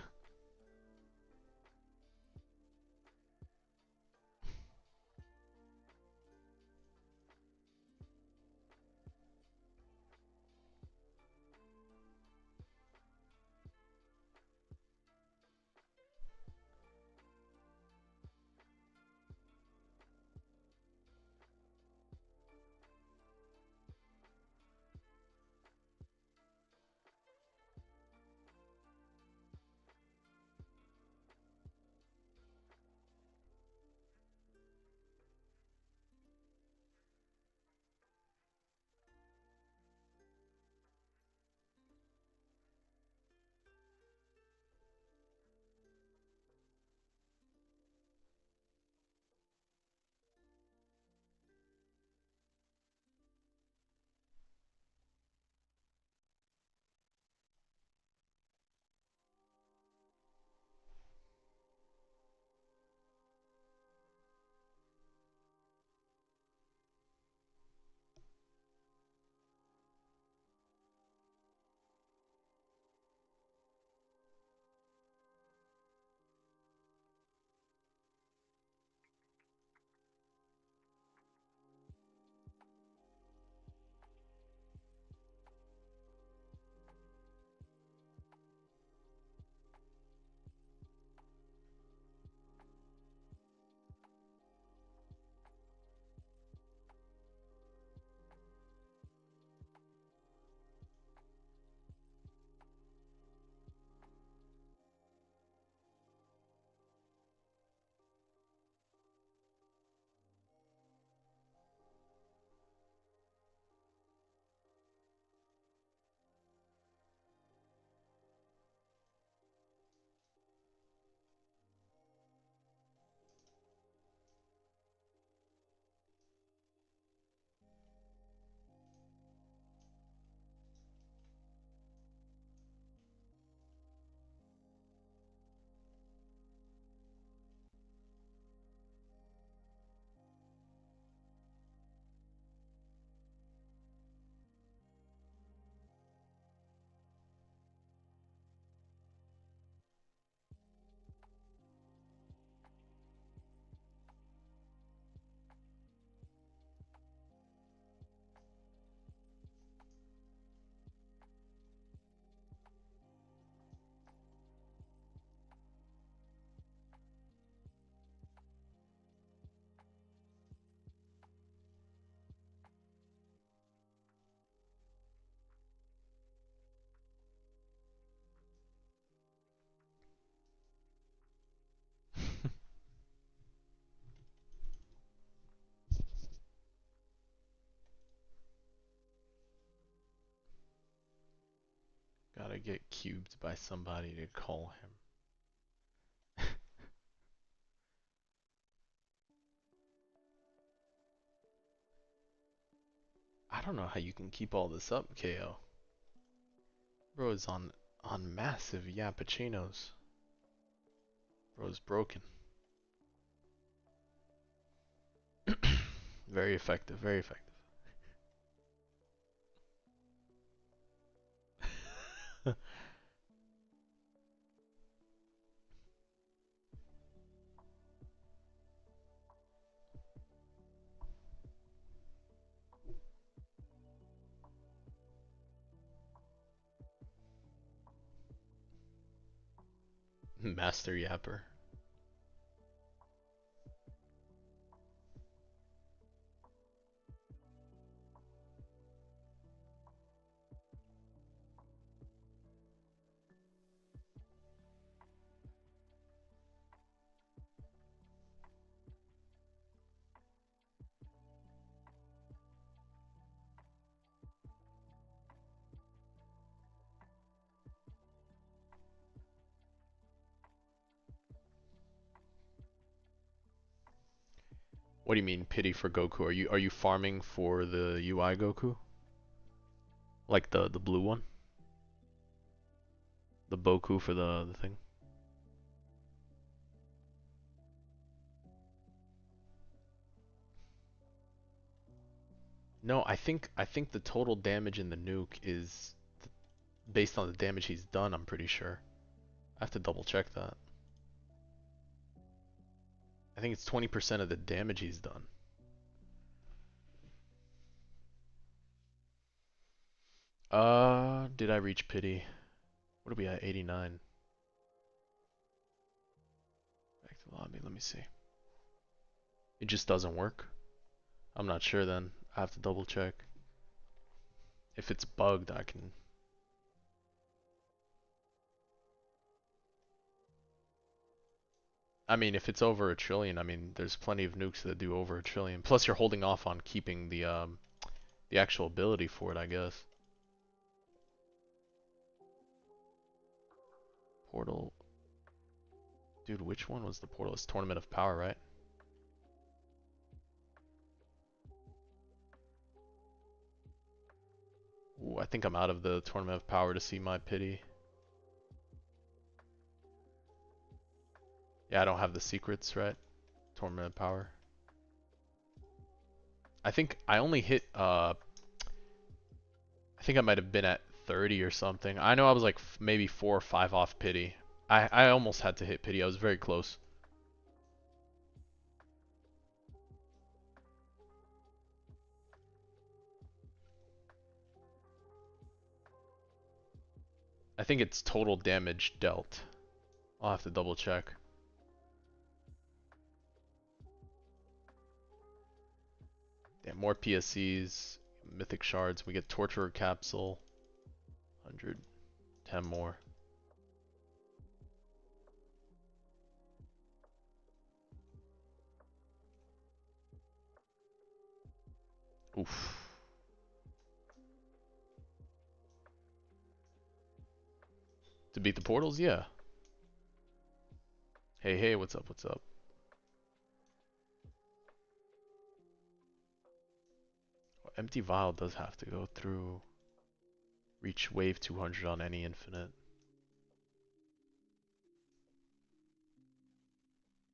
Gotta get cubed by somebody to call him. I don't know how you can keep all this up, KO. Bro is on massive yappuccinos. Bro's broken. Very effective, very effective. Master yapper. What do you mean pity for Goku? Are you farming for the UI Goku? Like the blue one? The Boku for the thing? No, I think the total damage in the nuke is based on the damage he's done, I'm pretty sure. I have to double check that. I think it's 20% of the damage he's done. Did I reach pity? What are we at? 89. Back to lobby, let me see. It just doesn't work. I'm not sure then. I have to double check. If it's bugged, I can... I mean, if it's over 1,000,000,000, I mean, there's plenty of nukes that do over 1,000,000,000. Plus, you're holding off on keeping the actual ability for it, I guess. Portal. Dude, which one was the portal? It's Tournament of Power, right? Ooh, I think I'm out of the Tournament of Power to see my pity. Yeah, I don't have the secrets, right? Tournament of Power. I think I only hit, I think I might have been at 30 or something. I know I was like maybe 4 or 5 off pity. I almost had to hit pity. I was very close. I think it's total damage dealt. I'll have to double check. Yeah, more PSCs, mythic shards. We get torturer capsule. 100, 10 more. Oof. To beat the portals, yeah. Hey, hey, what's up? What's up? Well, empty vial does have to go through. Reach wave 200 on any infinite.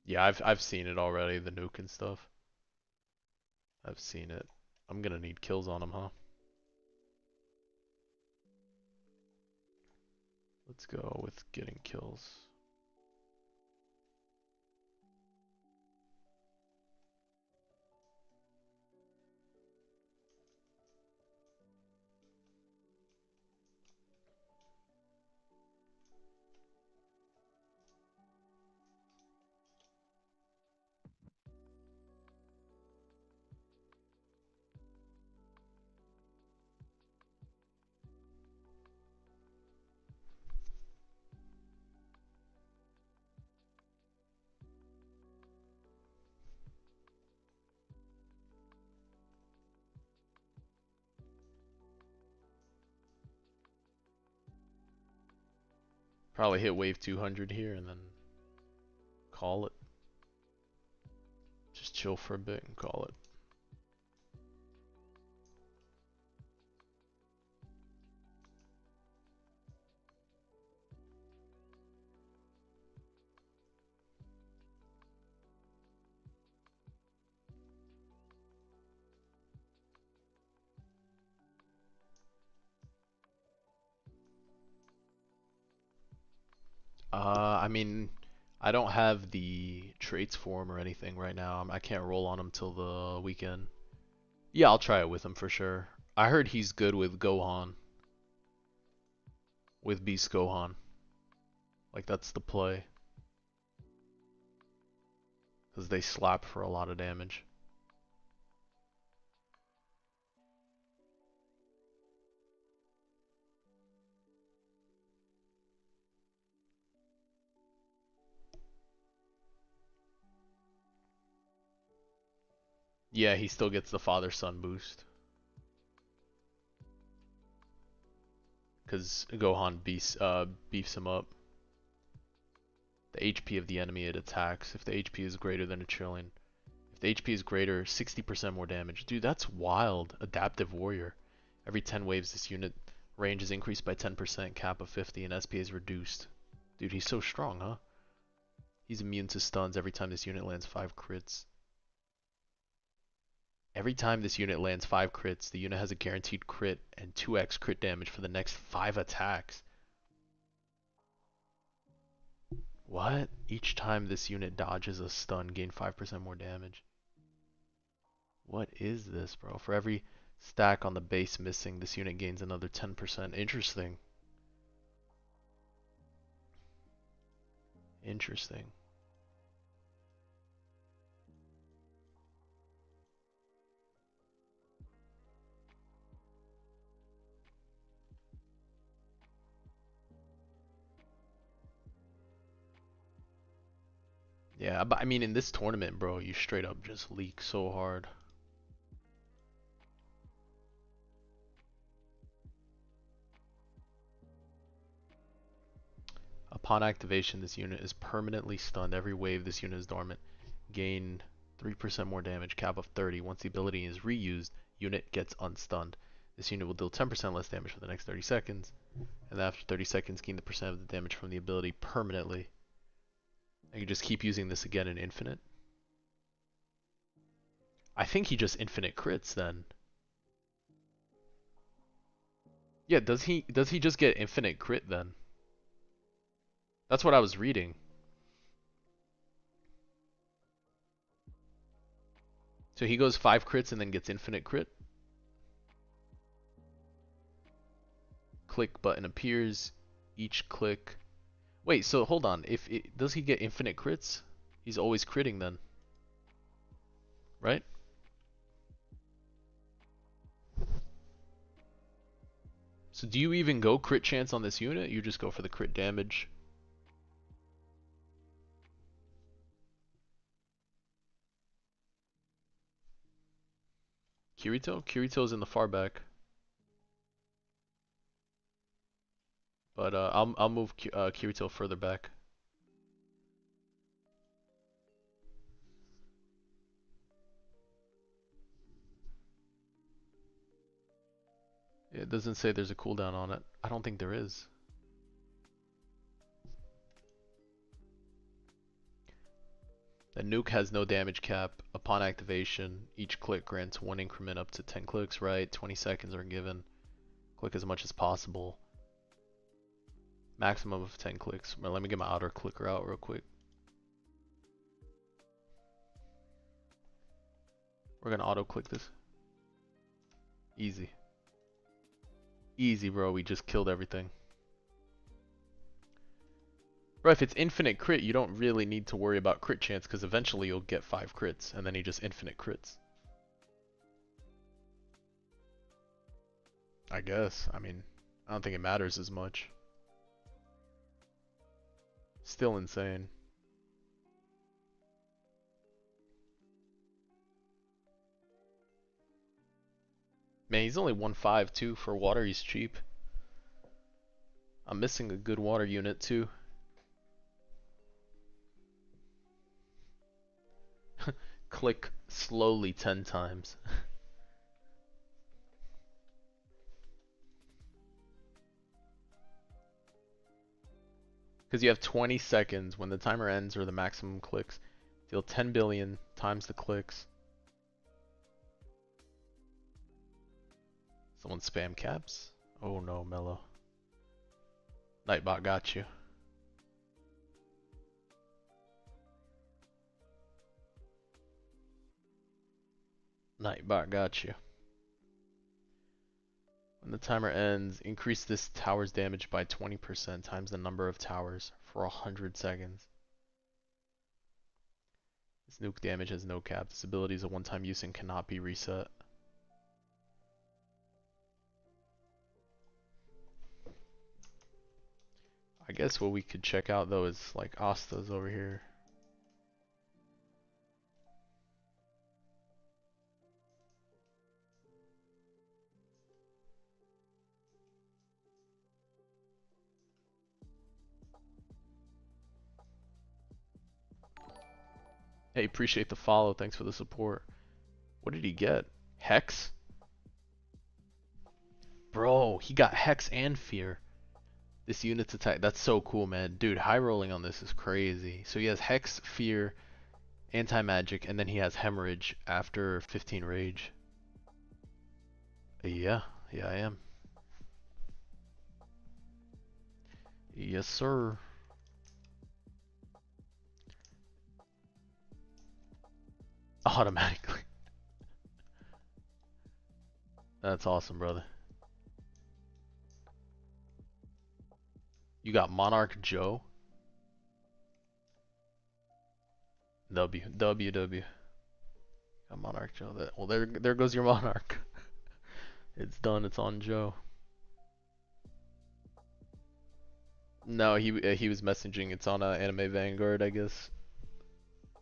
Yeah, I've seen it already, the nuke and stuff. I've seen it. I'm gonna need kills on him, huh? Let's go with getting kills. Probably hit wave 200 here and then call it. Just chill for a bit and call it. I mean, I don't have the traits for him or anything right now. I can't roll on him till the weekend. Yeah, I'll try it with him for sure. I heard he's good with Gohan. With Beast Gohan. Like, that's the play. Because they slap for a lot of damage. Yeah, he still gets the father-son boost. Because Gohan beefs him up. The HP of the enemy it attacks. If the HP is greater than 1,000,000,000. If the HP is greater, 60% more damage. Dude, that's wild. Adaptive Warrior. Every 10 waves, this unit range is increased by 10%, cap of 50, and SP is reduced. Dude, he's so strong, huh? He's immune to stuns every time this unit lands 5 crits. Every time this unit lands 5 crits, the unit has a guaranteed crit and 2x crit damage for the next 5 attacks. What? Each time this unit dodges a stun, gain 5% more damage. What is this, bro? For every stack on the base missing, this unit gains another 10%. Interesting. Interesting. Yeah, but I mean, in this tournament, bro, you straight up just leak so hard. Upon activation, this unit is permanently stunned. Every wave this unit is dormant. Gain 3% more damage, cap of 30. Once the ability is reused, unit gets unstunned. This unit will deal 10% less damage for the next 30 seconds. And after 30 seconds, gain the percent of the damage from the ability permanently. I can just keep using this again in infinite. I think he just infinite crits then. Yeah, does he just get infinite crit then? That's what I was reading. So he goes 5 crits and then gets infinite crit. Click button appears. Each click. Wait, so hold on. Does he get infinite crits? He's always critting then, right? So do you even go crit chance on this unit? You just go for the crit damage. Kirito? Kirito's in the far back. But I'll move Kirito further back. It doesn't say there's a cooldown on it. I don't think there is. The nuke has no damage cap. Upon activation, each click grants 1 increment up to 10 clicks, right? 20 seconds are given. Click as much as possible. Maximum of 10 clicks. Let me get my outer clicker out real quick. We're gonna auto click this. Easy. Easy, bro. We just killed everything. Bro, if it's infinite crit, you don't really need to worry about crit chance because eventually you'll get 5 crits and then he just infinite crits. I guess. I mean, I don't think it matters as much. Still insane. Man, he's only 1.5 too. For water, he's cheap. I'm missing a good water unit too. Click slowly 10 times. Because you have 20 seconds when the timer ends or the maximum clicks. Deal 10 billion times the clicks. Someone spam caps? Oh no, Mello. Nightbot got you. Nightbot got you. When the timer ends, increase this tower's damage by 20% times the number of towers for 100 seconds. This nuke damage has no cap. This ability is a one-time use and cannot be reset. I guess what we could check out though is like Asta's over here. Hey, appreciate the follow. Thanks for the support. What did he get? Hex? Bro, he got Hex and Fear. This unit's attack. That's so cool, man. Dude, high rolling on this is crazy. So he has Hex, Fear, Anti-Magic, and then he has Hemorrhage after 15 Rage. Yeah, I am. Yes, sir. Automatically. That's awesome, brother. You got Monarch Joe. W. Got Monarch Joe. Well, there goes your Monarch. It's done. It's on Joe. No, he was messaging. It's on Anime Vanguard, I guess.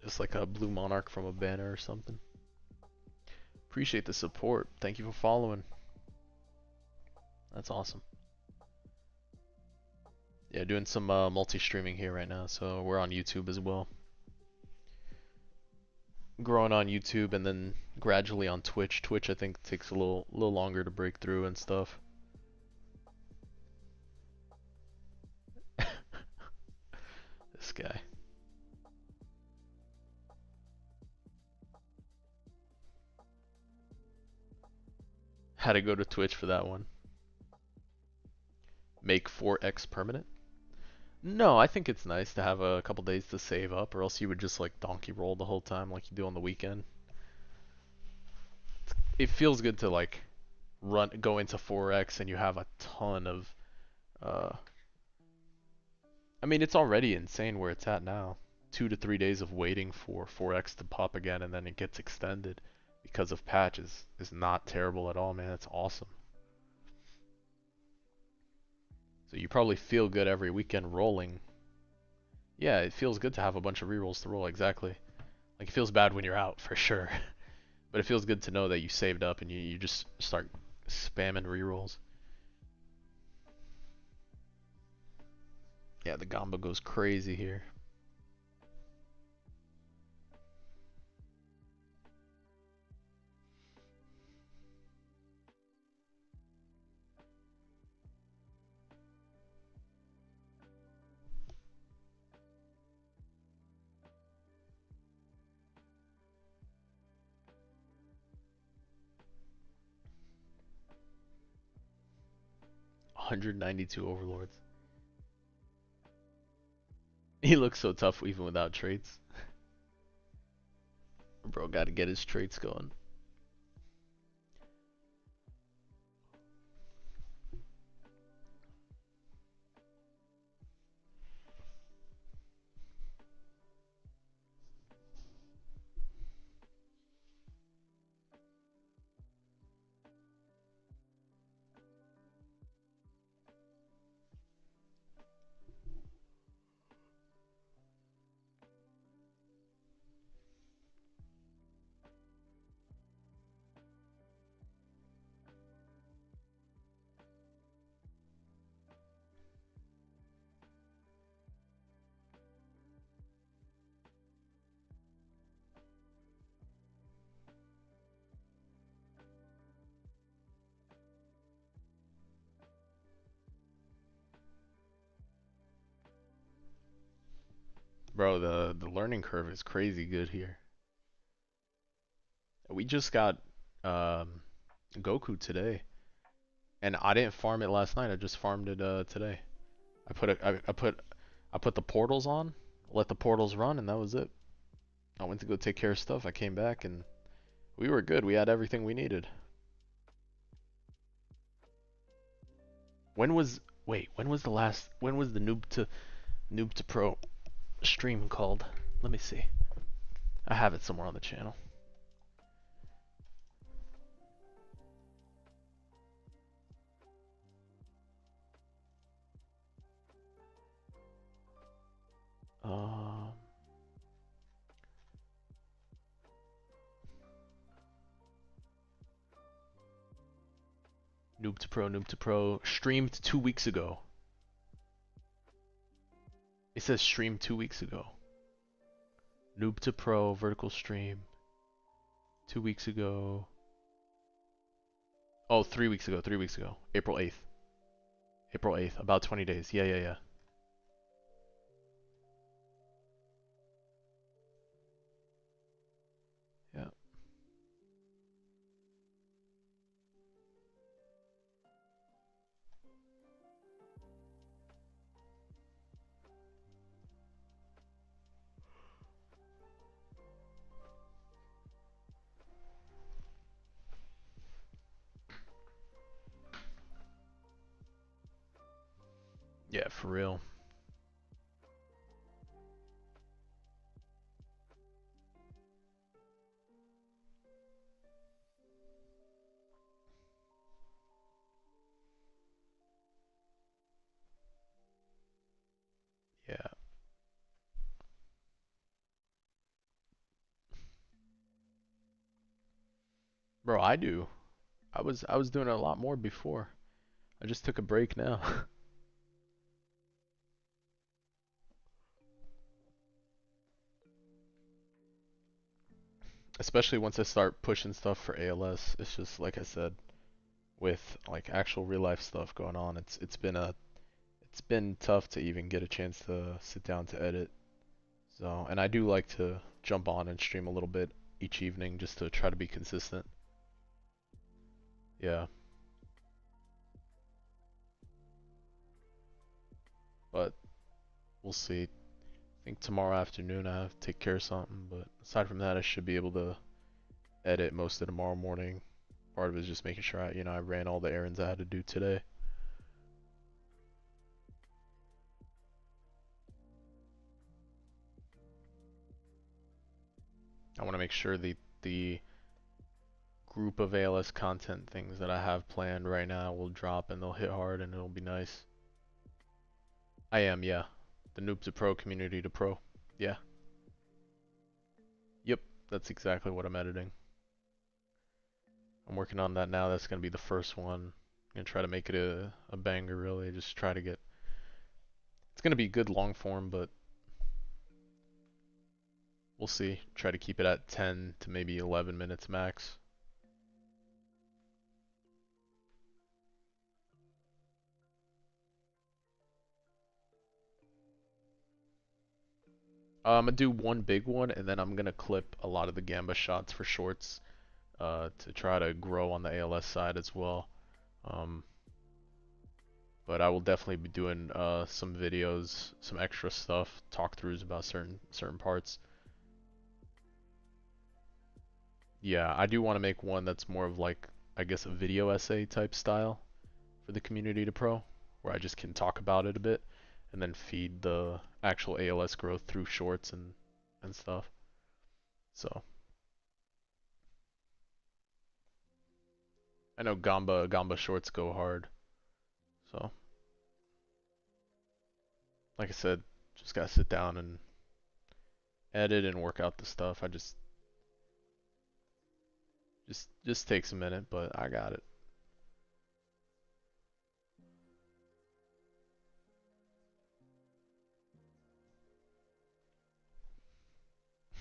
Just like a blue Monarch from a banner or something. Appreciate the support. Thank you for following. That's awesome. Yeah, doing some multi-streaming here right now, so we're on YouTube as well. Growing on YouTube and then gradually on Twitch. Twitch I think takes a little longer to break through and stuff. This guy. Had to go to Twitch for that one. Make 4x permanent? No, I think it's nice to have a couple days to save up, or else you would just like donkey roll the whole time like you do on the weekend. It feels good to like go into 4x and you have a ton of I mean, it's already insane where it's at now. 2 to 3 days of waiting for 4x to pop again and then it gets extended because of patches is not terrible at all, man. That's awesome. So you probably feel good every weekend rolling. Yeah, it feels good to have a bunch of rerolls to roll, exactly. Like, it feels bad when you're out, for sure. But it feels good to know that you saved up and you just start spamming rerolls. Yeah, the Gamba goes crazy here. $192 overlords. He looks so tough even without traits. Bro, gotta get his traits going. Bro, the learning curve is crazy good here. We just got Goku today, and I didn't farm it last night. I just farmed it today. I put the portals on, let the portals run, and that was it. I went to go take care of stuff. I came back and we were good. We had everything we needed. When was when was the noob to pro stream called? Let me see. I have it somewhere on the channel. Um, noob to pro streamed 2 weeks ago. It says streamed 2 weeks ago. Noob to pro vertical stream 2 weeks ago. Oh, 3 weeks ago. 3 weeks ago. April 8th. April 8th. About 20 days. Yeah. Yeah. Yeah, for real. Yeah. Bro, I do. I was doing it a lot more before. I just took a break now. Especially once I start pushing stuff for ALS. It's just like I said, with like actual real life stuff going on, it's been tough to even get a chance to sit down to edit. So, and I do like to jump on and stream a little bit each evening just to try to be consistent. Yeah, but we'll see. I think tomorrow afternoon I have to take care of something, but aside from that, I should be able to edit most of tomorrow morning. Part of it is just making sure I ran all the errands I had to do today. I want to make sure the group of ALS content things that I have planned right now will drop and they'll hit hard and it'll be nice. I am, yeah. The Noob to Pro community to pro. Yeah. Yep. That's exactly what I'm editing. I'm working on that now. That's gonna be the first one. I'm gonna try to make it a banger really. Just try to get it's gonna be good long form, but we'll see. Try to keep it at 10 to maybe 11 minutes max. I'm gonna do one big one and then I'm gonna clip a lot of the Gamba shots for shorts to try to grow on the ALS side as well. Um, but I will definitely be doing some videos, some extra stuff, talk-throughs about certain parts. Yeah, I do want to make one that's more of like, I guess, a video essay type style for the community to pro, where I just can talk about it a bit and then feed the actual ALS growth through shorts and stuff. So I know Gamba shorts go hard. So like I said, just gotta sit down and edit and work out the stuff. I just takes a minute, but I got it.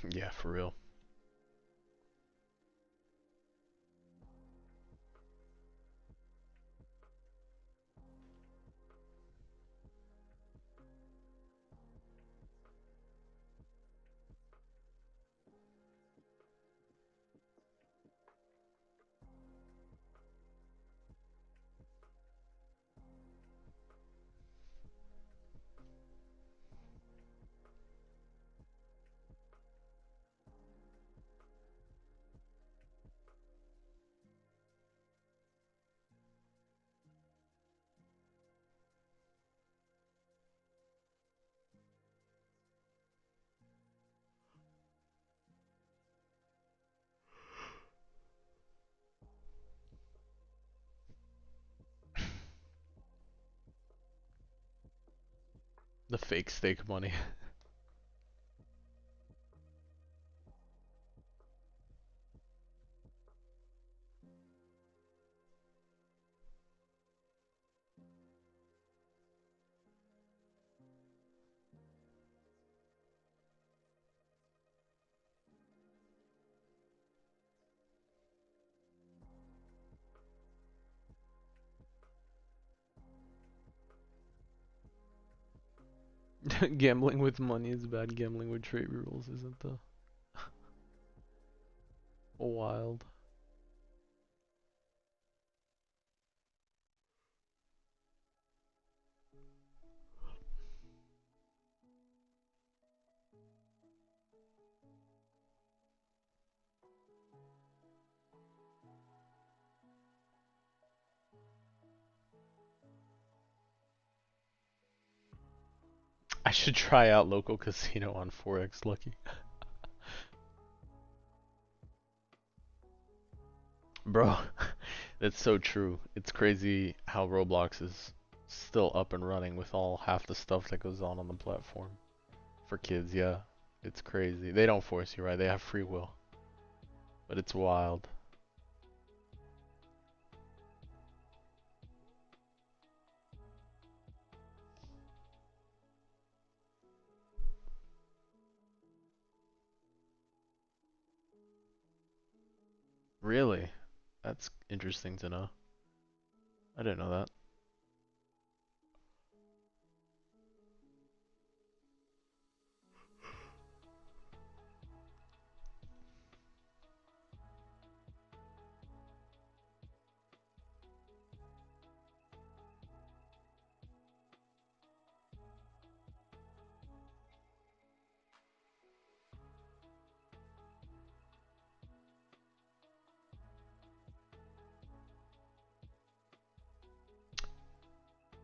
Yeah, for real. The fake stake money. Gambling with money is bad. Gambling with trade rules isn't the wild. I should try out local casino on 4x Lucky. Bro, that's so true. It's crazy how Roblox is still up and running with all half the stuff that goes on the platform. For kids, yeah. It's crazy. They don't force you, right? They have free will. But it's wild. Really? That's interesting to know. I didn't know that.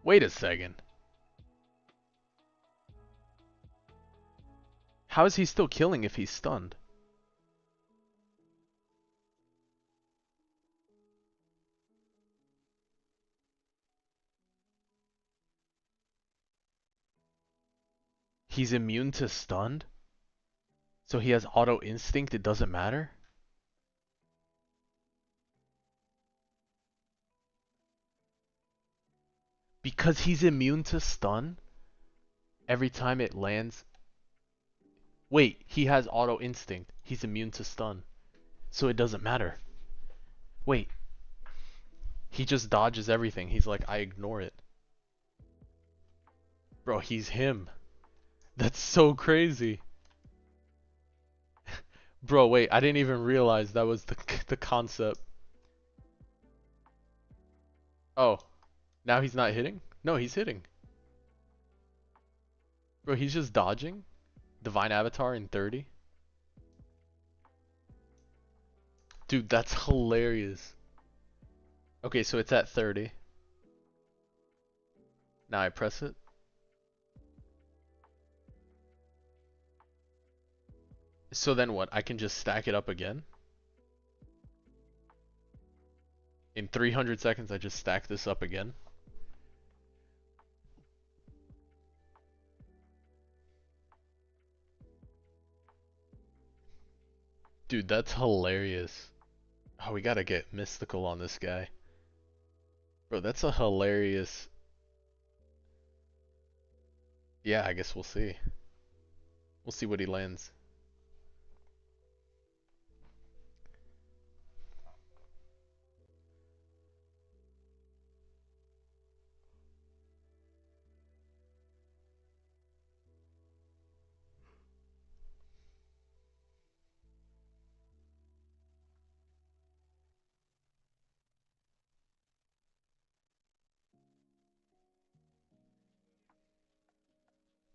Wait a second. How is he still killing if he's stunned? He's immune to stunned? So he has auto instinct, it doesn't matter? Because he's immune to stun? Every time it lands. Wait, he has auto instinct. He's immune to stun. So it doesn't matter. Wait. He just dodges everything. He's like, I ignore it. Bro, he's him. That's so crazy. Bro, wait, I didn't even realize that was the concept. Oh, now he's not hitting? No, he's hitting. Bro, he's just dodging. Divine Avatar in 30. Dude, that's hilarious. Okay, so it's at 30. Now I press it. So then what? I can just stack it up again? In 300 seconds, I just stack this up again? Dude, that's hilarious. Oh, we gotta get mystical on this guy. Bro, that's a hilarious... Yeah, I guess we'll see. We'll see what he lands.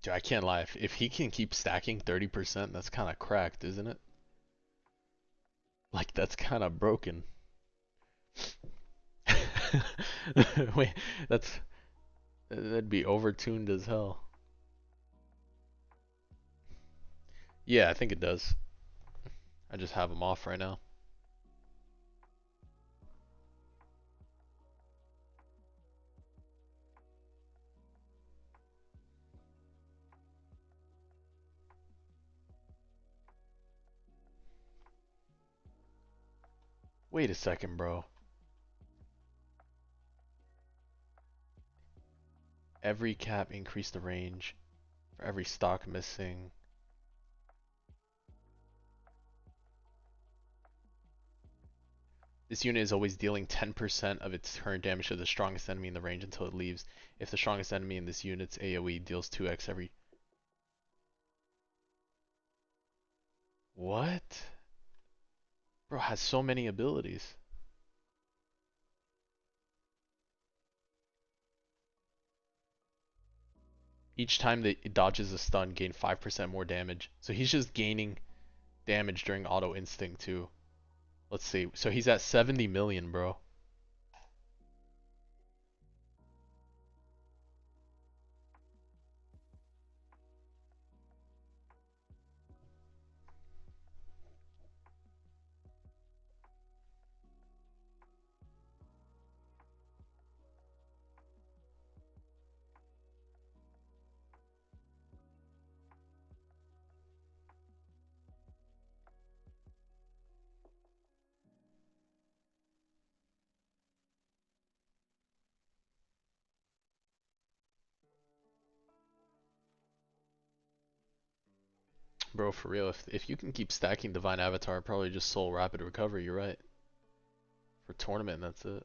Dude, I can't lie. If he can keep stacking 30%, that's kind of cracked, isn't it? Like, that's kind of broken. Wait, that'd be overtuned as hell. Yeah, I think it does. I just have him off right now. Wait a second, bro. Every cap increase the range for every stock missing. This unit is always dealing 10% of its current damage to the strongest enemy in the range until it leaves. If the strongest enemy in this unit's AoE deals 2x every... What? Bro, has so many abilities. Each time that it dodges a stun, gain 5% more damage. So he's just gaining damage during auto instinct too. Let's see. So he's at 70 million, bro. bro, for real, if you can keep stacking Divine Avatar, probably just Soul Rapid Recovery, you're right. For tournament, that's it.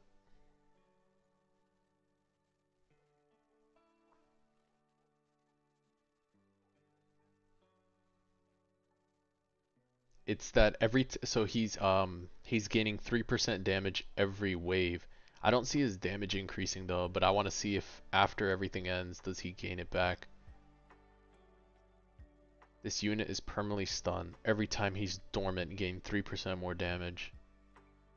It's that so he's gaining 3% damage every wave. I don't see his damage increasing though, but I want to see if after everything ends, does he gain it back. This unit is permanently stunned. Every time he's dormant, gain 3% more damage.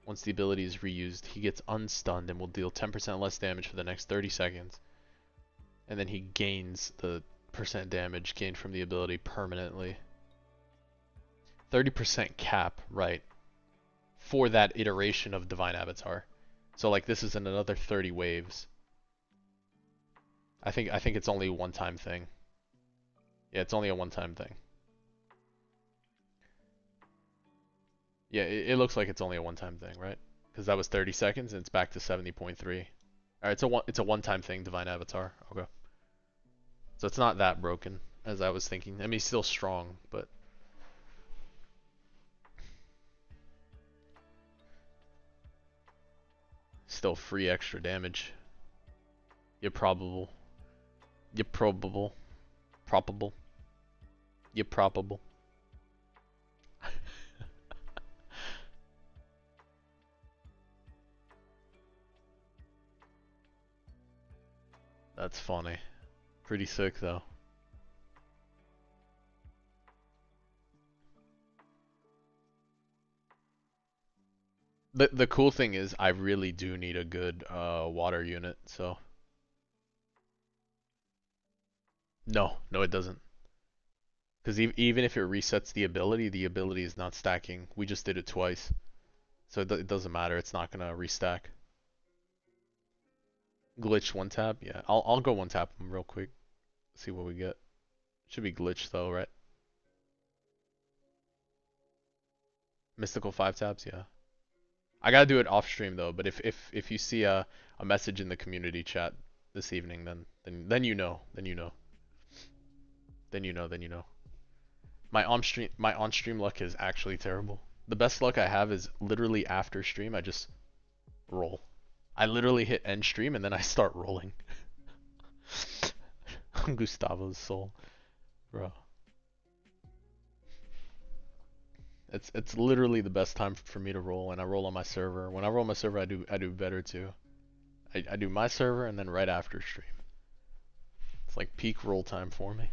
Once the ability is reused, he gets unstunned and will deal 10% less damage for the next 30 seconds. And then he gains the percent damage gained from the ability permanently. 30% cap, right, for that iteration of Divine Avatar. So like this is in another 30 waves. I think it's only a one-time thing. Yeah, it's only a one-time thing. Yeah, it looks like it's only a one-time thing, right? Because that was 30 seconds and it's back to 70.3. Alright, it's a one-time thing, Divine Avatar. Okay. So it's not that broken as I was thinking. I mean, he's still strong, but still free extra damage. You're probable. You're probable. Probable. You're probable. That's funny. Pretty sick though. The cool thing is I really do need a good water unit, so no it doesn't. Because even if it resets the ability is not stacking. We just did it twice. So it doesn't matter, it's not gonna restack. Glitch one tap? Yeah, I'll go one tap them real quick. See what we get. Should be glitched though, right? Mystical 5 taps, yeah. I gotta do it off stream though, but if you see a message in the community chat this evening, then you know, then you know. Then you know, then you know. My on stream luck is actually terrible. The best luck I have is literally after stream I just roll. I literally hit end stream and then I start rolling. Gustavo's soul, bro. It's literally the best time for me to roll, and I roll on my server. When I roll on my server, I do better too. I do my server and then right after stream. It's like peak roll time for me.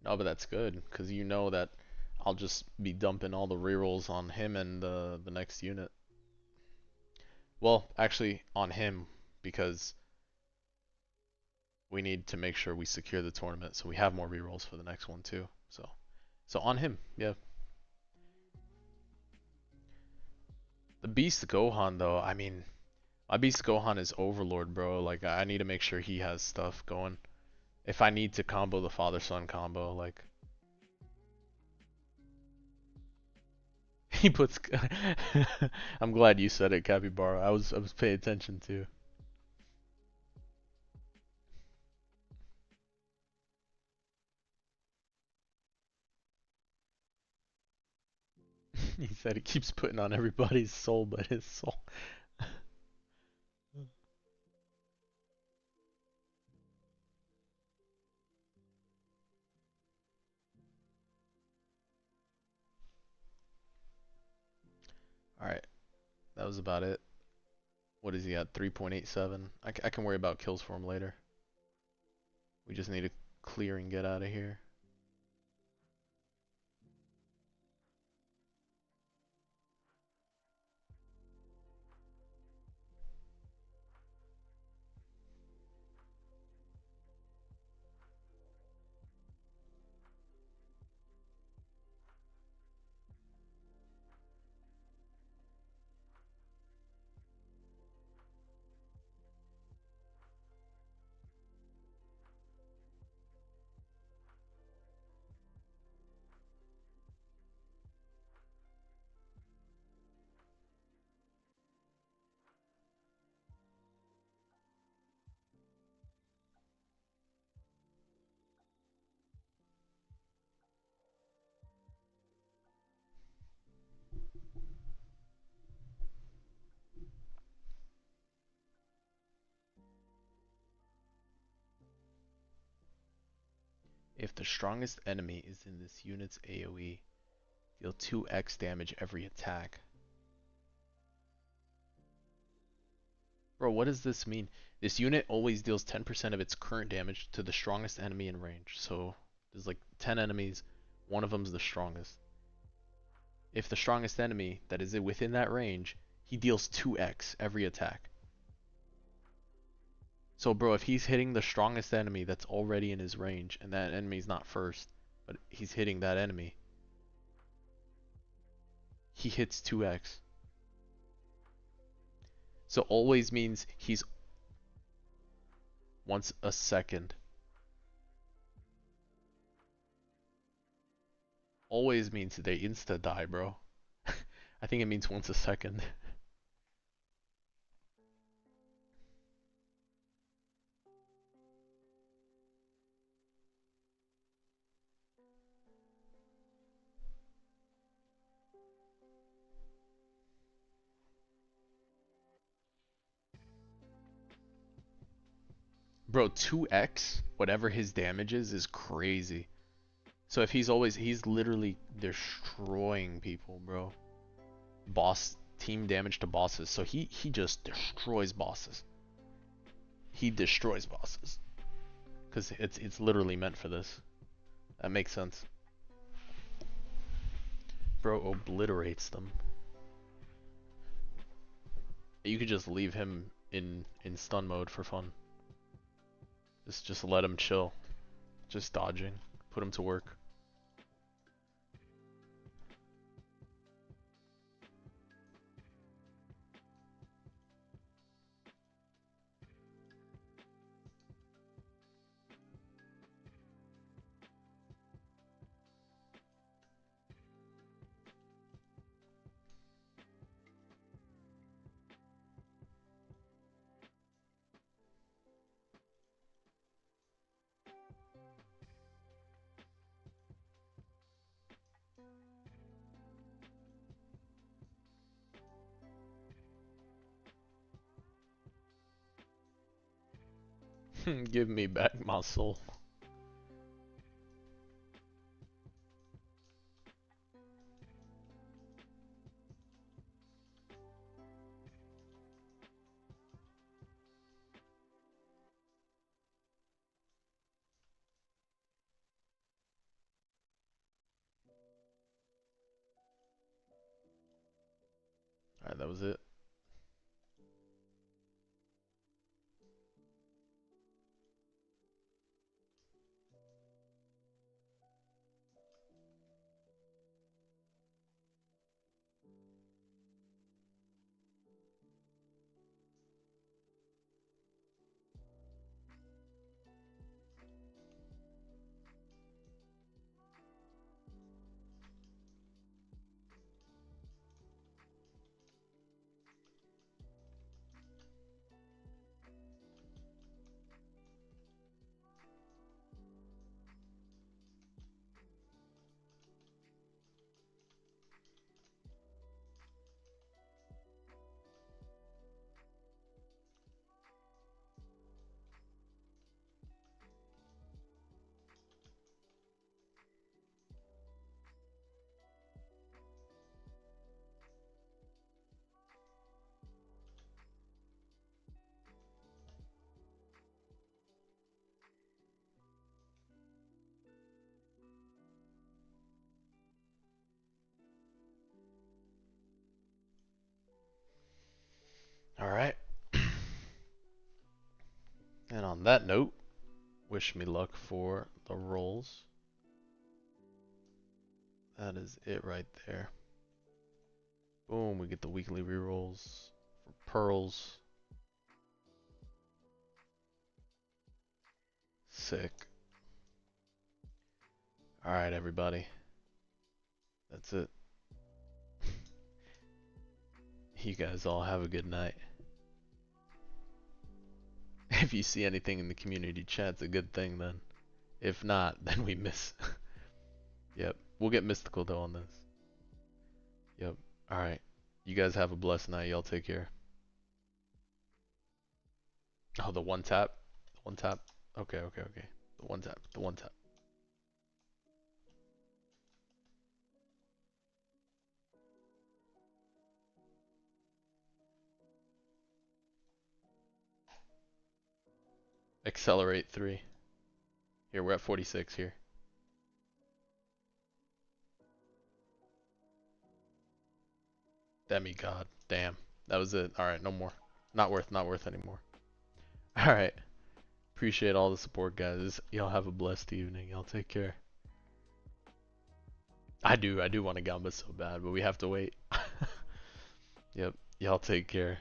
No, but that's good because you know that I'll just be dumping all the rerolls on him and the next unit. Well, actually on him because we need to make sure we secure the tournament so we have more rerolls for the next one too. So on him, yeah. The Beast Gohan though, I mean, my Beast Gohan is Overlord, bro. Like I need to make sure he has stuff going. If I need to combo the father-son combo, like he puts. I'm glad you said it, Capybara. I was paying attention too. He said he keeps putting on everybody's soul but his soul. Alright, that was about it. What is he at? 3.87. I can worry about kills for him later. We just need to clear and get out of here. If the strongest enemy is in this unit's AoE, deal 2x damage every attack. Bro, what does this mean? This unit always deals 10% of its current damage to the strongest enemy in range. So there's like 10 enemies, one of them's the strongest. If the strongest enemy that is within that range, he deals 2x every attack. So bro, if he's hitting the strongest enemy that's already in his range, and that enemy's not first, but he's hitting that enemy, he hits 2x. So always means he's once a second. Always means they insta die, bro. I think it means once a second. Bro, 2x, whatever his damage is crazy. So if he's literally destroying people, bro. Boss team damage to bosses. So he just destroys bosses. He destroys bosses. Cuz it's literally meant for this. That makes sense. Bro obliterates them. You could just leave him in stun mode for fun. Just let him chill. Just dodging. Put him to work. Give me back my soul. Alright, that was it. Alright. And on that note, wish me luck for the rolls. That is it right there. Boom, we get the weekly rerolls for pearls. Sick. Alright, everybody. That's it. You guys all have a good night. If you see anything in the community chat, it's a good thing then. If not, then we miss. Yep. We'll get mystical though on this. Yep. Alright. You guys have a blessed night. Y'all take care. Oh, the one tap? The one tap? Okay. The one tap. The one tap. accelerate 3. Here, we're at 46 here. Demigod. Damn. That was it. Alright, no more. Not worth anymore. Alright. Appreciate all the support, guys. Y'all have a blessed evening. Y'all take care. I do want a Gamba so bad, but we have to wait. Yep. Y'all take care.